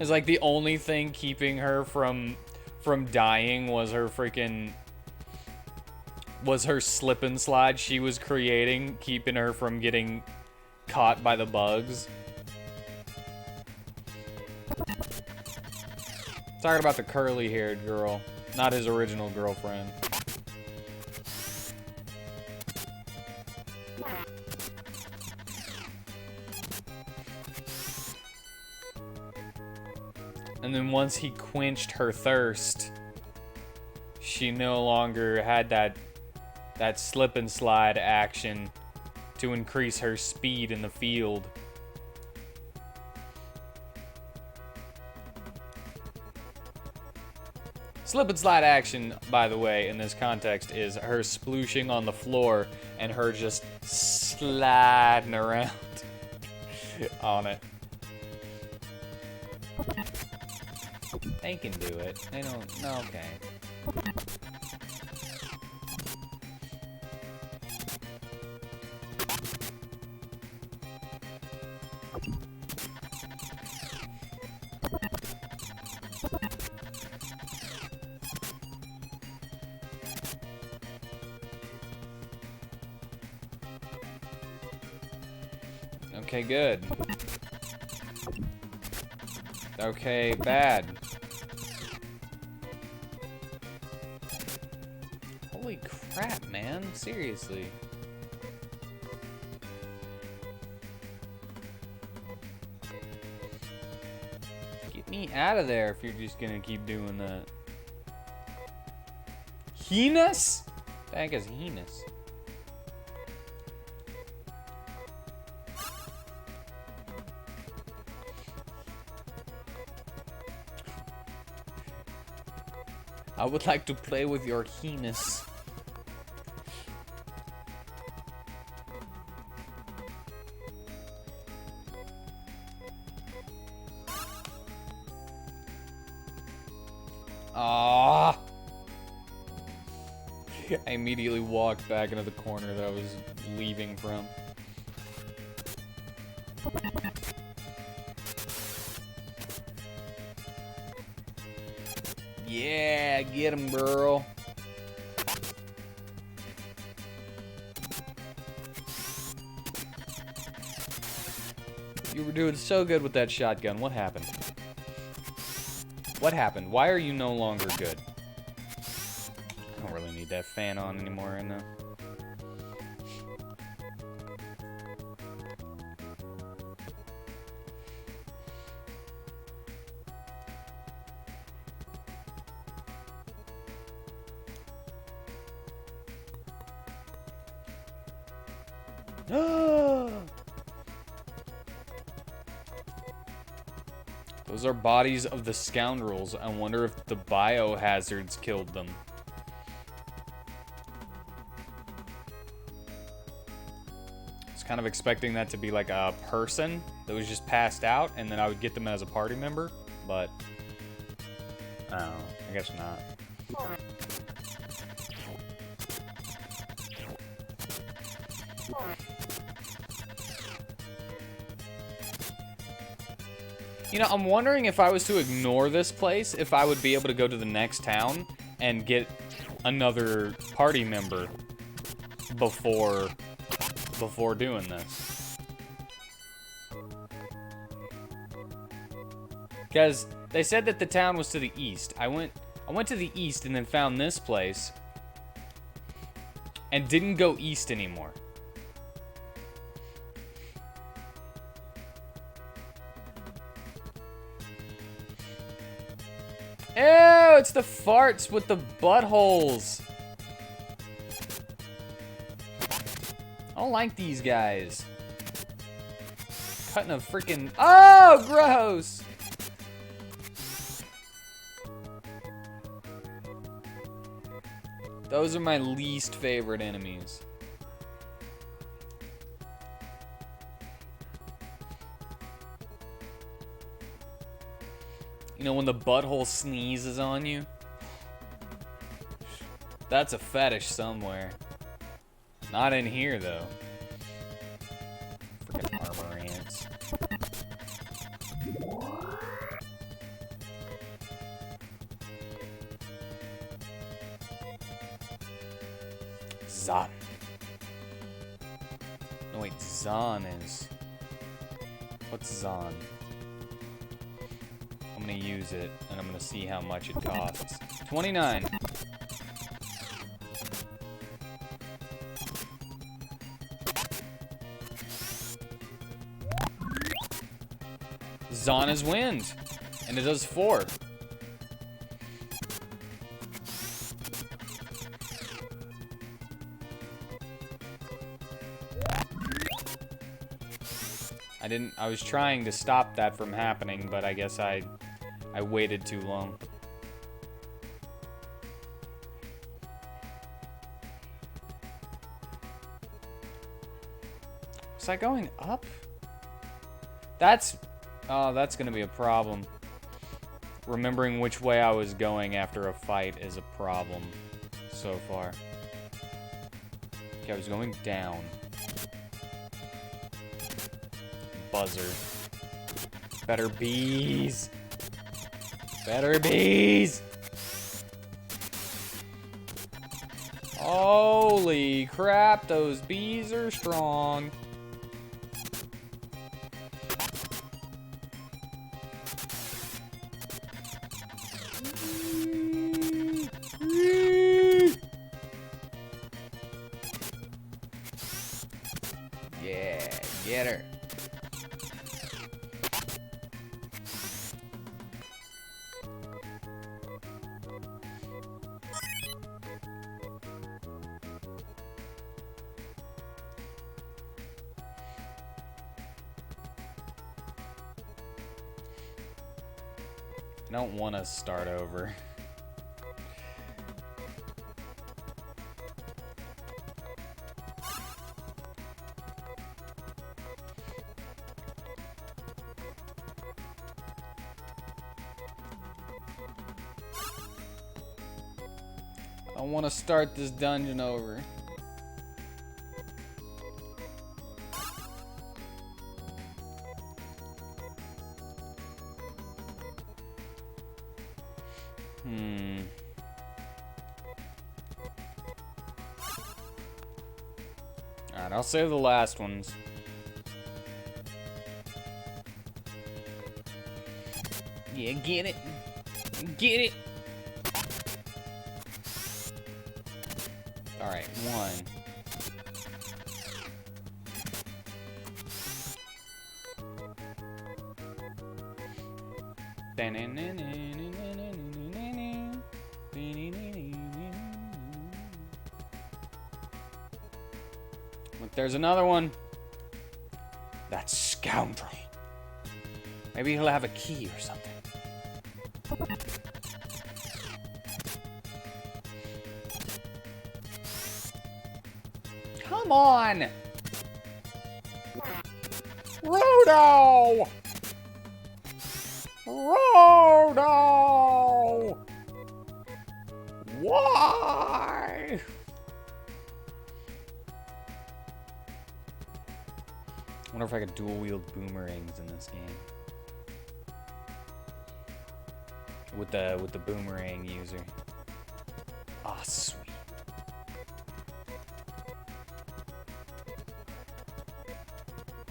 It's like the only thing keeping her from dying was her slip and slide she was creating, keeping her from getting caught by the bugs. Talking about the curly-haired girl, not his original girlfriend. And then once he quenched her thirst, she no longer had that slip and slide action to increase her speed in the field. Slip and slide action, by the way, in this context, is her splooshing on the floor and her just sliding around on it. They can do it. They don't. No, okay. Okay, good. Okay, bad. Holy crap, man. Seriously. Get me out of there if you're just gonna keep doing that. Heinous? The heck is heinous? I would like to play with your heinous. Ah! I immediately walked back into the corner that I was leaving from. Yeah, get him, girl. You were doing so good with that shotgun. What happened? What happened? Why are you no longer good? I don't really need that fan on anymore right now. Those are bodies of the scoundrels. I wonder if the biohazards killed them. I was kind of expecting that to be like a person that was just passed out, and then I would get them as a party member, but I don't know. I guess not. You know, I'm wondering if I was to ignore this place, if I would be able to go to the next town and get another party member before doing this. Because they said that the town was to the east. I went to the east and then found this place and didn't go east anymore. Ew, it's the farts with the buttholes. I don't like these guys. Cutting a freaking... Oh, gross! Those are my least favorite enemies. You know, when the butthole sneezes on you? That's a fetish somewhere. Not in here, though. Freaking armor ants. Zon. No, wait, Zon is... What's Zon? I'm gonna use it, and I'm gonna see how much it costs. 29. Zon is wind, and it does 4. I was trying to stop that from happening, but I guess I waited too long. Was I going up? Oh, that's gonna be a problem. Remembering which way I was going after a fight is a problem so far. Okay, I was going down. Buzzer. Better bees. Better bees. Holy crap, those bees are strong. Yeah, get her. I don't want to start over. I want to start this dungeon over. Alright, I'll save the last ones. Yeah, get it. Get it. Alright, 1. Look, there's another one. That scoundrel. Maybe he'll have a key or something. Come on! Rodo! Rodo! Why? I wonder if I could dual wield boomerangs in this game. With the boomerang user. Ah, oh, sweet.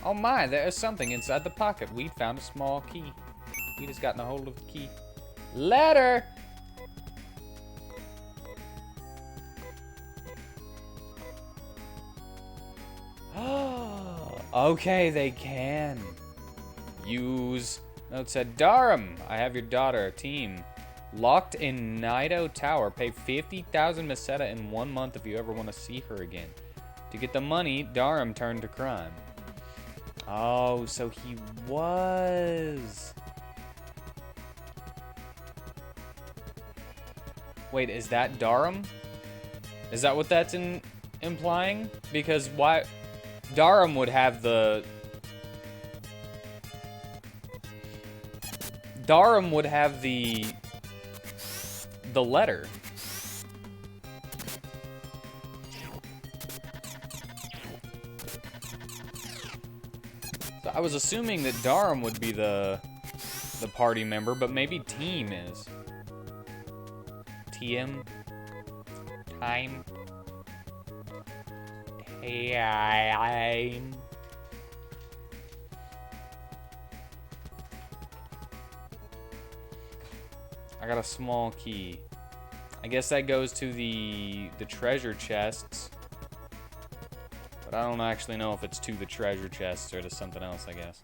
Oh my, there is something inside the pocket. We found a small key. We just gotten a hold of the key. Letter! Okay, they can use. No, it said Darum. I have your daughter. Team. Locked in Nido Tower. Pay 50,000 Meseta in 1 month if you ever want to see her again. To get the money, Dharam turned to crime. Oh, so he was... Wait, is that Dharam? Is that what that's implying? Because why... Dharam would have the... Dharam would have the letter. So I was assuming that Dharam would be the party member, but maybe Team is. TM? Time? Time. I got a small key. I guess that goes to the treasure chests. But I don't actually know if it's to the treasure chests or to something else, I guess.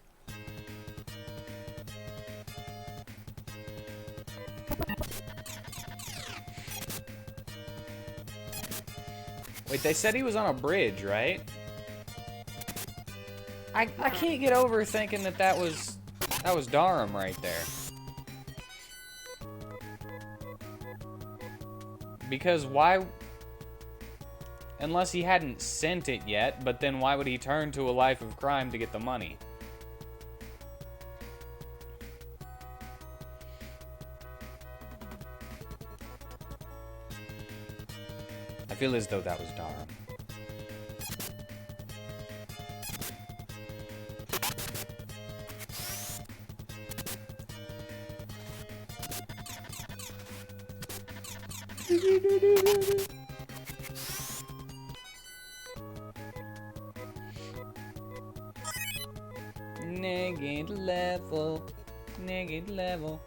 Wait, they said he was on a bridge, right? I can't get over thinking that was Dharam right there. Because why... Unless he hadn't sent it yet, but then why would he turn to a life of crime to get the money? I feel as though that was Dharam. Negative level. Negative level.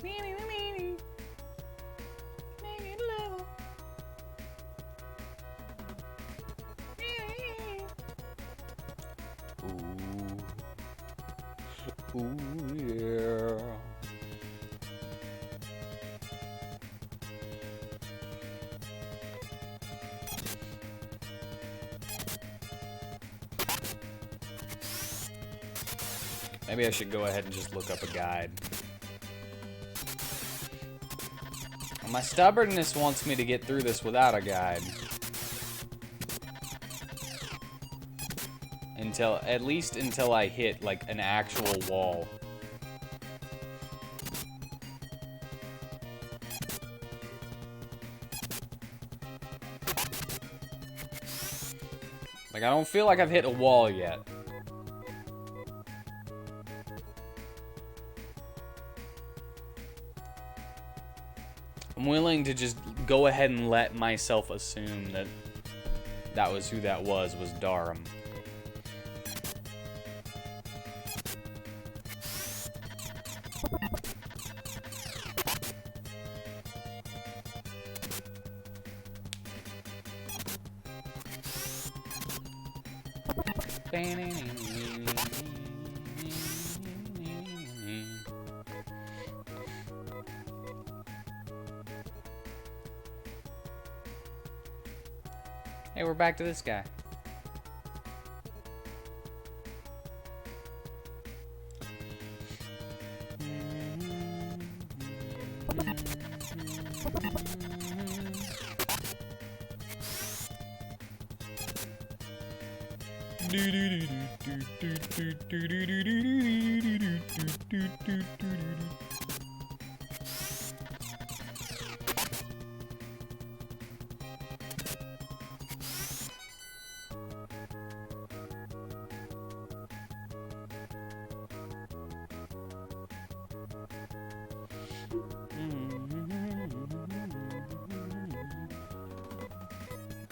Negative level. Ooh. Ooh, yeah. Maybe I should go ahead and just look up a guide. My stubbornness wants me to get through this without a guide. At least until I hit, like, an actual wall. Like, I don't feel like I've hit a wall yet. I'm willing to just go ahead and let myself assume that that was who that was Dharam. Hey, we're back to this guy.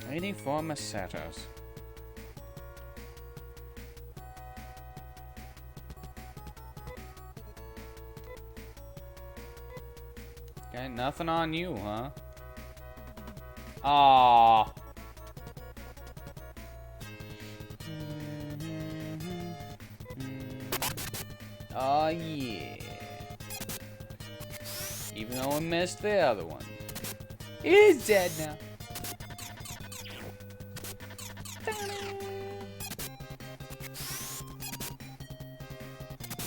Any four Mesetas. Okay, nothing on you, huh? Aww. Oh, yeah. Even though I missed the other one. He's dead now.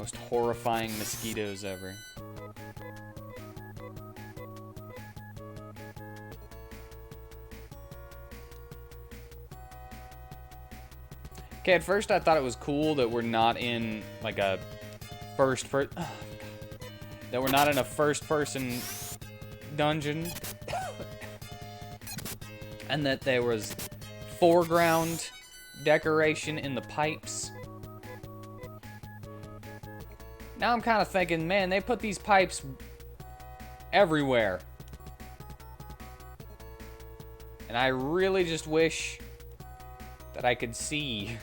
Most horrifying mosquitoes ever. Okay, at first I thought it was cool that we're not in like a that we're not in a first-person dungeon, and that there was foreground decoration in the pipes. Now I'm kind of thinking, man, they put these pipes everywhere, and I really just wish that I could see.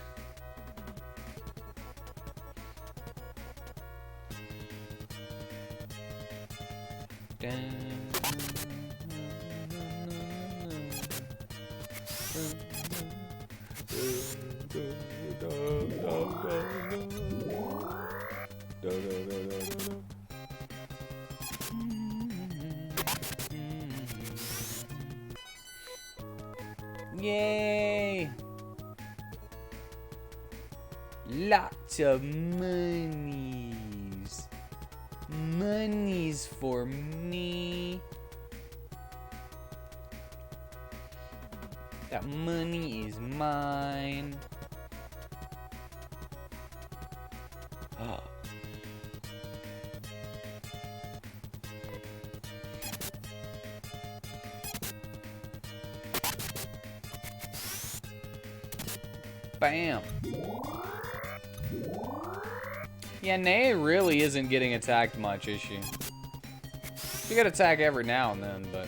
Yay! Lots of monies. Monies for me. That money is mine. Oh. Bam. Yeah, Nae really isn't getting attacked much, is she? She got attack every now and then, but...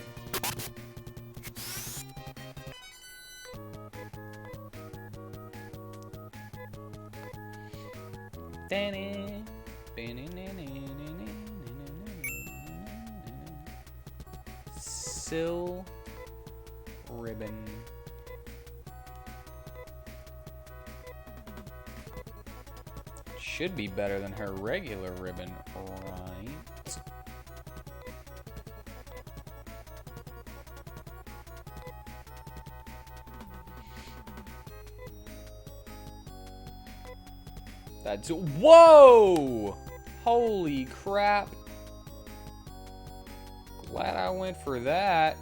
Sil ribbon. Should be better than her regular ribbon, right? That's... Whoa! Holy crap. Glad I went for that.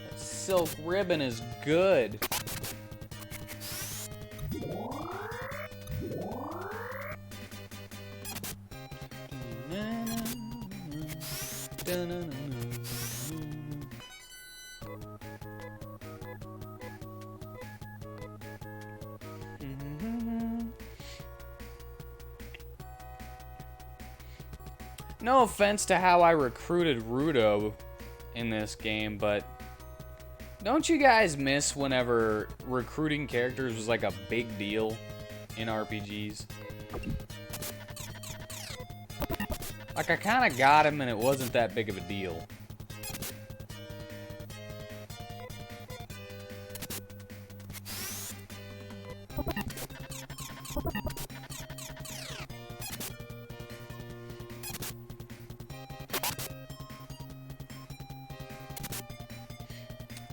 That silk ribbon is good. No offense to how I recruited Rudo in this game, but don't you guys miss whenever recruiting characters was like a big deal in RPGs? Like, I kind of got him and it wasn't that big of a deal.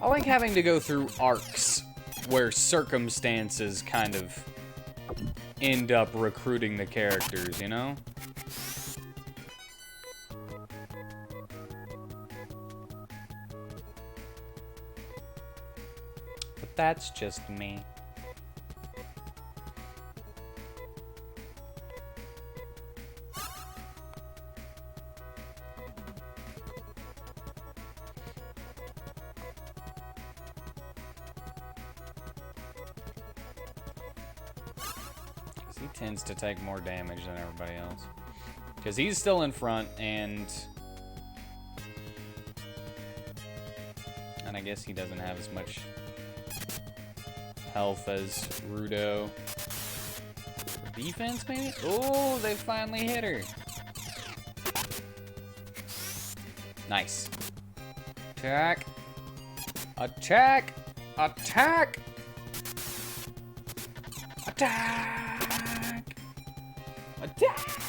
I like having to go through arcs where circumstances kind of end up recruiting the characters, you know? But that's just me. He tends to take more damage than everybody else. Because he's still in front, and I guess he doesn't have as much health as Rudo. Defense, maybe? Oh, they finally hit her. Nice. Attack. Attack! Attack! Attack! Attack!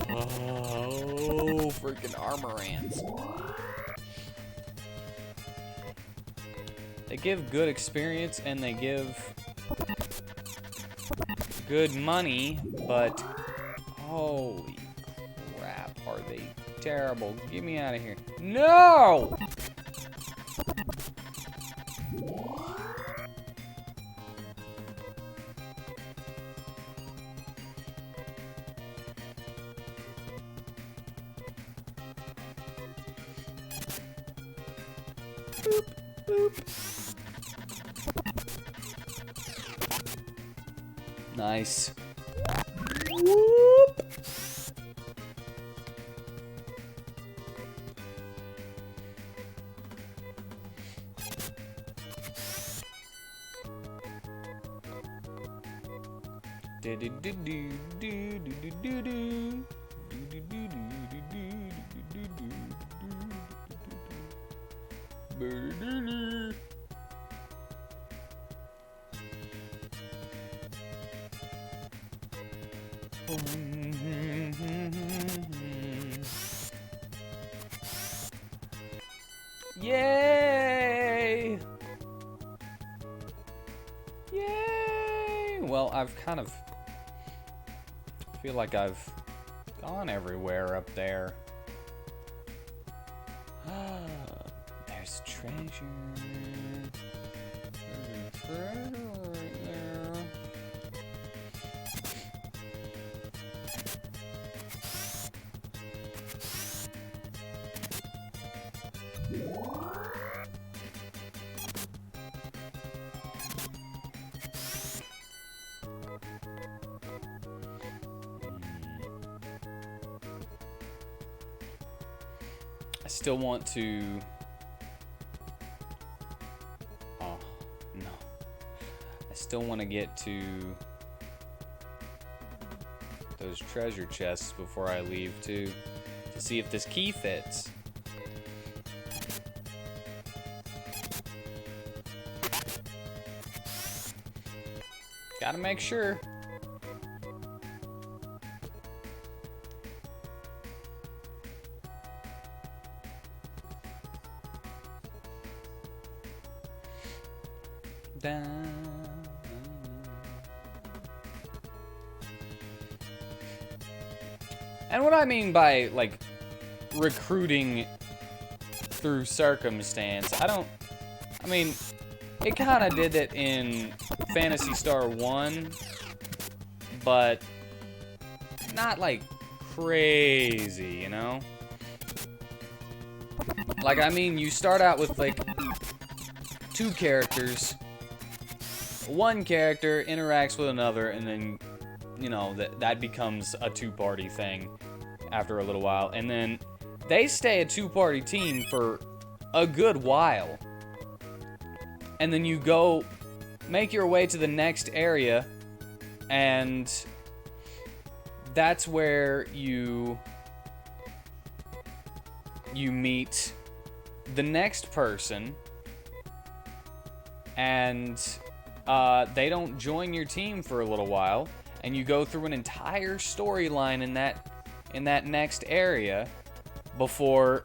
Oh, freaking armor ants. They give good experience and they give good money, but holy crap, are they terrible. Get me out of here. No! Boop, boop. Nice. Whoop. Do do do do do do do do. Yay! Yay! Well, I've kind of feel like I've gone everywhere up there. There's treasure. There's treasure right there. I still want to... Oh, no. I still want to get to those treasure chests before I leave, too, to see if this key fits. Gotta make sure. And what I mean by, like, recruiting through circumstance, I mean, it kind of did it in Phantasy Star 1, but not, like, crazy, you know? Like, I mean, you start out with, like, 2 characters, one character interacts with another, and then, you know, that becomes a 2-party thing after a little while, and then they stay a 2-party team for a good while, and then you go make your way to the next area, and that's where you meet the next person, and they don't join your team for a little while, and you go through an entire storyline in that next area before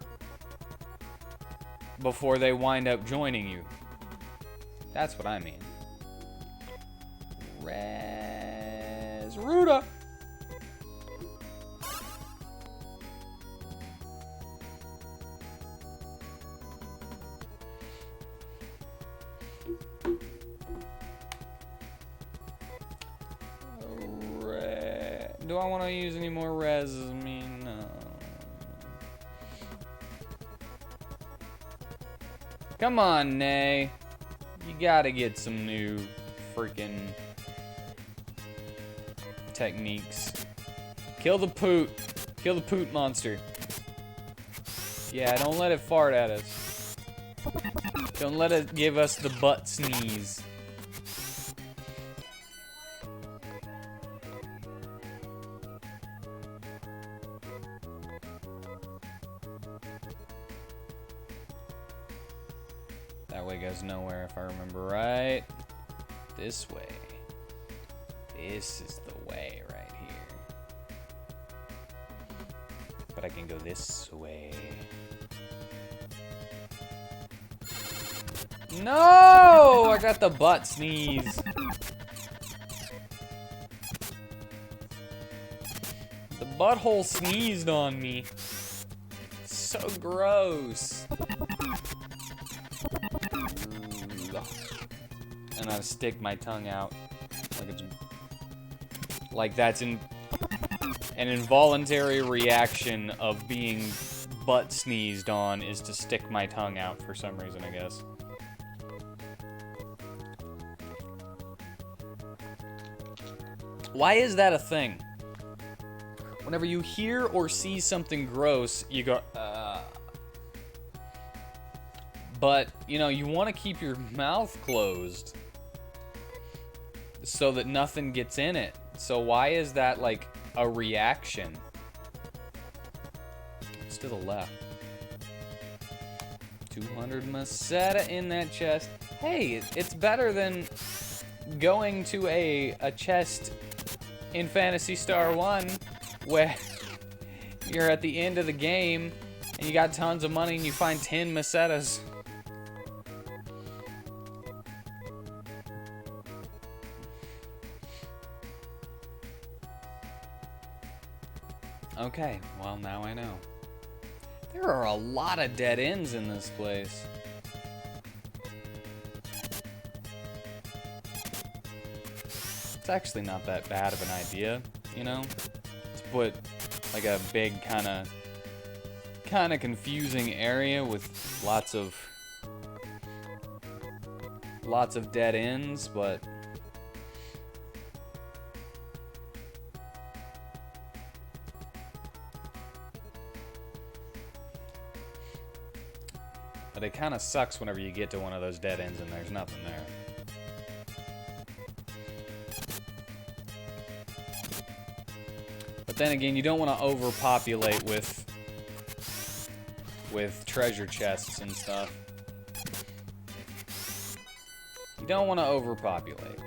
they wind up joining you. That's what I mean. Ruda. Do I want to use any more res? I mean, no. Come on, Nay. You gotta get some new freaking techniques. Kill the poot. Kill the poot monster. Yeah, don't let it fart at us. Don't let it give us the butt sneeze. That way goes nowhere if I remember right. This way. This is the way right here. But I can go this way. No! I got the butt sneeze. The butthole sneezed on me. So gross. And I stick my tongue out like that's an involuntary reaction of being butt sneezed on is to stick my tongue out for some reason, I guess. Why is that a thing? Whenever you hear or see something gross, you go, But, you know, you want to keep your mouth closed so that nothing gets in it. So why is that, like, a reaction? It's to the left. 200 Meseta in that chest. Hey, it's better than going to a chest in Phantasy Star 1 where you're at the end of the game and you got tons of money and you find 10 Mesetas. Okay, well now I know. There are a lot of dead ends in this place. It's actually not that bad of an idea, you know? To put like a big kind of confusing area with lots of dead ends, but it kind of sucks whenever you get to one of those dead ends and there's nothing there. But then again, you don't want to overpopulate with treasure chests and stuff. You don't want to overpopulate.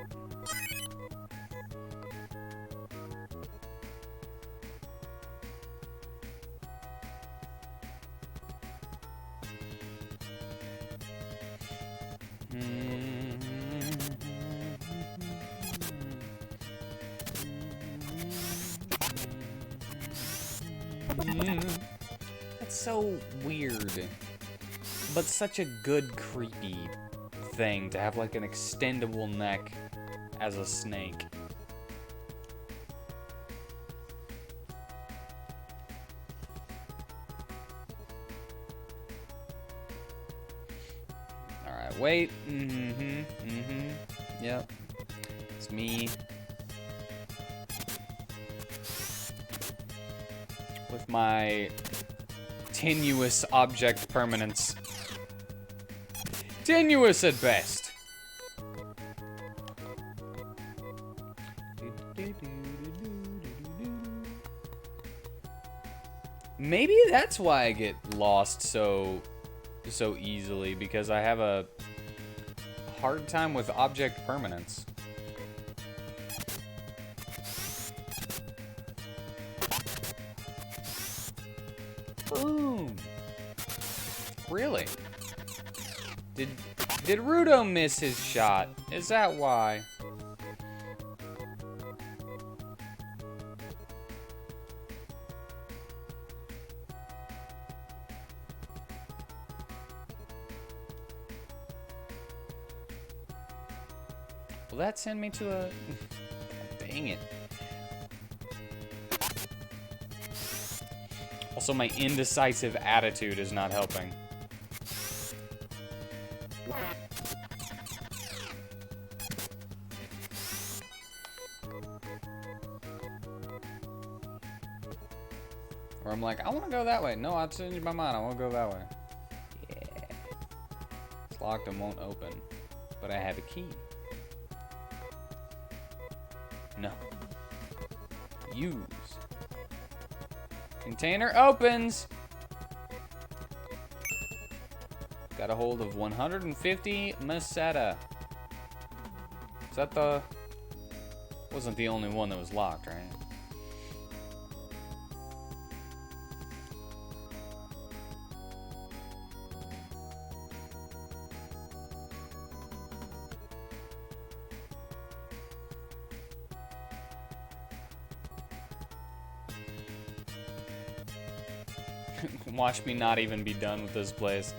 That's so weird, but such a good creepy thing to have like an extendable neck as a snake. Alright, wait. Yep. It's me. With my tenuous object permanence. Tenuous at best. Maybe that's why I get lost so easily, because I have a hard time with object permanence. Boom. Really? Did Rudo miss his shot? Is that why? Will that send me to a... Dang it. Also, my indecisive attitude is not helping. Where I'm like, I want to go that way. No, I changed my mind. I want to go that way. Yeah. It's locked and won't open. But I have a key. No. Use. Container opens. Got a hold of 150 meseta. Is that the... Wasn't the only one that was locked, right? Watch me not even be done with this place.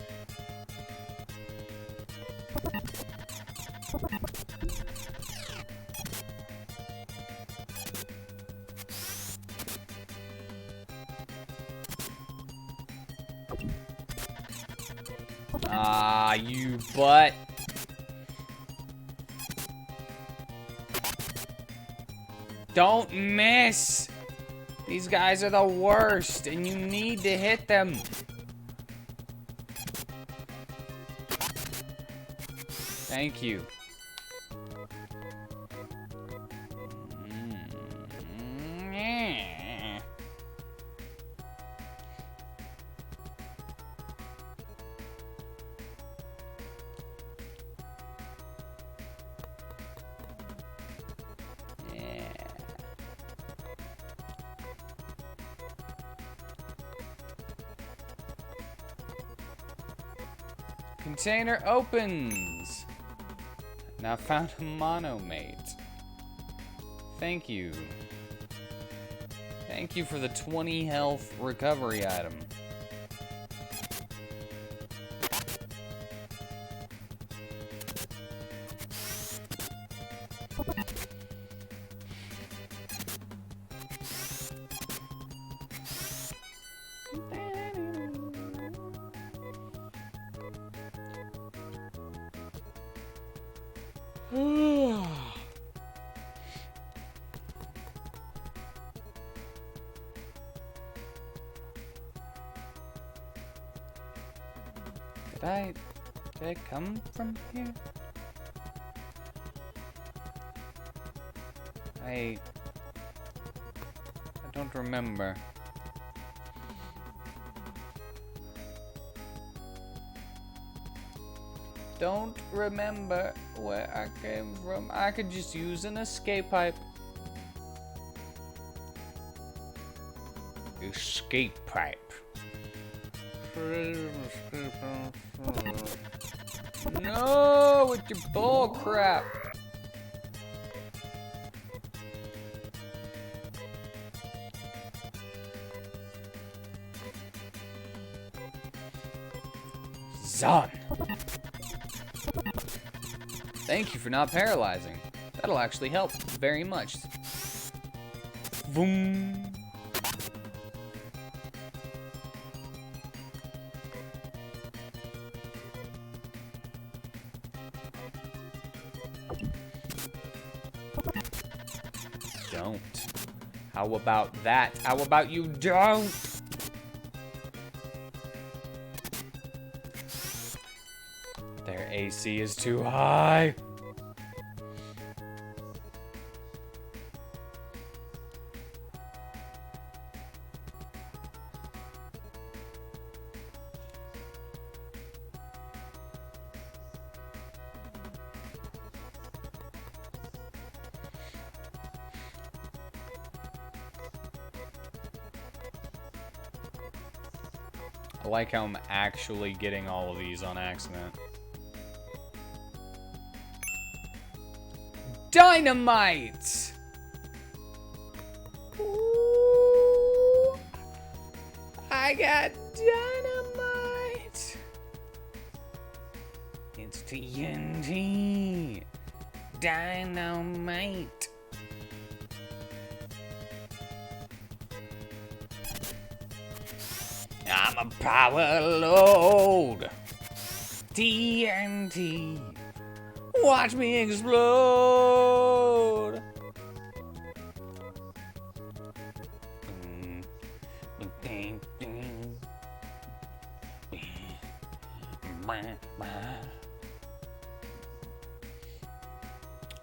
Ah, you butt. Don't miss. These guys are the worst, and you need to hit them. Thank you. Container opens. Now found a monomate. Thank you. Thank you for the 20 health recovery item. Did I come from here? I don't remember. Don't remember where I came from. I could just use an escape pipe. Escape pipe. No, with your bull crap. Zon. Thank you for not paralyzing. That'll actually help very much. Boom. Don't. How about that? How about you don't? Their AC is too high. I like how I'm actually getting all of these on accident. Dynamite! Ooh, I got dynamite! It's TNT! Dynamite! I'm a power load. TNT. Watch me explode.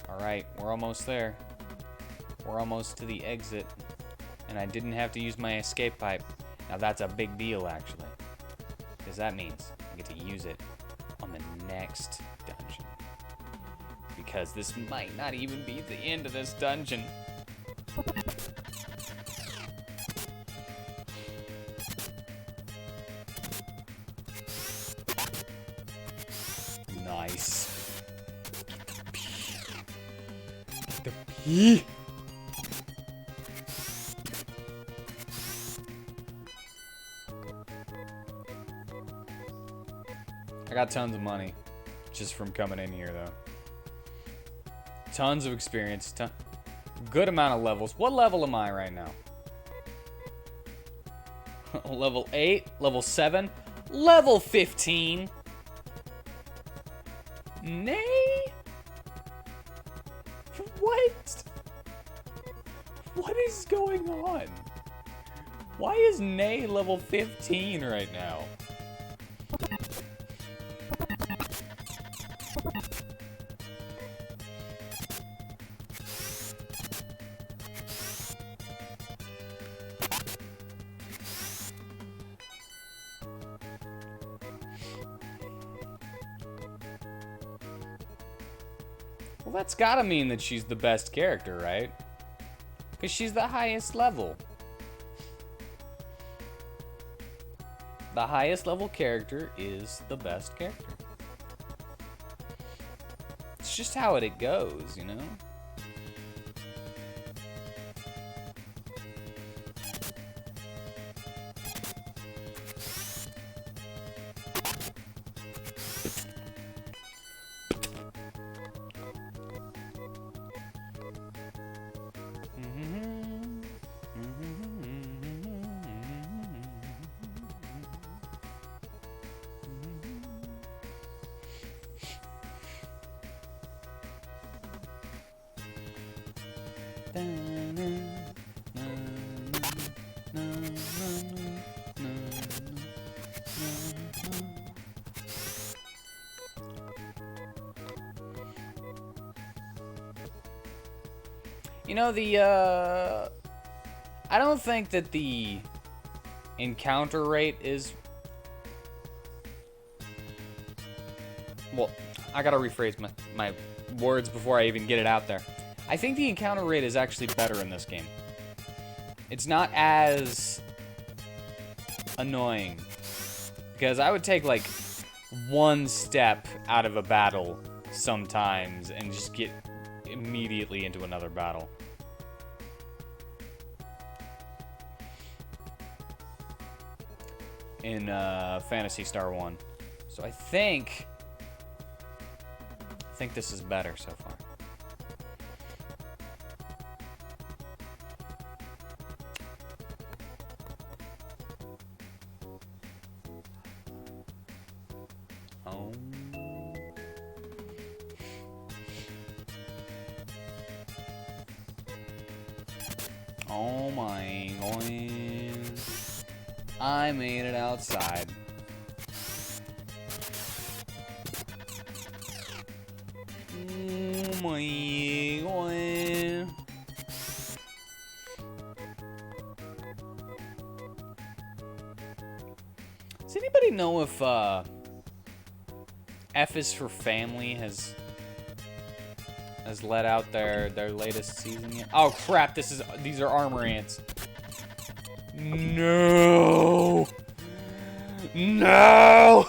Alright, we're almost there. We're almost to the exit. And I didn't have to use my escape pipe. Now that's a big deal, actually. Because that means I get to use it on the next dungeon. Because this might not even be the end of this dungeon. Nice. Get the pea. I got tons of money just from coming in here, though. Tons of experience. Good amount of levels. What level am I right now? Level 8, level 7, level 15. Nay? What? What is going on? Why is Nay level 15 right now? Well, that's gotta mean that she's the best character, right? Because she's the highest level. The highest level character is the best character. It's just how it goes, you know? You know, I don't think that the encounter rate is... Well, I gotta rephrase my words before I even get it out there. I think the encounter rate is actually better in this game. It's not as annoying. Because I would take, like, one step out of a battle sometimes and just get immediately into another battle. In Phantasy Star 1. So I think this is better so far. Oh my god. I made it outside. Oh my god. Does anybody know if F is for Family has let out their latest season yet? Oh crap, these are armor ants. No. No.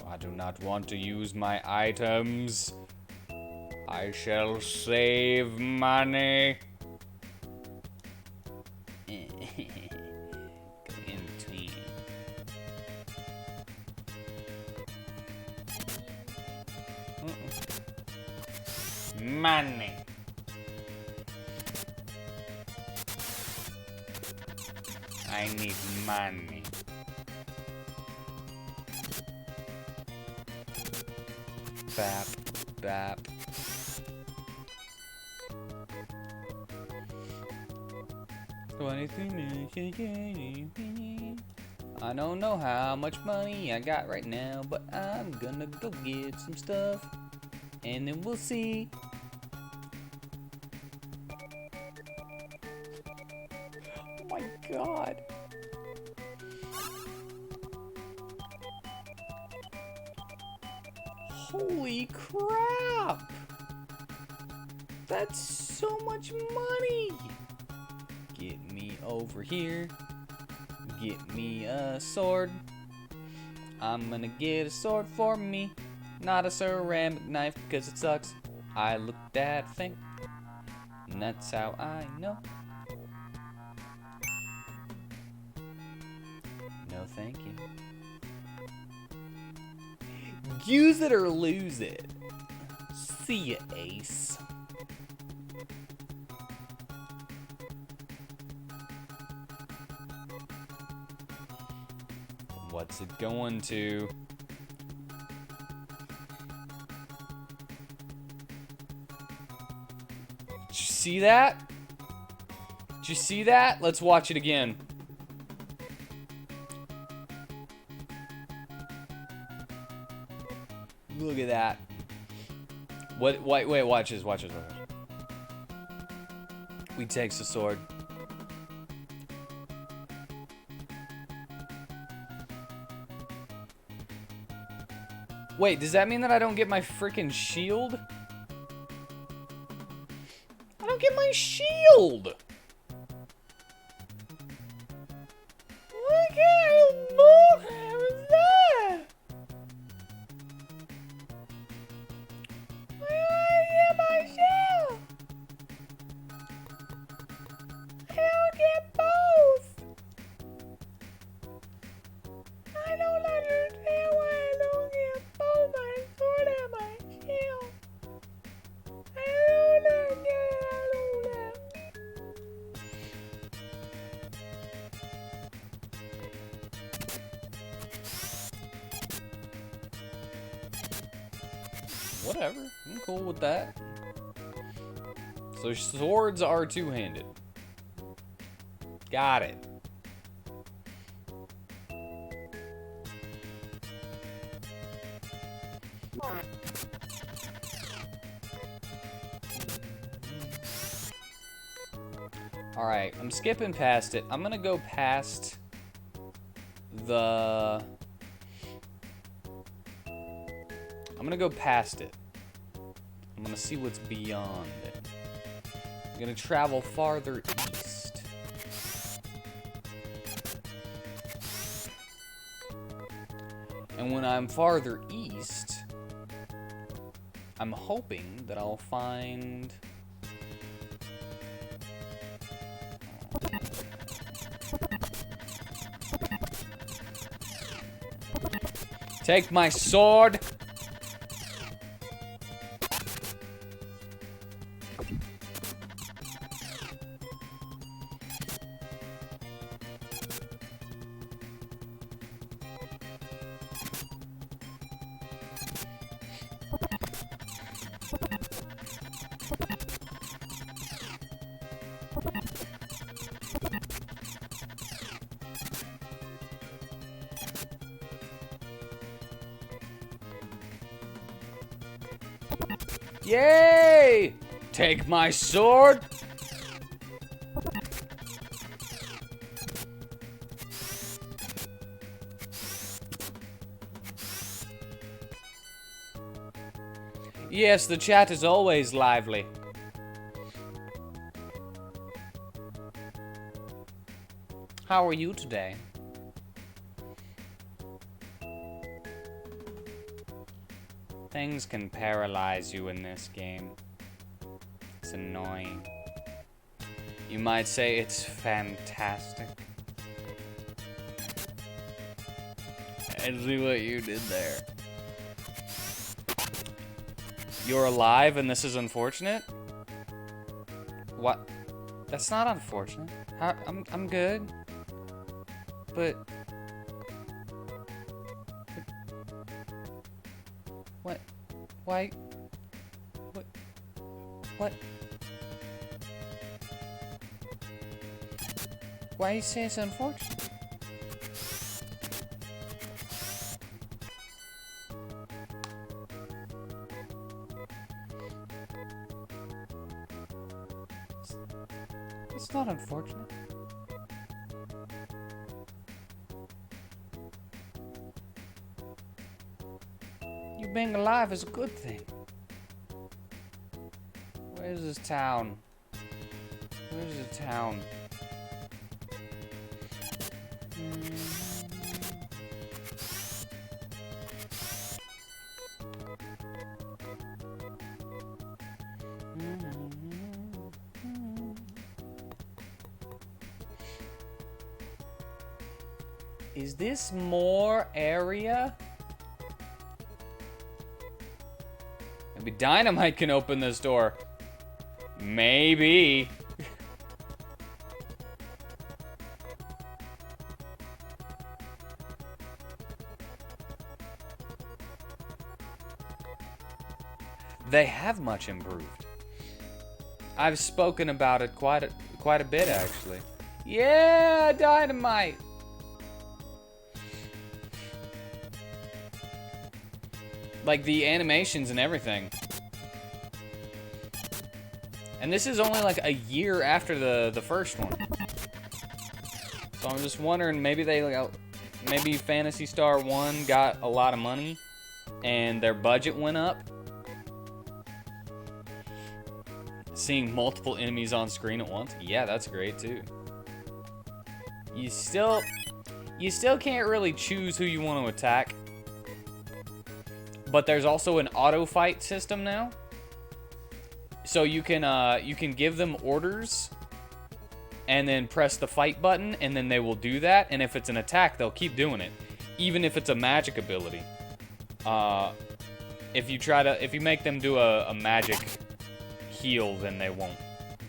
I do not want to use my items. I shall save money. Go in between. Money. I need money. Bap, bap. I don't know how much money I got right now, but I'm gonna go get some stuff, and then we'll see. Oh my god. Holy crap! That's so much money! Get me over here. Get me a sword. I'm gonna get a sword for me. Not a ceramic knife because it sucks. I looked at a thing, and that's how I know. No thank you. Use it or lose it. See ya, Ace. What's it going to? Did you see that? Did you see that? Let's watch it again. Look at that. What? Wait, watch this, watch this, watch this. We takes the sword. Wait, does that mean that I don't get my freaking shield? I don't get my shield! What kind of bullcrap is that? Why do I get my shield? I don't get both! I don't understand why I don't get both my sword and my shield. I don't understand. Whatever, I'm cool with that. So swords are two-handed. Got it. Alright, I'm skipping past it. I'm gonna go past the... I'm gonna go past it. I'm gonna see what's beyond it. I'm gonna travel farther east. And when I'm farther east, I'm hoping that I'll find... Take my sword! Yay! Take my sword! Yes, the chat is always lively. How are you today? Things can paralyze you in this game. It's annoying. You might say it's fantastic. I see what you did there. You're alive and this is unfortunate? What? That's not unfortunate. I'm good. But what? Why? What? Why you say it's unfortunate? It's not unfortunate. You being alive is a good thing. Where's this town? Where's the town? Is this more area? Maybe dynamite can open this door. Maybe. They have much improved. I've spoken about it quite a bit, actually. Yeah, dynamite. Like the animations and everything. And this is only like a year after the first one. So I'm just wondering, maybe maybe Phantasy Star 1 got a lot of money and their budget went up. Seeing multiple enemies on screen at once, yeah, that's great too. You still can't really choose who you want to attack. But there's also an auto fight system now. So you can give them orders and then press the fight button and then they will do that, and if it's an attack, they'll keep doing it. Even if it's a magic ability. If you make them do a magic heal, then they won't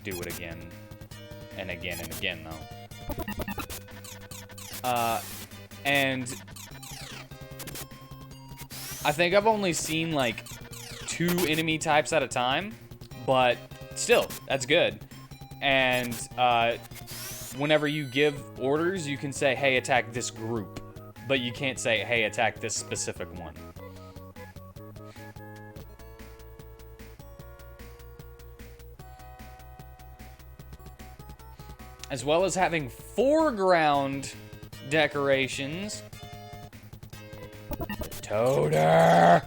do it again and again and again though. And I think I've only seen like 2 enemy types at a time, but still, that's good. And whenever you give orders, you can say, hey, attack this group, but you can't say, hey, attack this specific one. As well as having foreground decorations. Toader!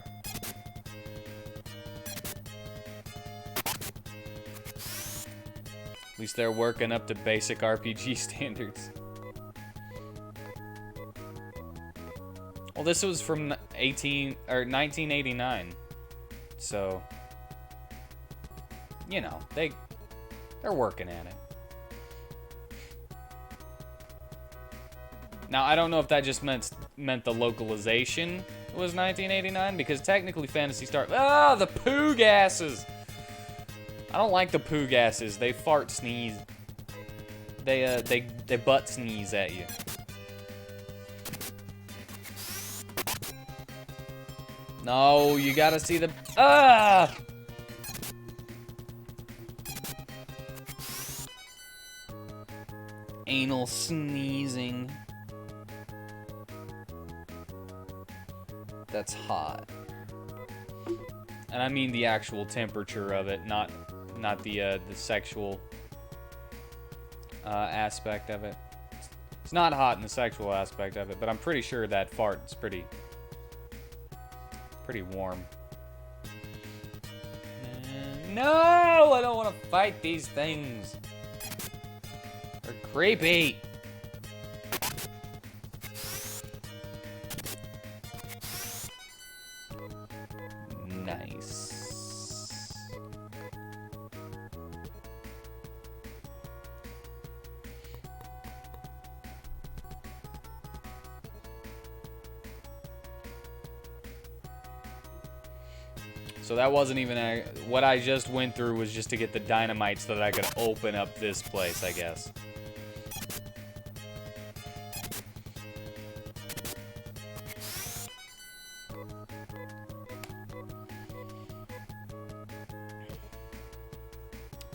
At least they're working up to basic RPG standards. Well, this was from 1989. So, you know, they're working at it. Now, I don't know if that just meant the localization was 1989, because technically Phantasy Star... Ah, the poo gases! I don't like the poo gases. They fart sneeze. They butt sneeze at you. No, you gotta see the... Ah! Anal sneezing. That's hot. And I mean the actual temperature of it, not the sexual aspect of it. It's not hot in the sexual aspect of it, but I'm pretty sure that fart is pretty warm. No, I don't want to fight these things. They're creepy. Nice. So that wasn't even what I just went through was just to get the dynamite so that I could open up this place, I guess.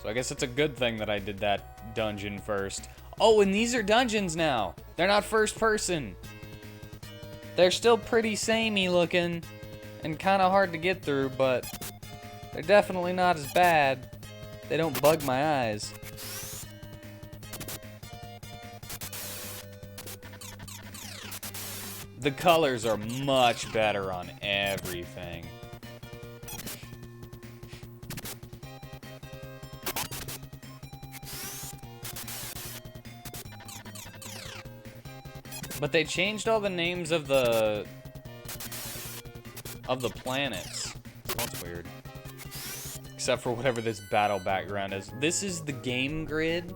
So I guess it's a good thing that I did that dungeon first. Oh, and these are dungeons now. They're not first person. They're still pretty samey looking and kind of hard to get through, but they're definitely not as bad. They don't bug my eyes. The colors are much better on everything. But they changed all the names of the planets. So that's weird. Except for whatever this battle background is. This is the game grid.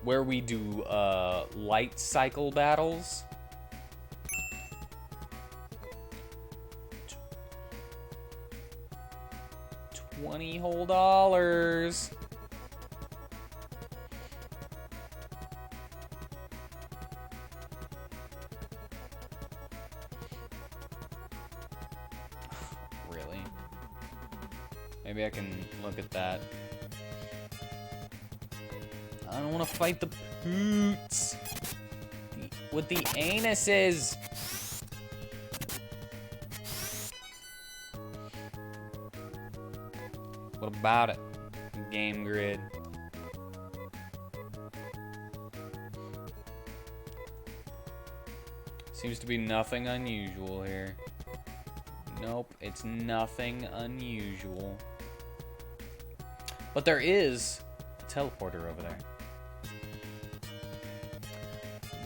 Where we do light cycle battles. $20 whole dollars. Really? Maybe I can look at that. I don't want to fight the poots with the anuses. What about it? Game grid. Seems to be nothing unusual here. Nope, it's nothing unusual. But there is a teleporter over there.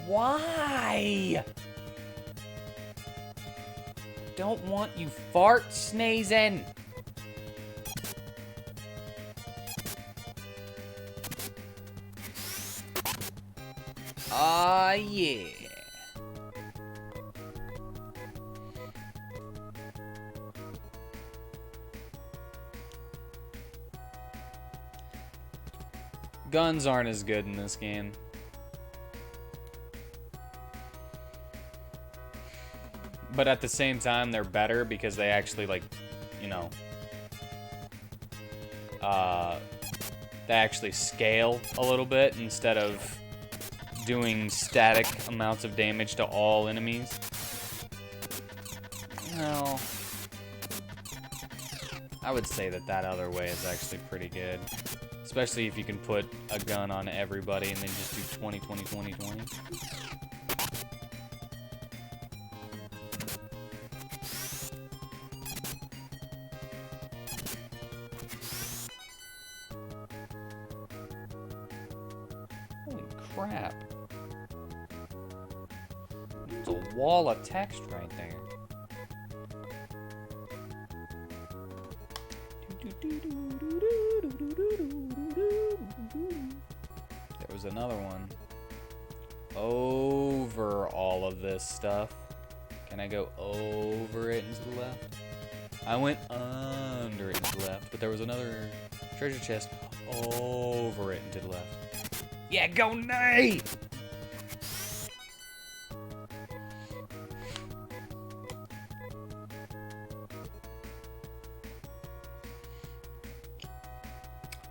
Why? Don't want you fart sneezing. Ah, yeah. Guns aren't as good in this game. But at the same time, they're better because they actually, like, you know, they actually scale a little bit instead of doing static amounts of damage to all enemies. No. I would say that other way is actually pretty good. Especially if you can put a gun on everybody and then just do 20, 20, 20, 20. Holy crap. There's a wall of text right there. There was another one. Over all of this stuff. Can I go over it and to the left? I went under it and to the left, but there was another treasure chest over it and to the left. Yeah, go Nate!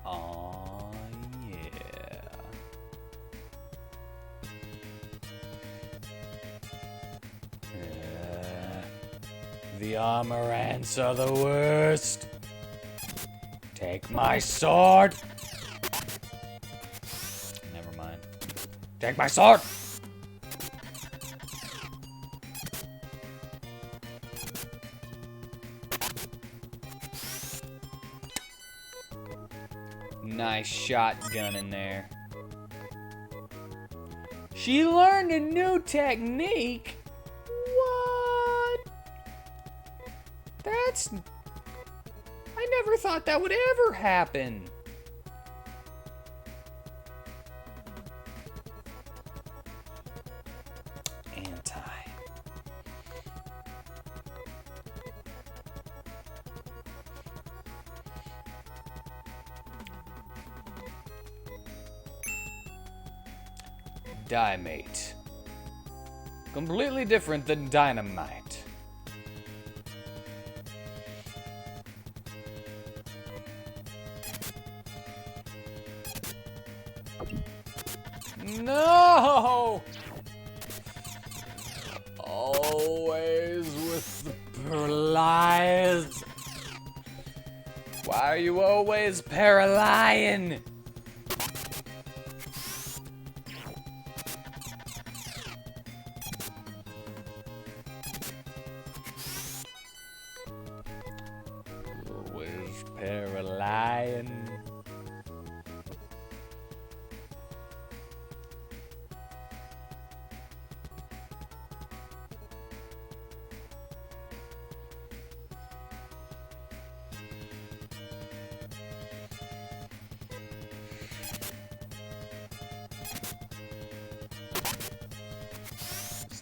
Aw, yeah. The Amarants are the worst. Take my sword. Never mind. Take my sword. Nice shotgun in there. She learned a new technique? What? I never thought that would ever happen. And Diamate. Completely different than dynamite. No! Always with the paralyzed. Why are you always paralyzing? Always paralyzing.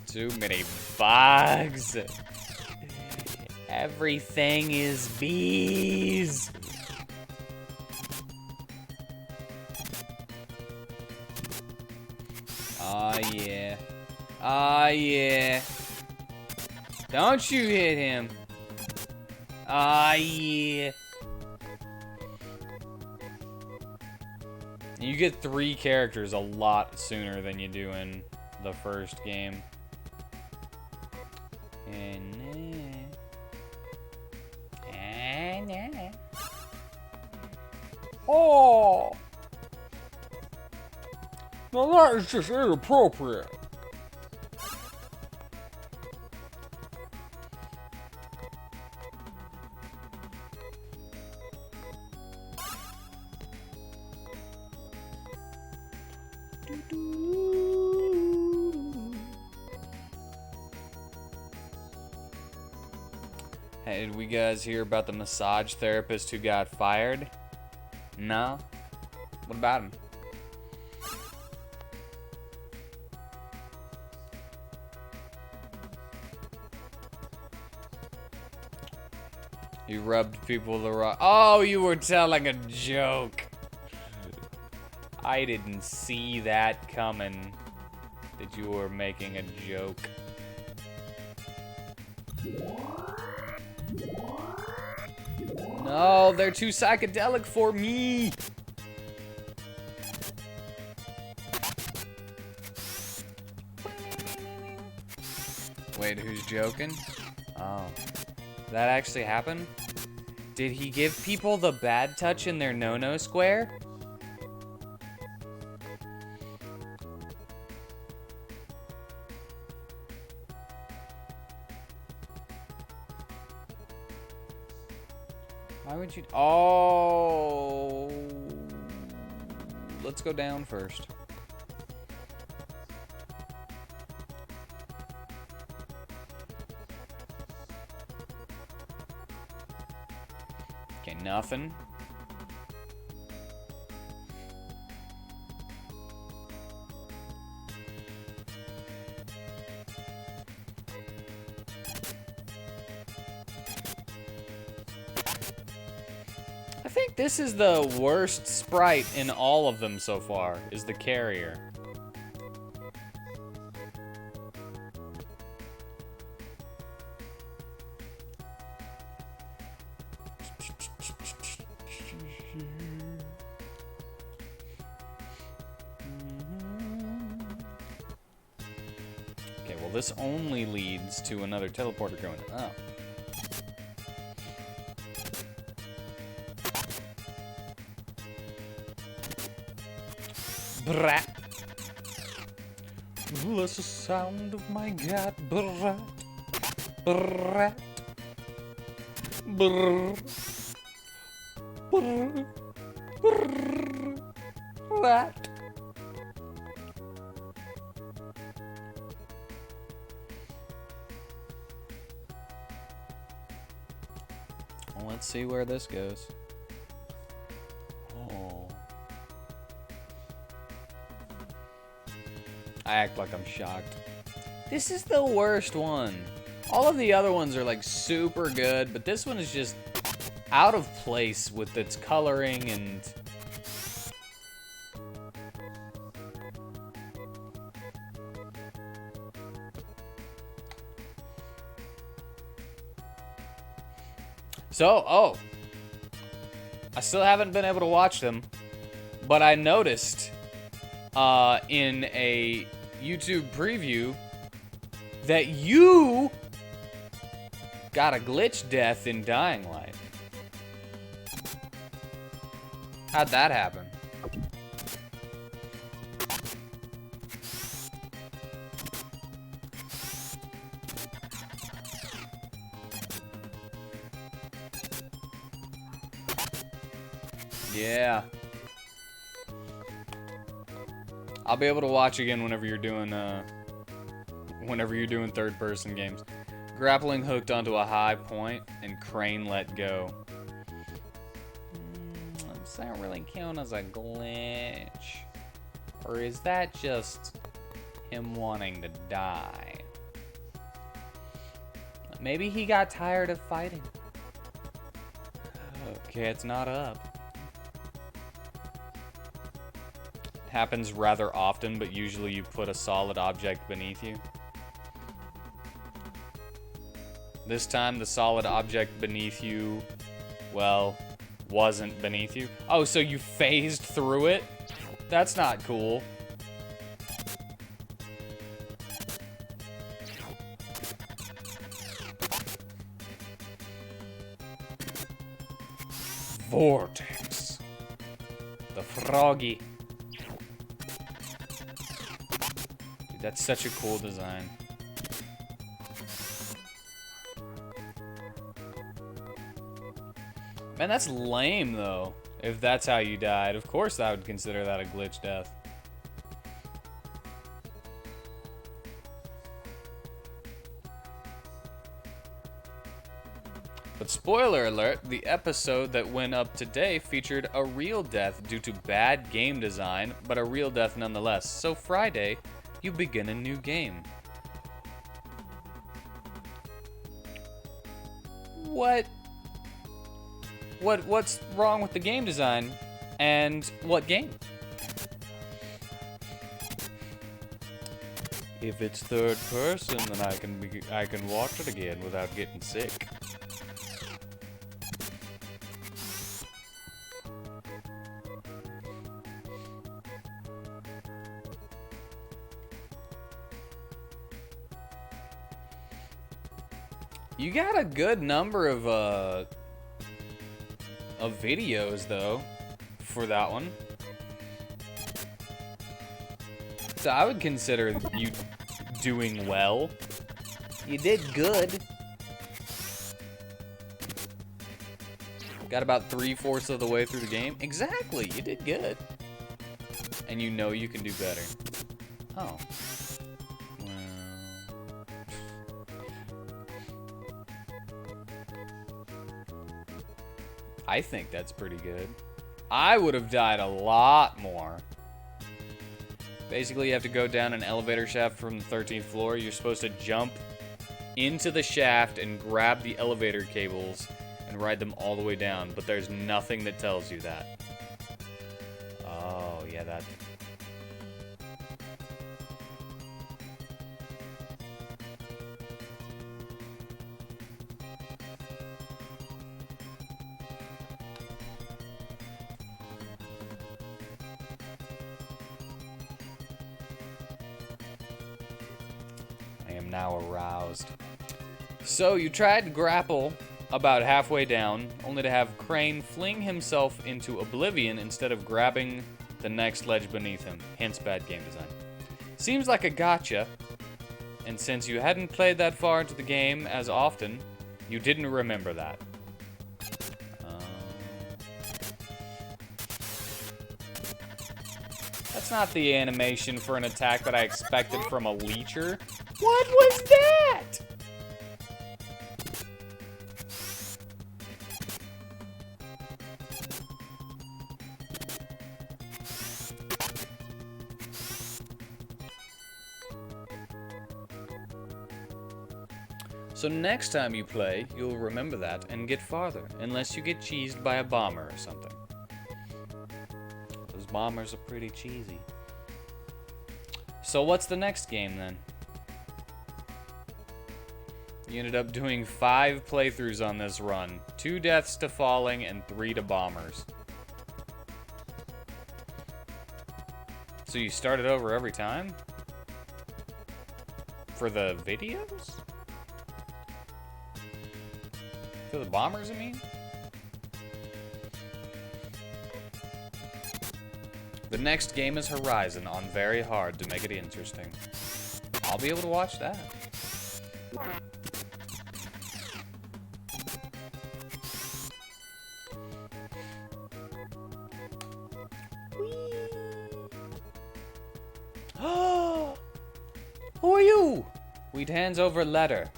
Too many bugs. Everything is bees. Aw, yeah. Aw, yeah. Don't you hit him. Aw, yeah. You get 3 characters a lot sooner than you do in the first game. Oh! Now that is just inappropriate. Hey, did we guys hear about the massage therapist who got fired? No? What about him? You rubbed people the wrong... Oh, you were telling a joke. I didn't see that coming. That you were making a joke. No, they're too psychedelic for me. Wait, who's joking? Oh. That actually happened? Did he give people the bad touch in their no-no square? Why would you... Oh... Let's go down first. Okay, nothing. I think this is the worst sprite in all of them so far, is the carrier. Okay, well this only leads to another teleporter going up. Brat. That's the sound of my god. Brat. Brat. Brr. Brr. Brr. Brat. Well, let's see where this goes. Oh. I act like I'm shocked. This is the worst one. All of the other ones are like super good, but this one is just out of place with its coloring and... So, oh. I still haven't been able to watch them, but I noticed in a YouTube preview that you got a glitch death in Dying Light. How'd that happen? Yeah. I'll be able to watch again whenever you're doing third-person games. Grappling hooked onto a high point and crane let go. Does that really count as a glitch? Or is that just him wanting to die? Maybe he got tired of fighting. Okay, it's not up. It happens rather often, but usually you put a solid object beneath you. This time, the solid object beneath you, well, wasn't beneath you. Oh, so you phased through it? That's not cool. Vortex. The froggy. Dude, that's such a cool design. Man, that's lame, though, if that's how you died. Of course I would consider that a glitch death. But spoiler alert, the episode that went up today featured a real death due to bad game design, but a real death nonetheless. So Friday, you begin a new game. What's wrong with the game design? And what game? If it's third person, then I can watch it again without getting sick. You got a good number of videos, though, for that one. So I would consider you doing well. You did good. Got about 3/4 of the way through the game. Exactly, you did good. And you know you can do better. Oh. I think that's pretty good. I would have died a lot more. Basically, you have to go down an elevator shaft from the 13th floor. You're supposed to jump into the shaft and grab the elevator cables and ride them all the way down, but there's nothing that tells you that. Oh, yeah, that... I am now aroused. So you tried to grapple about halfway down, only to have Crane fling himself into oblivion instead of grabbing the next ledge beneath him. Hence bad game design. Seems like a gotcha, and since you hadn't played that far into the game as often, you didn't remember that. That's not the animation for an attack that I expected from a leecher. What was that? So next time you play, you'll remember that and get farther, unless you get cheesed by a bomber or something. Those bombers are pretty cheesy. So what's the next game then? You ended up doing 5 playthroughs on this run. 2 deaths to falling and 3 to bombers. So you started over every time? For the videos? For the bombers, I mean? The next game is Horizon on very hard to make it interesting. I'll be able to watch that. Who are you? We'd hands over letter.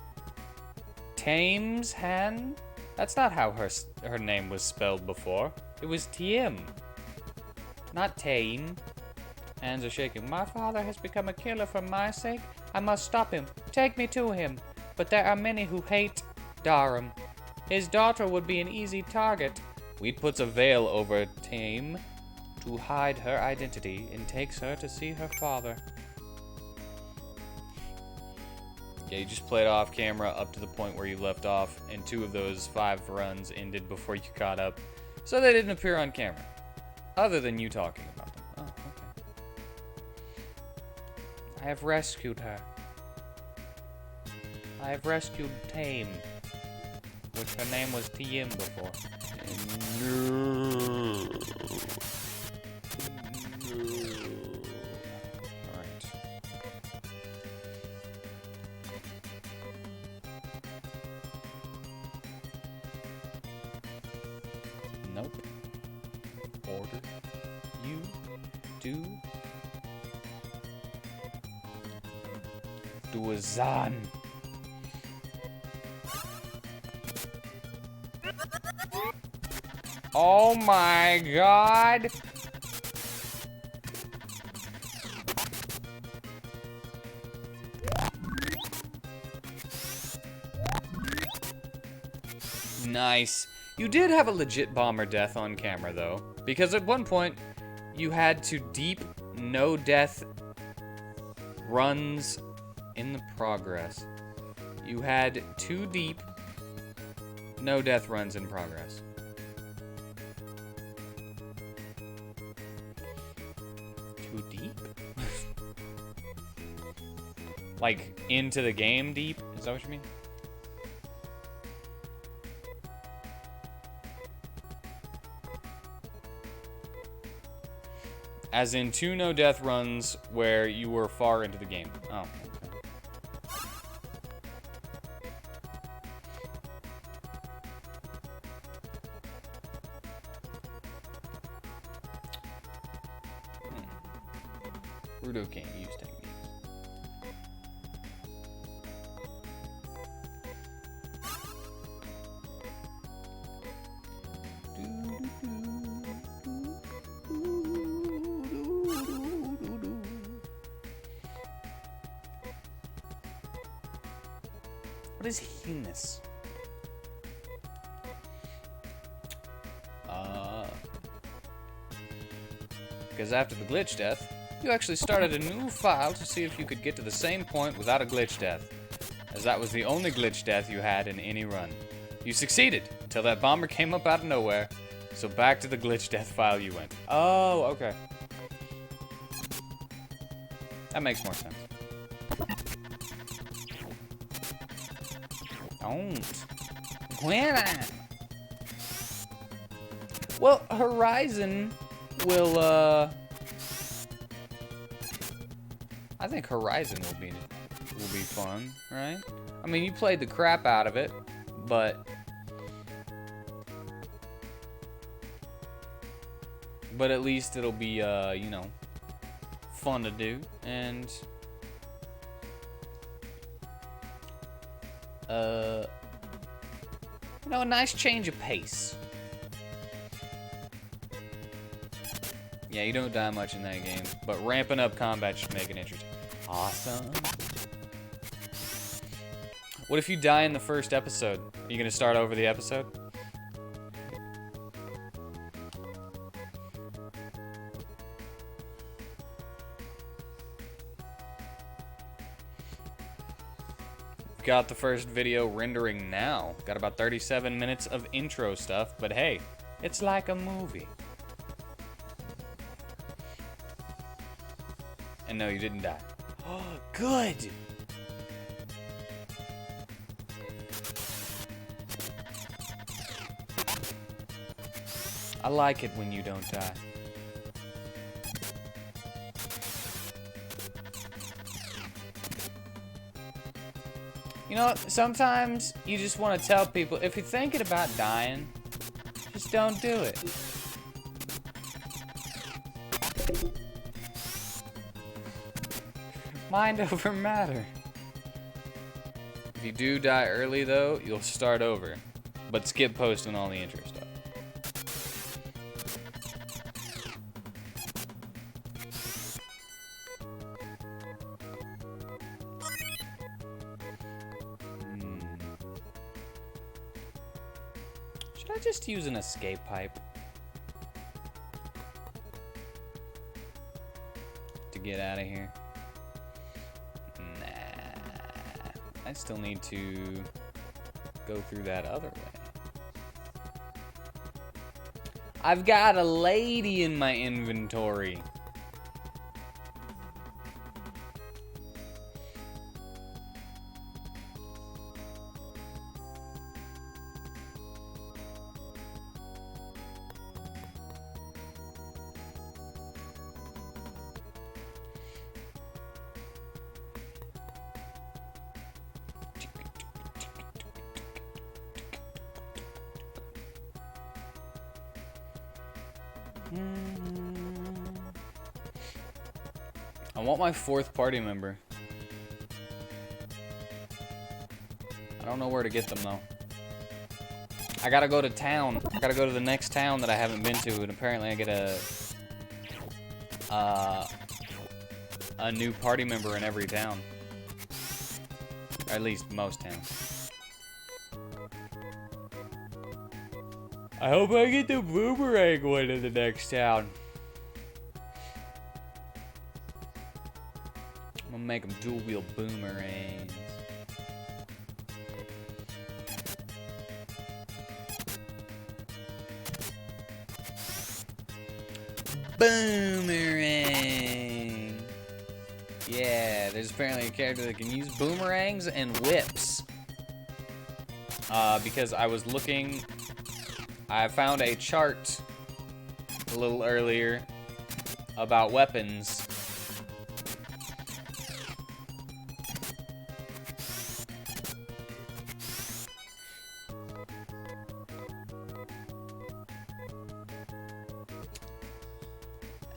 Tame's Han? That's not how her name was spelled before. It was Tiem. Not Tame. Hands are shaking. My father has become a killer for my sake. I must stop him. Take me to him. But there are many who hate Dharam. His daughter would be an easy target. Wheat puts a veil over Tame to hide her identity and takes her to see her father. Yeah, you just played off camera up to the point where you left off, and 2 of those 5 runs ended before you caught up, so they didn't appear on camera, other than you talking about them. Oh, okay. I have rescued her. I have rescued Tame, which her name was Tiem before. No. Nope. Order. You do. Do a Zan. Oh my god. Nice. You did have a legit bomber death on camera, though, because at one point, you had to deep, no-death runs in the progress. You had 2 deep, no-death runs in progress. Too deep? Like, into the game deep? Is that what you mean? As in 2 no-death runs where you were far into the game. Oh, okay. Rudo can't use techniques. What is heinous? Because after the glitch death, you actually started a new file to see if you could get to the same point without a glitch death, as that was the only glitch death you had in any run. You succeeded, until that bomber came up out of nowhere, so back to the glitch death file you went. Oh, okay. That makes more sense. Don't. Gwen. Well, Horizon will, I think Horizon will be fun, right? I mean, you played the crap out of it, but at least it'll be, you know, fun to do, and you know, a nice change of pace. Yeah, you don't die much in that game, but ramping up combat should make it interesting. Awesome. What if you die in the first episode? Are you gonna start over the episode? got the first video rendering now. Got about 37 minutes of intro stuff, but hey, it's like a movie. And no, you didn't die. Oh, good! I like it when you don't die. You know what? Sometimes you just want to tell people, if you're thinking about dying, just don't do it. Mind over matter. If you do die early, though, you'll start over. But skip posting all the intro stuff. Should I just use an escape pipe to get out of here? Nah. I still need to go through that other way. I've got a lady in my inventory. I want my 4th party member. I don't know where to get them though. I gotta go to town. I gotta go to the next town that I haven't been to, and apparently I get a new party member in every town. Or at least most towns. I hope I get the boomerang one in the next town. I'm gonna make them dual-wheel boomerangs. Boomerang! Yeah, there's apparently a character that can use boomerangs and whips. Because I was looking... I found a chart a little earlier about weapons.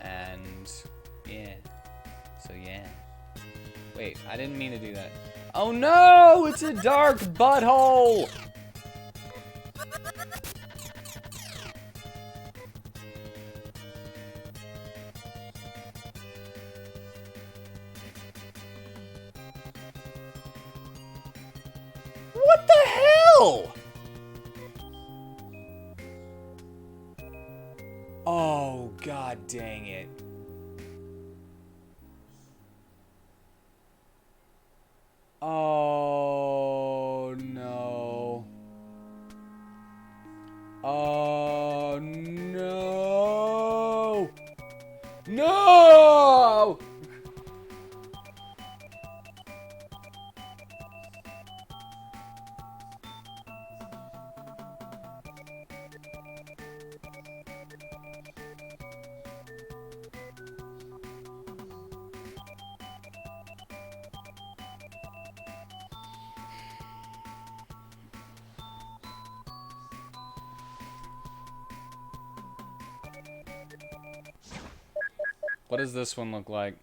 And yeah, so yeah. Wait, I didn't mean to do that. Oh no, it's a dark butthole! What the hell? Oh, god dang it. Oh, no. Oh, no. No! What does this one look like?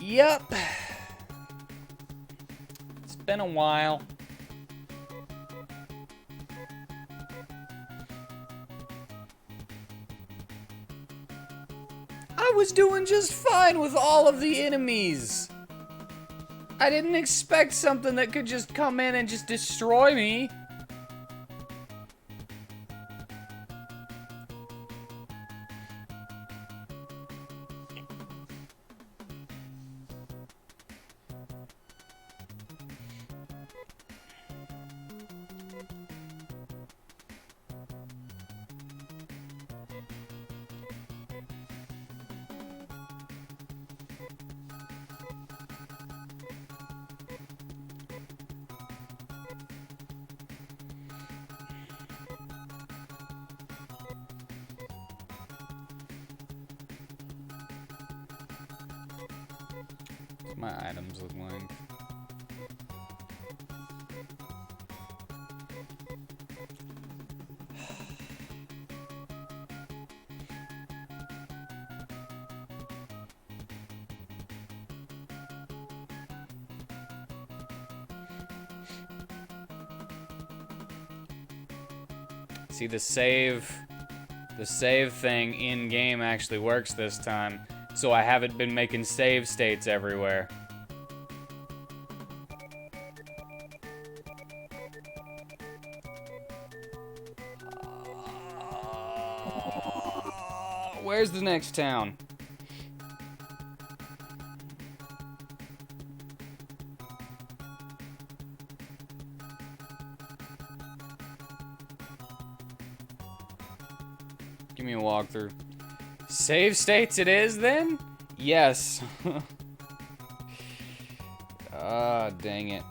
Yep. It's been a while. I was doing just fine with all of the enemies. I didn't expect something that could just come in and just destroy me. What's my items look like? See, the save thing in game actually works this time, so I haven't been making save states everywhere. Where's the next town? Give me a walkthrough. Save states it is, then? Yes. Ah, dang it.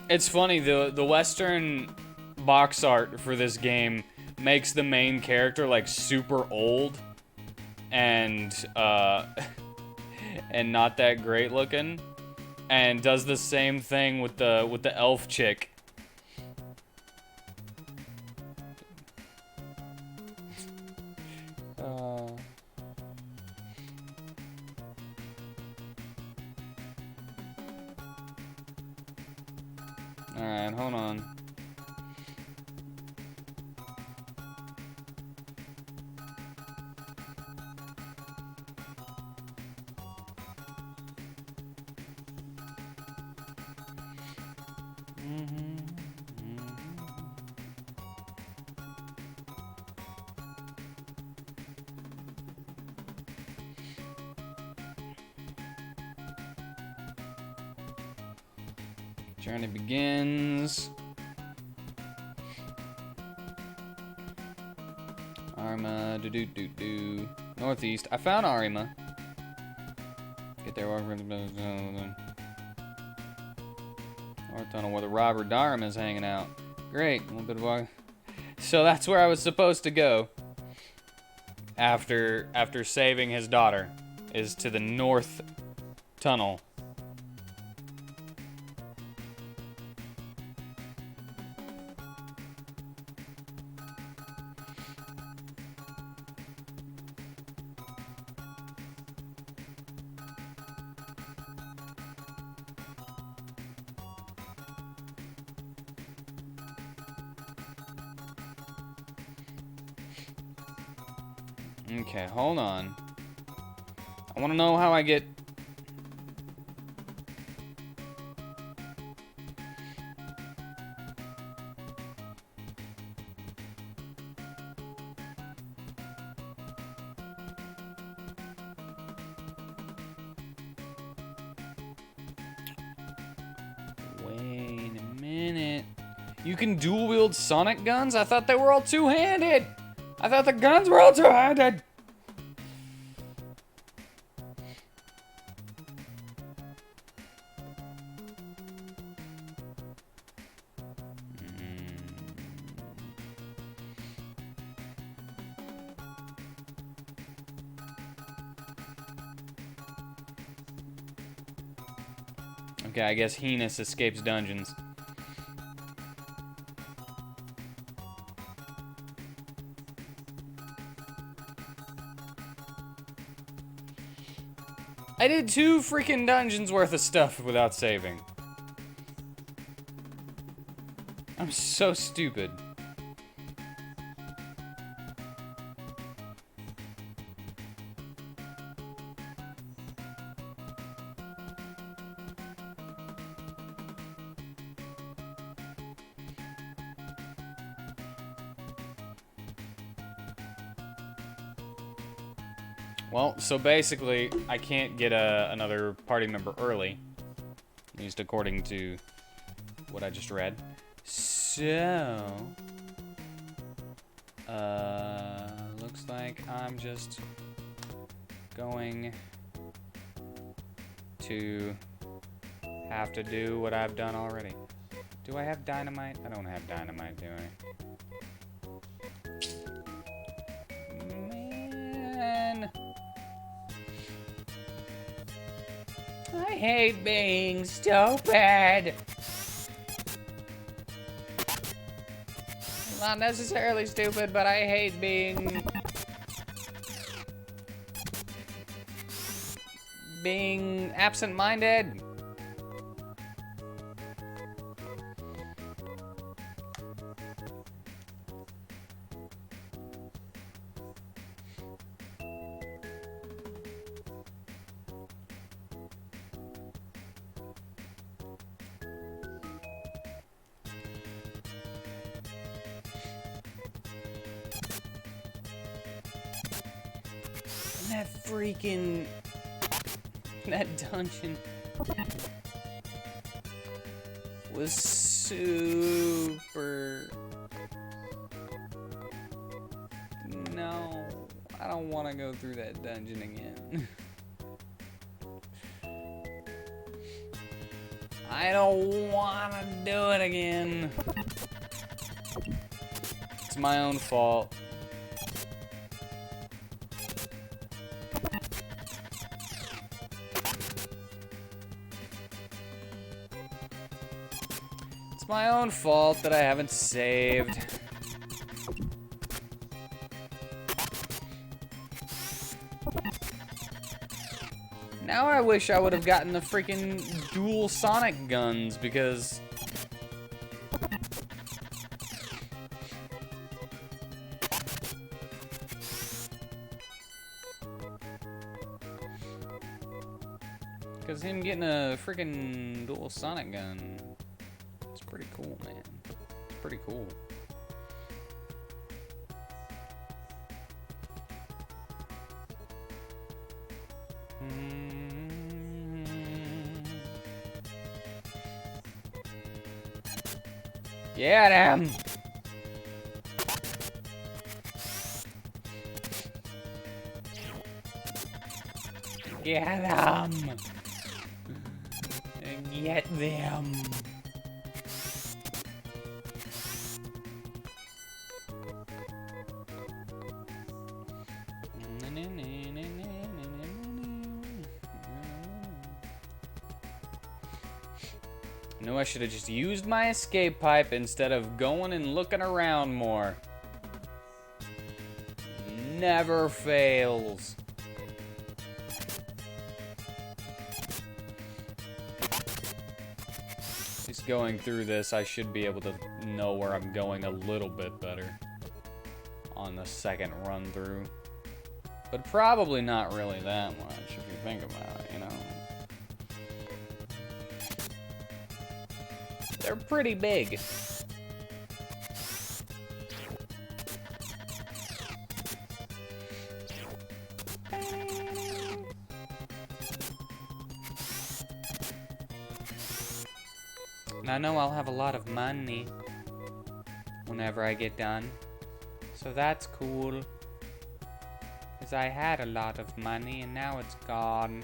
It's funny, the Western box art for this game makes the main character like super old and and not that great looking, and does the same thing with the elf chick. Alright, hold on. Journey begins. Arima, do. Northeast. I found Arima. Get there. North tunnel where the robber Dharma is hanging out. Great. A little bit of so that's where I was supposed to go. After saving his daughter, is to the north tunnel. Okay, hold on. I want to know how I get... Wait a minute. You can dual-wield sonic guns? I thought they were all two-handed! I thought the guns were all two-handed! Okay, I guess Heinous escapes dungeons. I did 2 freaking dungeons worth of stuff without saving. I'm so stupid. Well, so basically, I can't get another party member early, at least according to what I just read. So, looks like I'm just going to have to do what I've done already. Do I have dynamite? I don't have dynamite, do I? Man. I hate being stupid. Not necessarily stupid, but I hate being absent-minded. That dungeon was super... No, I don't want to go through that dungeon again. I don't want to do it again. It's my own fault. It's my own fault that I haven't saved. Now I wish I would have gotten the freaking dual sonic guns because... Because him getting a freaking dual sonic gun, it's pretty cool, man. It's pretty cool. Get him! Get him! Get them! I knew I should have just used my escape pipe instead of going and looking around more. Never fails. Just going through this, I should be able to know where I'm going a little bit better on the second run through. But probably not really that much if you think about it, you know. They're pretty big. And I know I'll have a lot of money whenever I get done. So that's cool. Because I had a lot of money and now it's gone.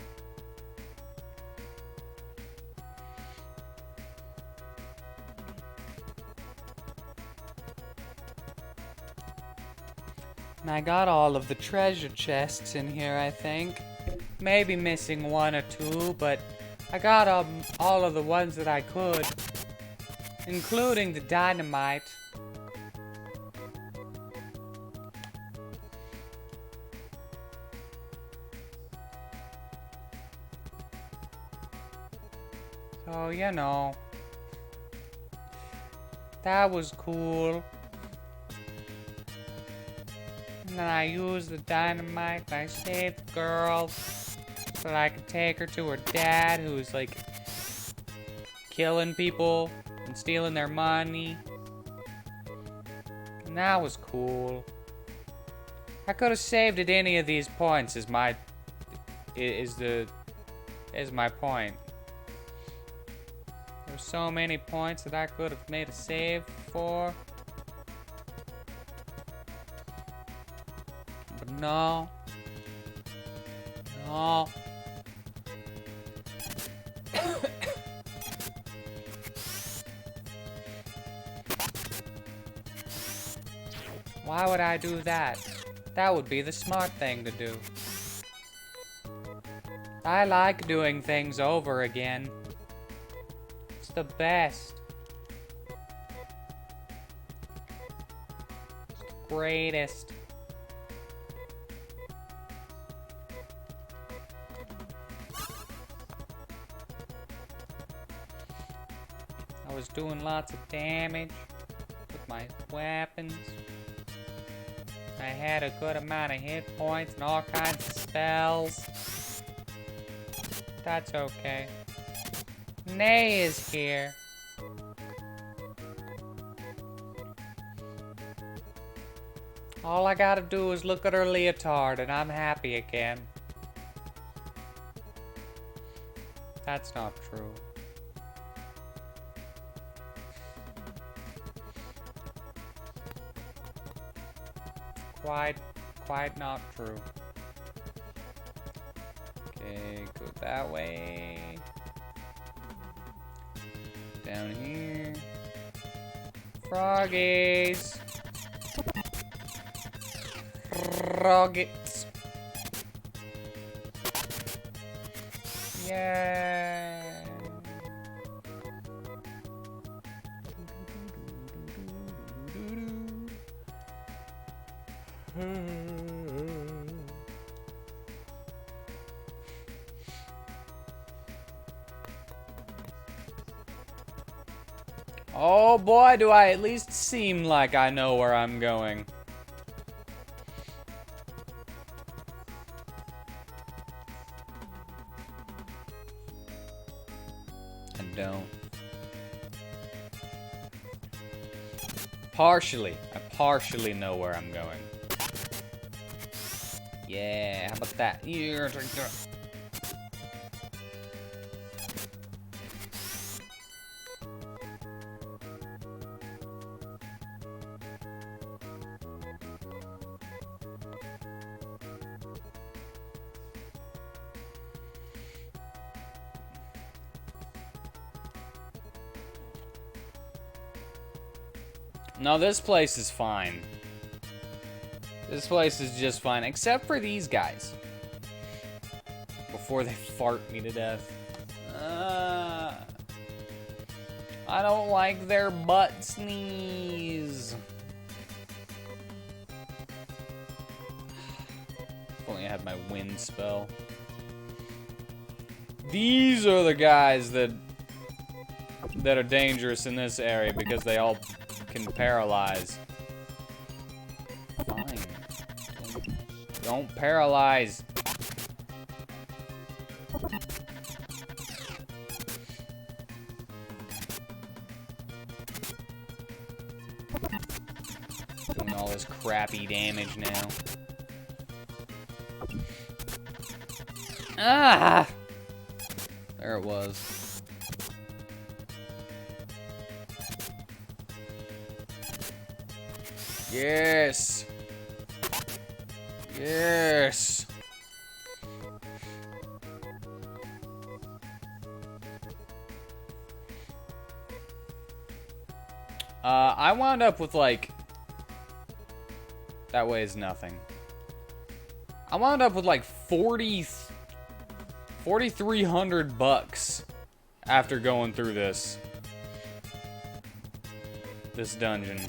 And I got all of the treasure chests in here, I think. Maybe missing one or two, but I got all of the ones that I could, including the dynamite. So, you know, that was cool. And then I used the dynamite and I saved the girl so that I could take her to her dad, who's like killing people and stealing their money. And that was cool. I could have saved at any of these points is my point. There's so many points that I could have made a save for. But no. No. Why would I do that? That would be the smart thing to do. I like doing things over again. It's the best. It's the greatest. I was doing lots of damage with my weapons. I had a good amount of hit points and all kinds of spells. That's okay. Nay is here. All I gotta do is look at her leotard and I'm happy again. That's not true. Quite not true. Okay, go that way. Down here. Froggies. Froggies. Yay. Oh boy, do I at least seem like I know where I'm going. I don't. I partially know where I'm going. Yeah, how about that? No, this place is fine. This place is just fine, except for these guys. Before they fart me to death. I don't like their butt sneeze. If only I had my wind spell. These are the guys that are dangerous in this area because they all can paralyze. Fine. Don't paralyze. Doing all this crappy damage now. Ah! There it was. Yes. Yes. I wound up with like... That way is nothing. I wound up with like $4,300 after going through this dungeon.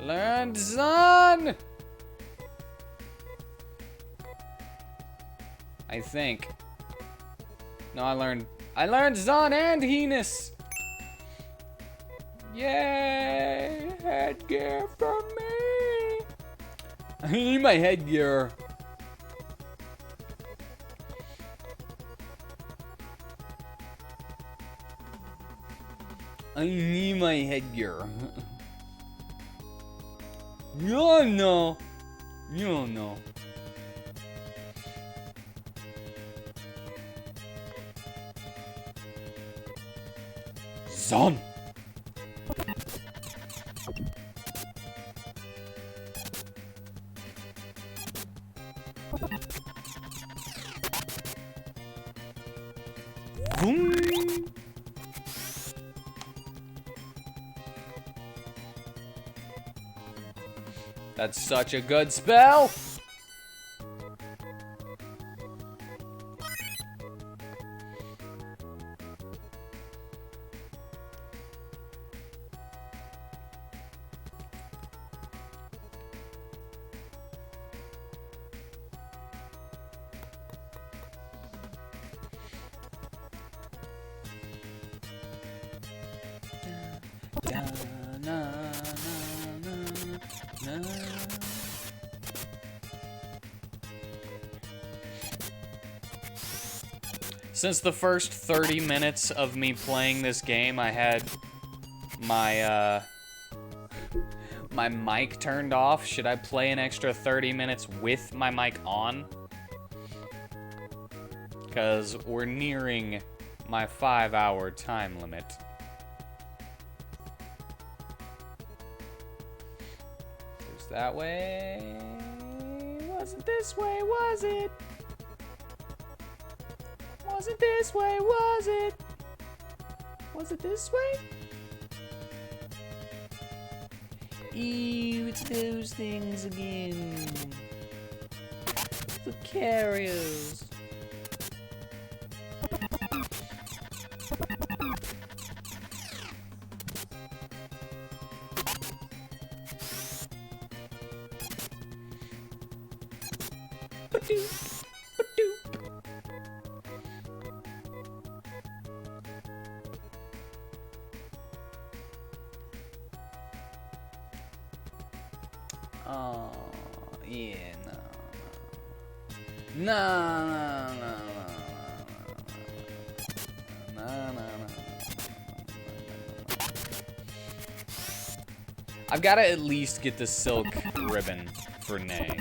Learned Zon! I think. No, I learned Zon and Heinous! Yay! Headgear for me! I need my headgear. I need my headgear. You don't know. You don't know. Zon! Boom! That's such a good spell! Since the first 30 minutes of me playing this game, I had my my mic turned off. Should I play an extra 30 minutes with my mic on? Because we're nearing my 5-hour time limit. Goes that way. Wasn't this way, was it? Wasn't this way, was it? Was it this way? Ew, it's those things again. The carriers. Oh, yeah, no. I've got to at least get the silk ribbon for Nay.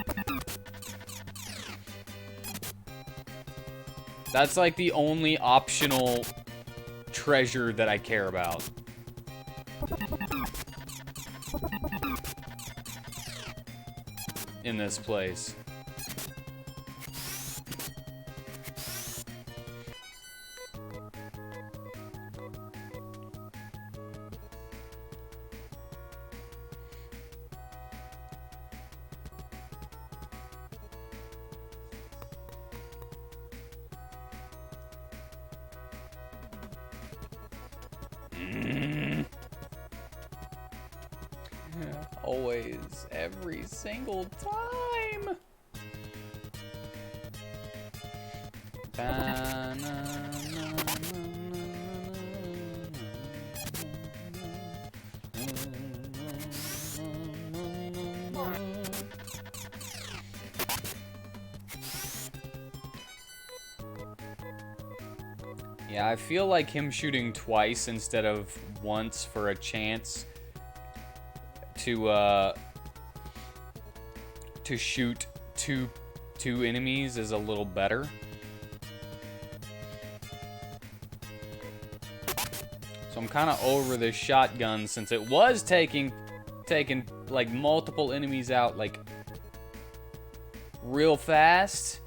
That's like the only optional treasure that I care about. In this place. Always, every single time. Yeah, I feel like him shooting twice instead of once for a chance to shoot two enemies is a little better. So I'm kind of over this shotgun since it was taking like multiple enemies out like real fast.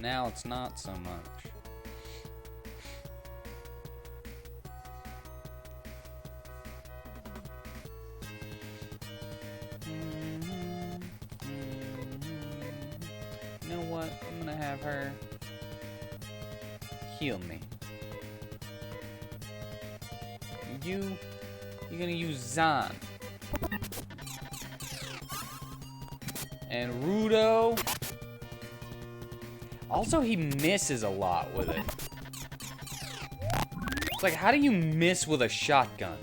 Now it's not so much. You know what? I'm gonna have her heal me. You're gonna use Zan. And Rudo. Also, he misses a lot with it. It's like, how do you miss with a shotgun?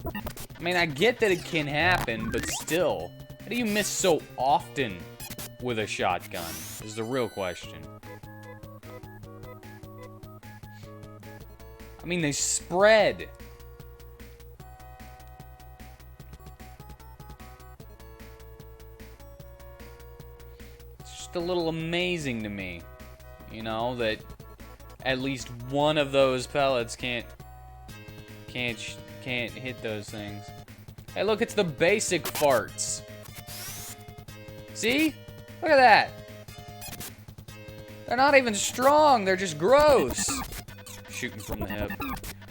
I mean, I get that it can happen, but still. How do you miss so often with a shotgun? Is the real question. I mean, they spread. It's just a little amazing to me, you know, that at least one of those pellets can't hit those things. Hey, look, it's the basic farts. See? Look at that. They're not even strong. They're just gross. Shooting from the hip.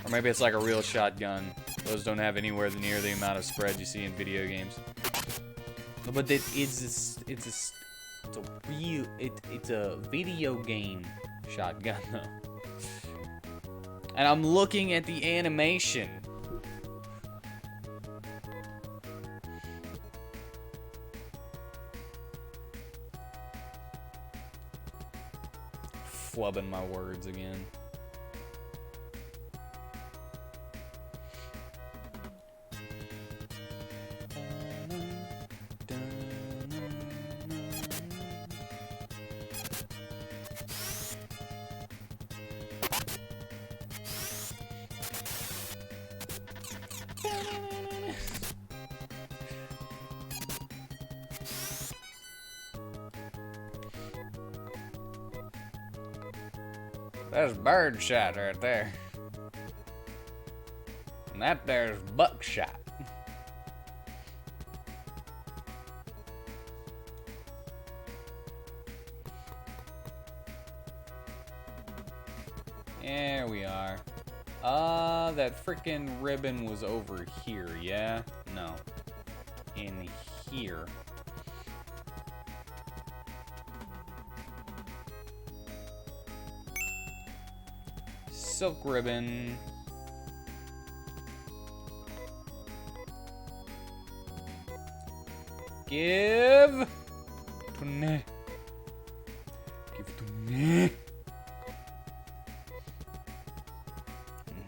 Or maybe it's like a real shotgun. Those don't have anywhere near the amount of spread you see in video games. But it's a video game shotgun though. And I'm looking at the animation. Flubbing my words again. That's bird shot right there. And that there's buckshot. There we are. That frickin' ribbon was over here, yeah? No. In here. Silk ribbon. Give to me. Give to me.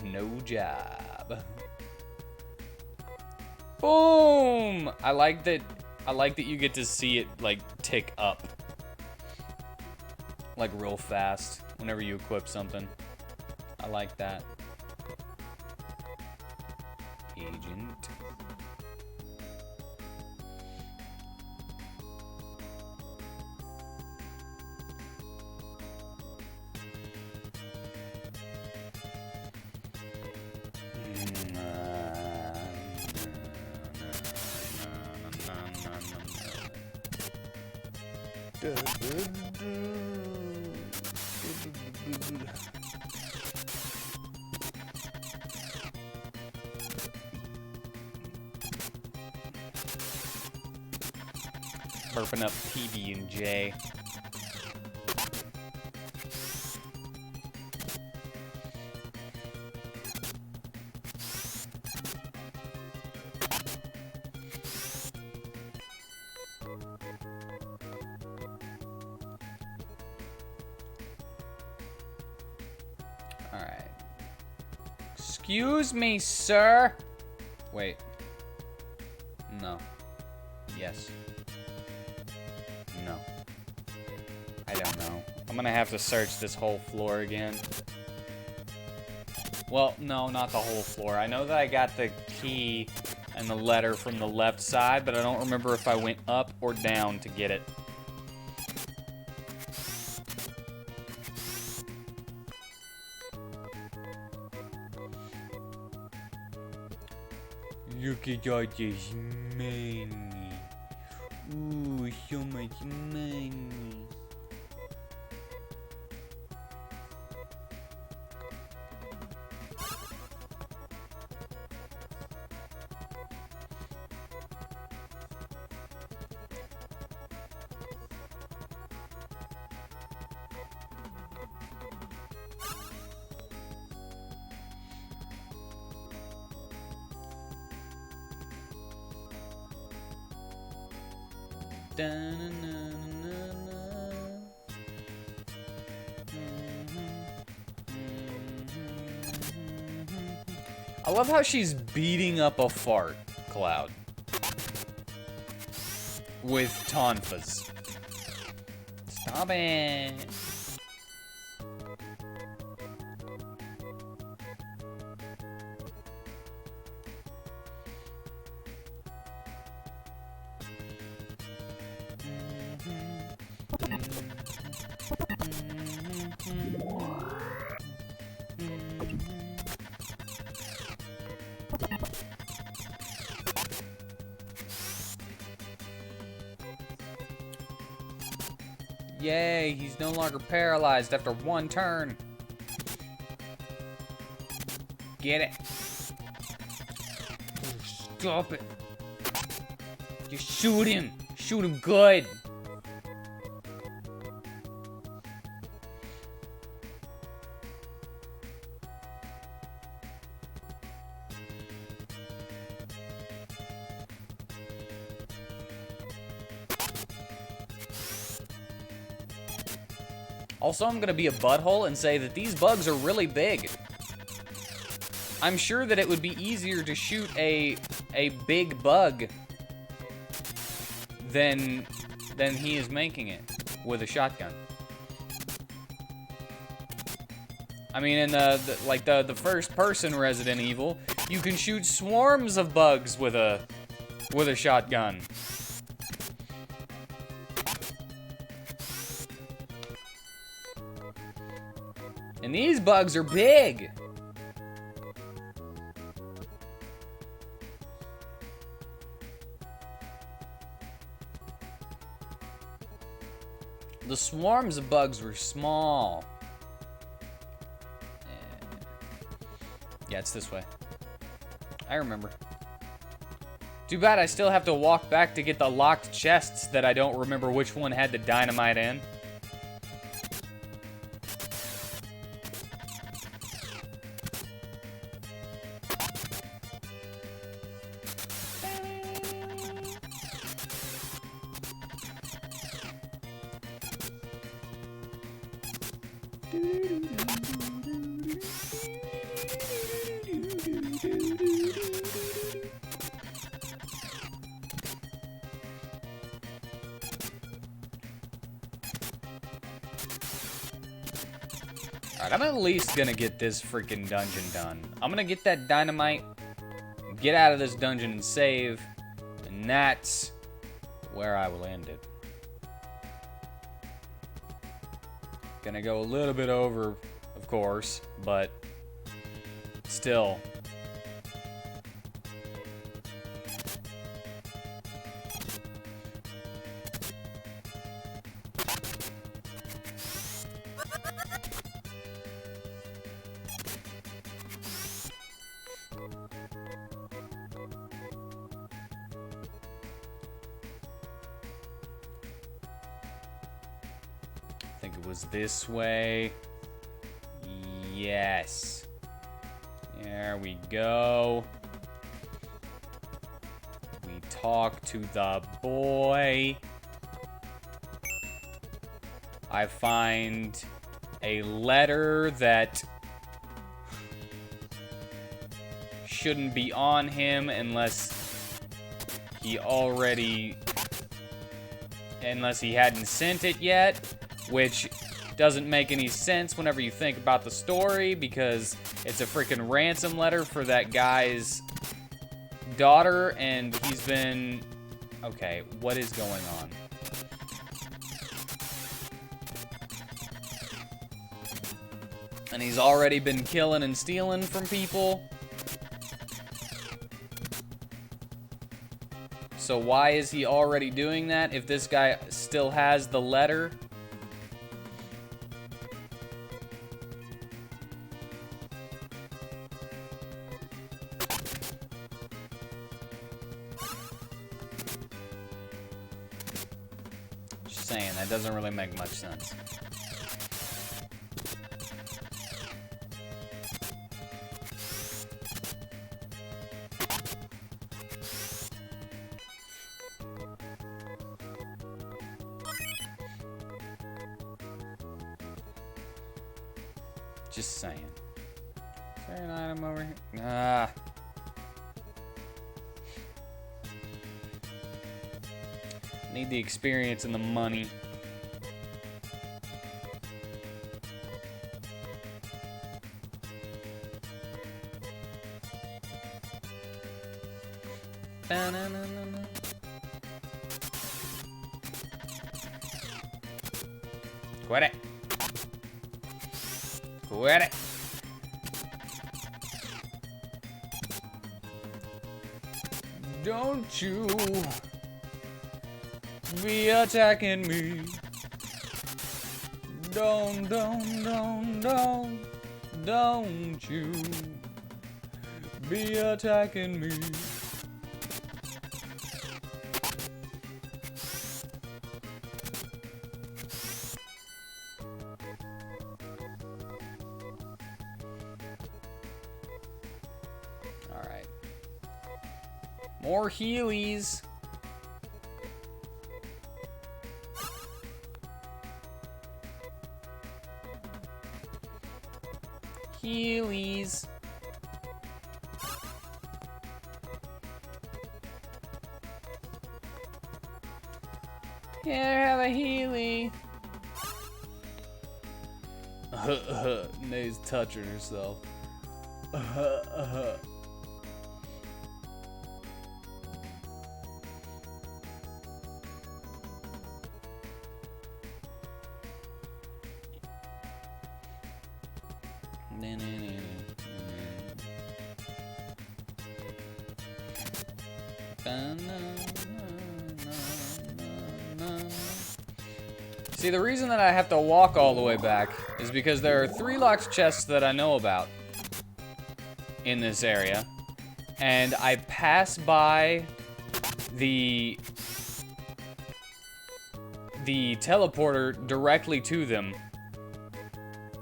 No job. Boom! I like that you get to see it like tick up. Like real fast whenever you equip something. I like that. Agent. Burping up PB&J. Alright. Excuse me, sir. Wait. No. Yes. No. I don't know. I'm gonna have to search this whole floor again. Well, no, not the whole floor. I know that I got the key and the letter from the left side, but I don't remember if I went up or down to get it. Look at all this money. Ooh, so much money. I love how she's beating up a fart cloud with tonfas. Stop it. Yay, he's no longer paralyzed after one turn. Get it. Stop it. Just shoot him. Shoot him good. Also, I'm gonna be a butthole and say that these bugs are really big. I'm sure that it would be easier to shoot a big bug than he is making it with a shotgun. I mean, in the first person Resident Evil, you can shoot swarms of bugs with a shotgun. And these bugs are big. The swarms of bugs were small. Yeah, it's this way. I remember. Too bad I still have to walk back to get the locked chests that I don't remember which one had the dynamite in. Alright, I'm at least gonna get this freaking dungeon done. I'm gonna get that dynamite, get out of this dungeon and save, and that's where I will end it. Gonna go a little bit over, of course, but still. I think it was this way. Yes. There we go. We talk to the boy. I find a letter that shouldn't be on him unless he hadn't sent it yet, which doesn't make any sense whenever you think about the story, because it's a freaking ransom letter for that guy's daughter, and he's been... Okay, what is going on? And he's already been killing and stealing from people. So why is he already doing that if this guy still has the letter? Just saying, that doesn't really make much sense. Just saying. Is there an item over here? Ah. Need the experience and the money. Ba-na-na-na-na. Quit it. Quit it. Don't you be attacking me. Don't you be attacking me. All right. More Heelys. Heelys. Here, have a Healy. May's touching herself. See, the reason that I have to walk all the way back is because there are 3 locked chests that I know about in this area, and I pass by the teleporter directly to them,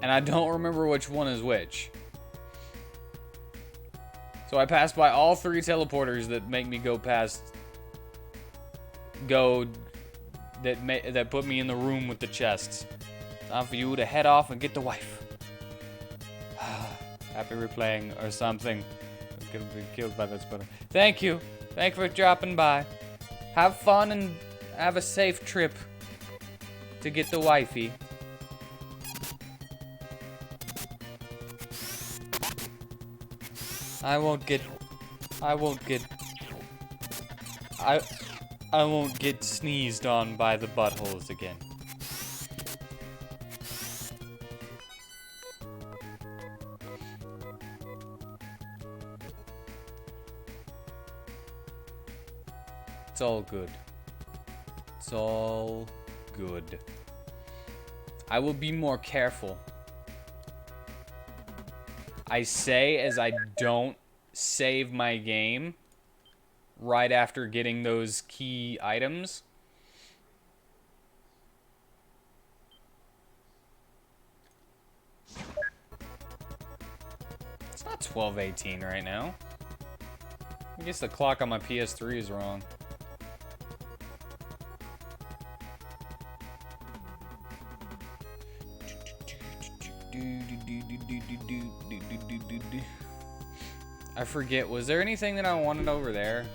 and I don't remember which one is which. So I pass by all 3 teleporters that make me that put me in the room with the chests. Time for you to head off and get the wife. Happy replaying or something. I'm gonna be killed by this, but thank you. Thank you for dropping by. Have fun and have a safe trip to get the wifey. I won't get sneezed on by the buttholes again. It's all good. It's all good. I will be more careful. I say as I don't save my game right after getting those key items. It's not 12:18 right now. I guess the clock on my PS3 is wrong. I forget, was there anything that I wanted over there?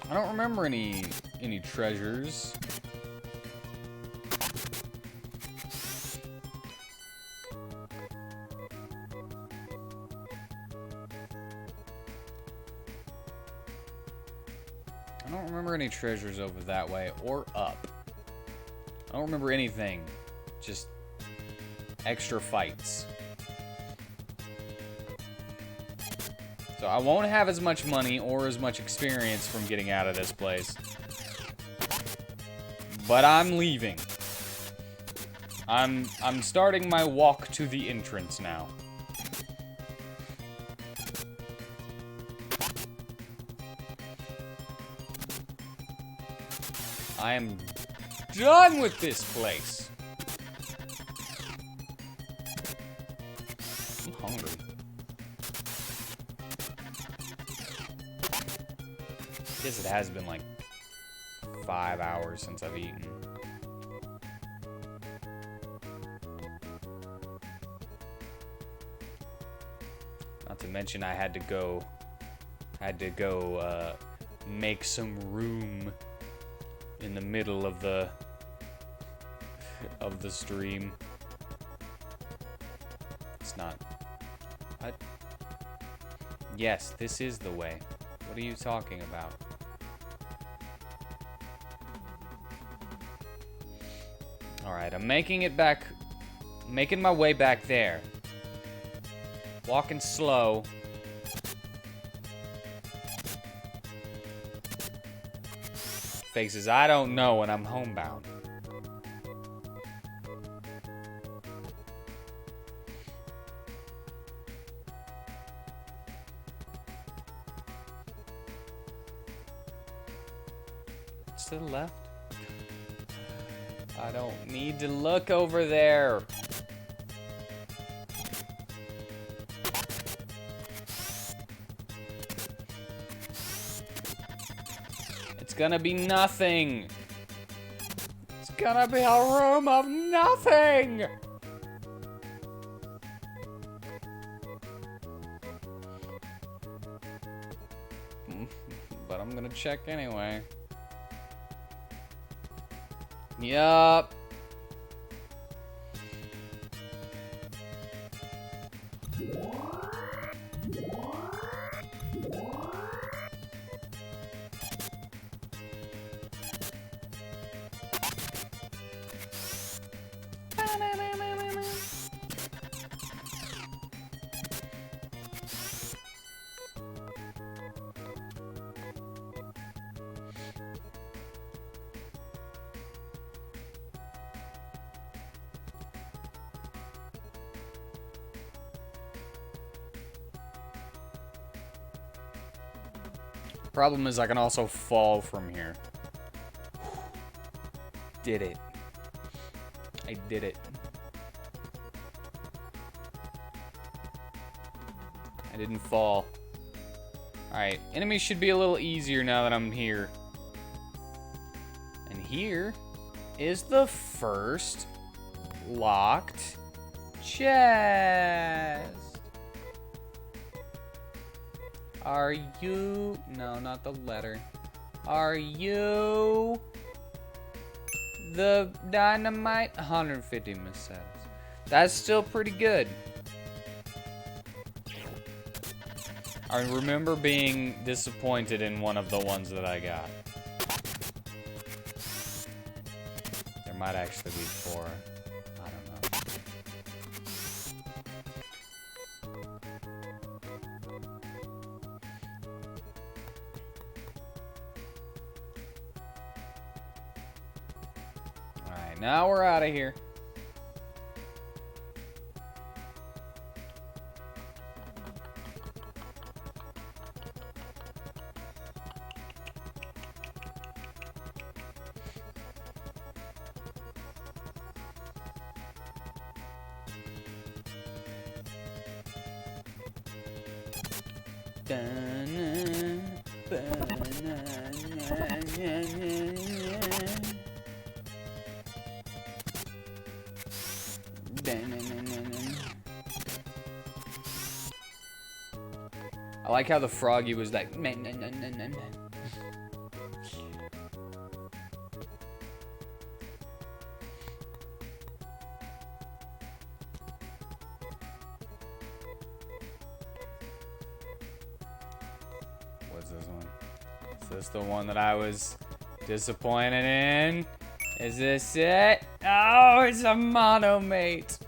I don't remember any treasures. I I don't remember any treasures over that way or up. I don't remember anything. Just extra fights. So I won't have as much money or as much experience from getting out of this place. But I'm leaving. I'm starting my walk to the entrance now. I am done with this place. I'm hungry. I guess it has been like 5 hours since I've eaten. Not to mention I had to go make some room in the middle of the stream. It's not. What? Yes, this is the way. What are you talking about? Alright, I'm making my way back there. Walking slow. Faces I don't know when I'm homebound. It's to the left. I don't need to look over there. It's gonna be nothing. It's gonna be a room of nothing. But I'm gonna check anyway. Yup. Problem is I can also fall from here. Did it. I did it. I didn't fall. Alright, enemies should be a little easier now that I'm here. And here is the first locked chest. Are you... No, not the letter. Are you... the dynamite? 150 misses. That's still pretty good. I remember being disappointed in one of the ones that I got. There might actually be 4. I don't know. Alright, now we're out of here. I like how the froggy was like. What's this one? Is this the one that I was disappointed in? Is this it? Oh, it's a monomate.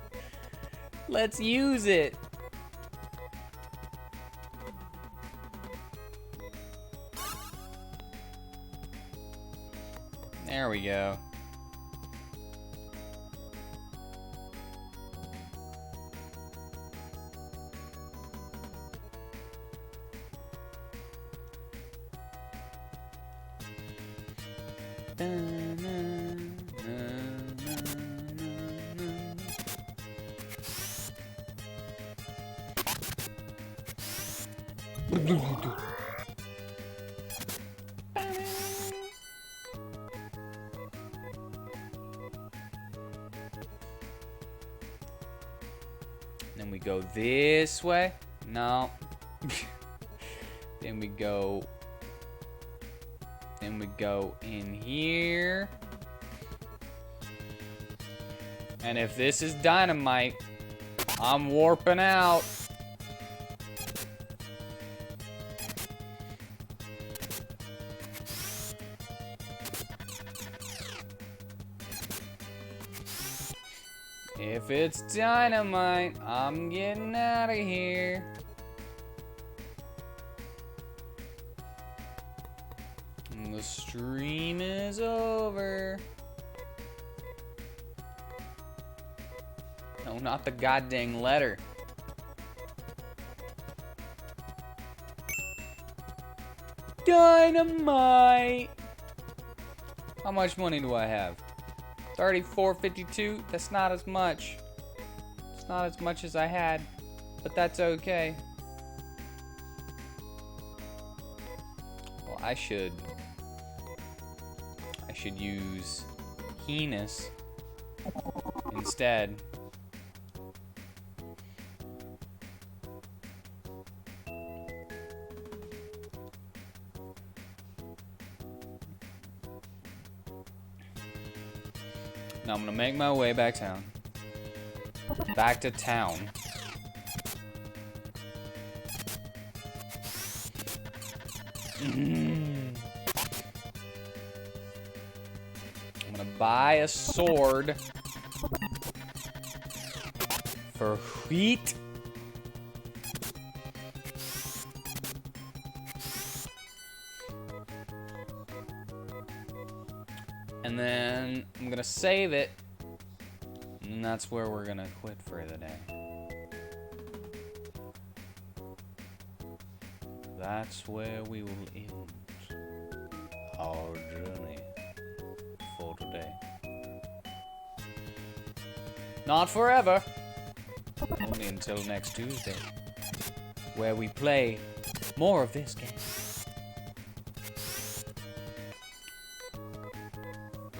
Let's use it. There we go. Then we go this way. No. Then we go in here. And if this is dynamite, I'm warping out. If it's dynamite, I'm getting out of here. And the stream is over. No, not the goddamn letter. Dynamite! How much money do I have? 34.52. That's not as much. It's not as much as I had, but that's okay. Well, I should use heinous instead. Now I'm gonna make my way back town. Back to town. I'm gonna buy a sword for wheat. And then I'm gonna save it. And that's where we're gonna quit for the day. That's where we will end our journey for today. Not forever. Only until next Tuesday, where we play more of this game.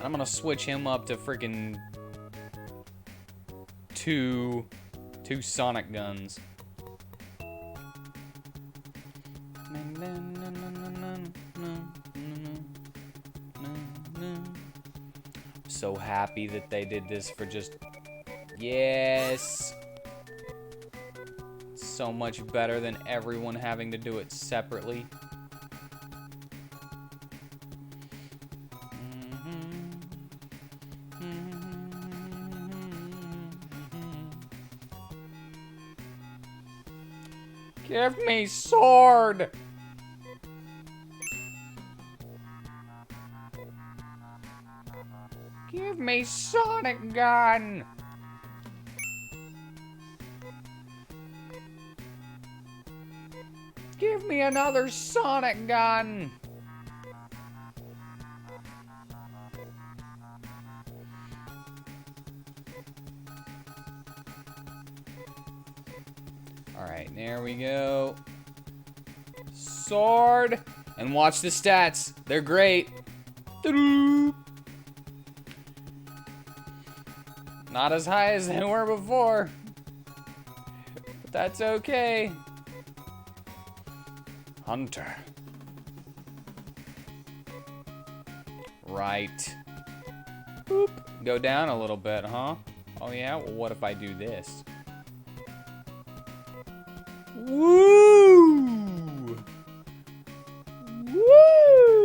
I'm gonna switch him up to freaking two sonic guns. So happy that they did this for just... Yes! So much better than everyone having to do it separately. Give me sword! Give me sonic gun! Give me another sonic gun! Alright, there we go. Sword! And watch the stats. They're great. Doo-doo. Not as high as they were before. But that's okay. Hunter. Right. Boop. Go down a little bit, huh? Oh yeah? Well, what if I do this? Woo! Woo!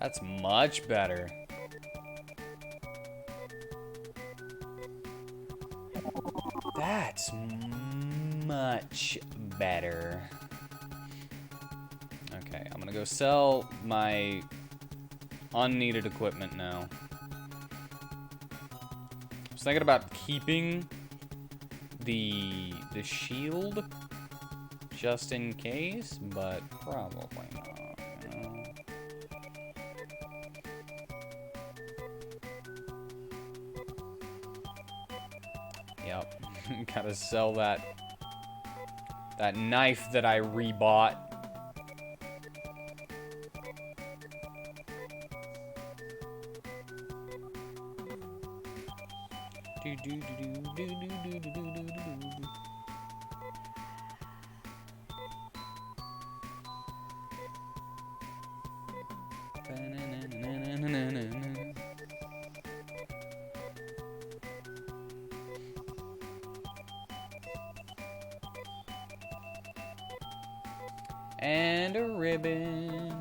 That's much better. That's much better. Okay, I'm gonna go sell my unneeded equipment now. I was thinking about keeping the shield just in case, but probably not. You know? Yep, gotta sell that knife that I rebought. And a ribbon.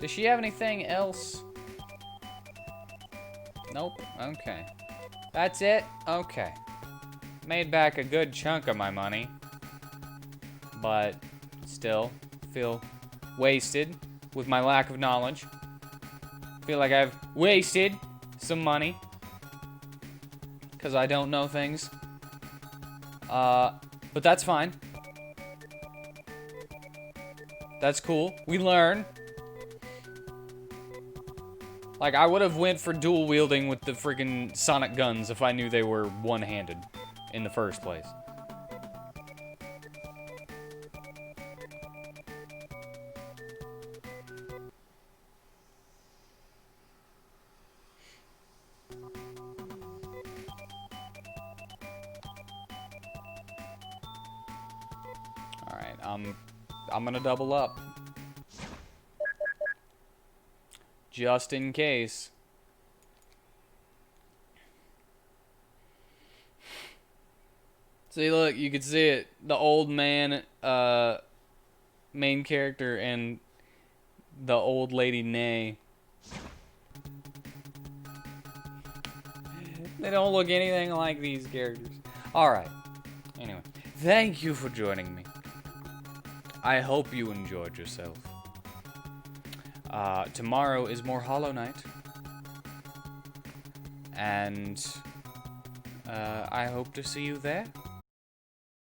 Does she have anything else? Nope. Okay. That's it? Okay. Made back a good chunk of my money. But still feel wasted with my lack of knowledge. Feel like I've wasted some money. Because I don't know things. But that's fine. That's cool. We learn. Like, I would have went for dual wielding with the freaking sonic guns if I knew they were one-handed in the first place. Alright, I'm gonna double up. Just in case. See, look, you can see it. The old man, main character, and the old lady Nay. They don't look anything like these characters. Alright. Anyway, thank you for joining me. I hope you enjoyed yourself. Tomorrow is more Hollow Knight. And I hope to see you there.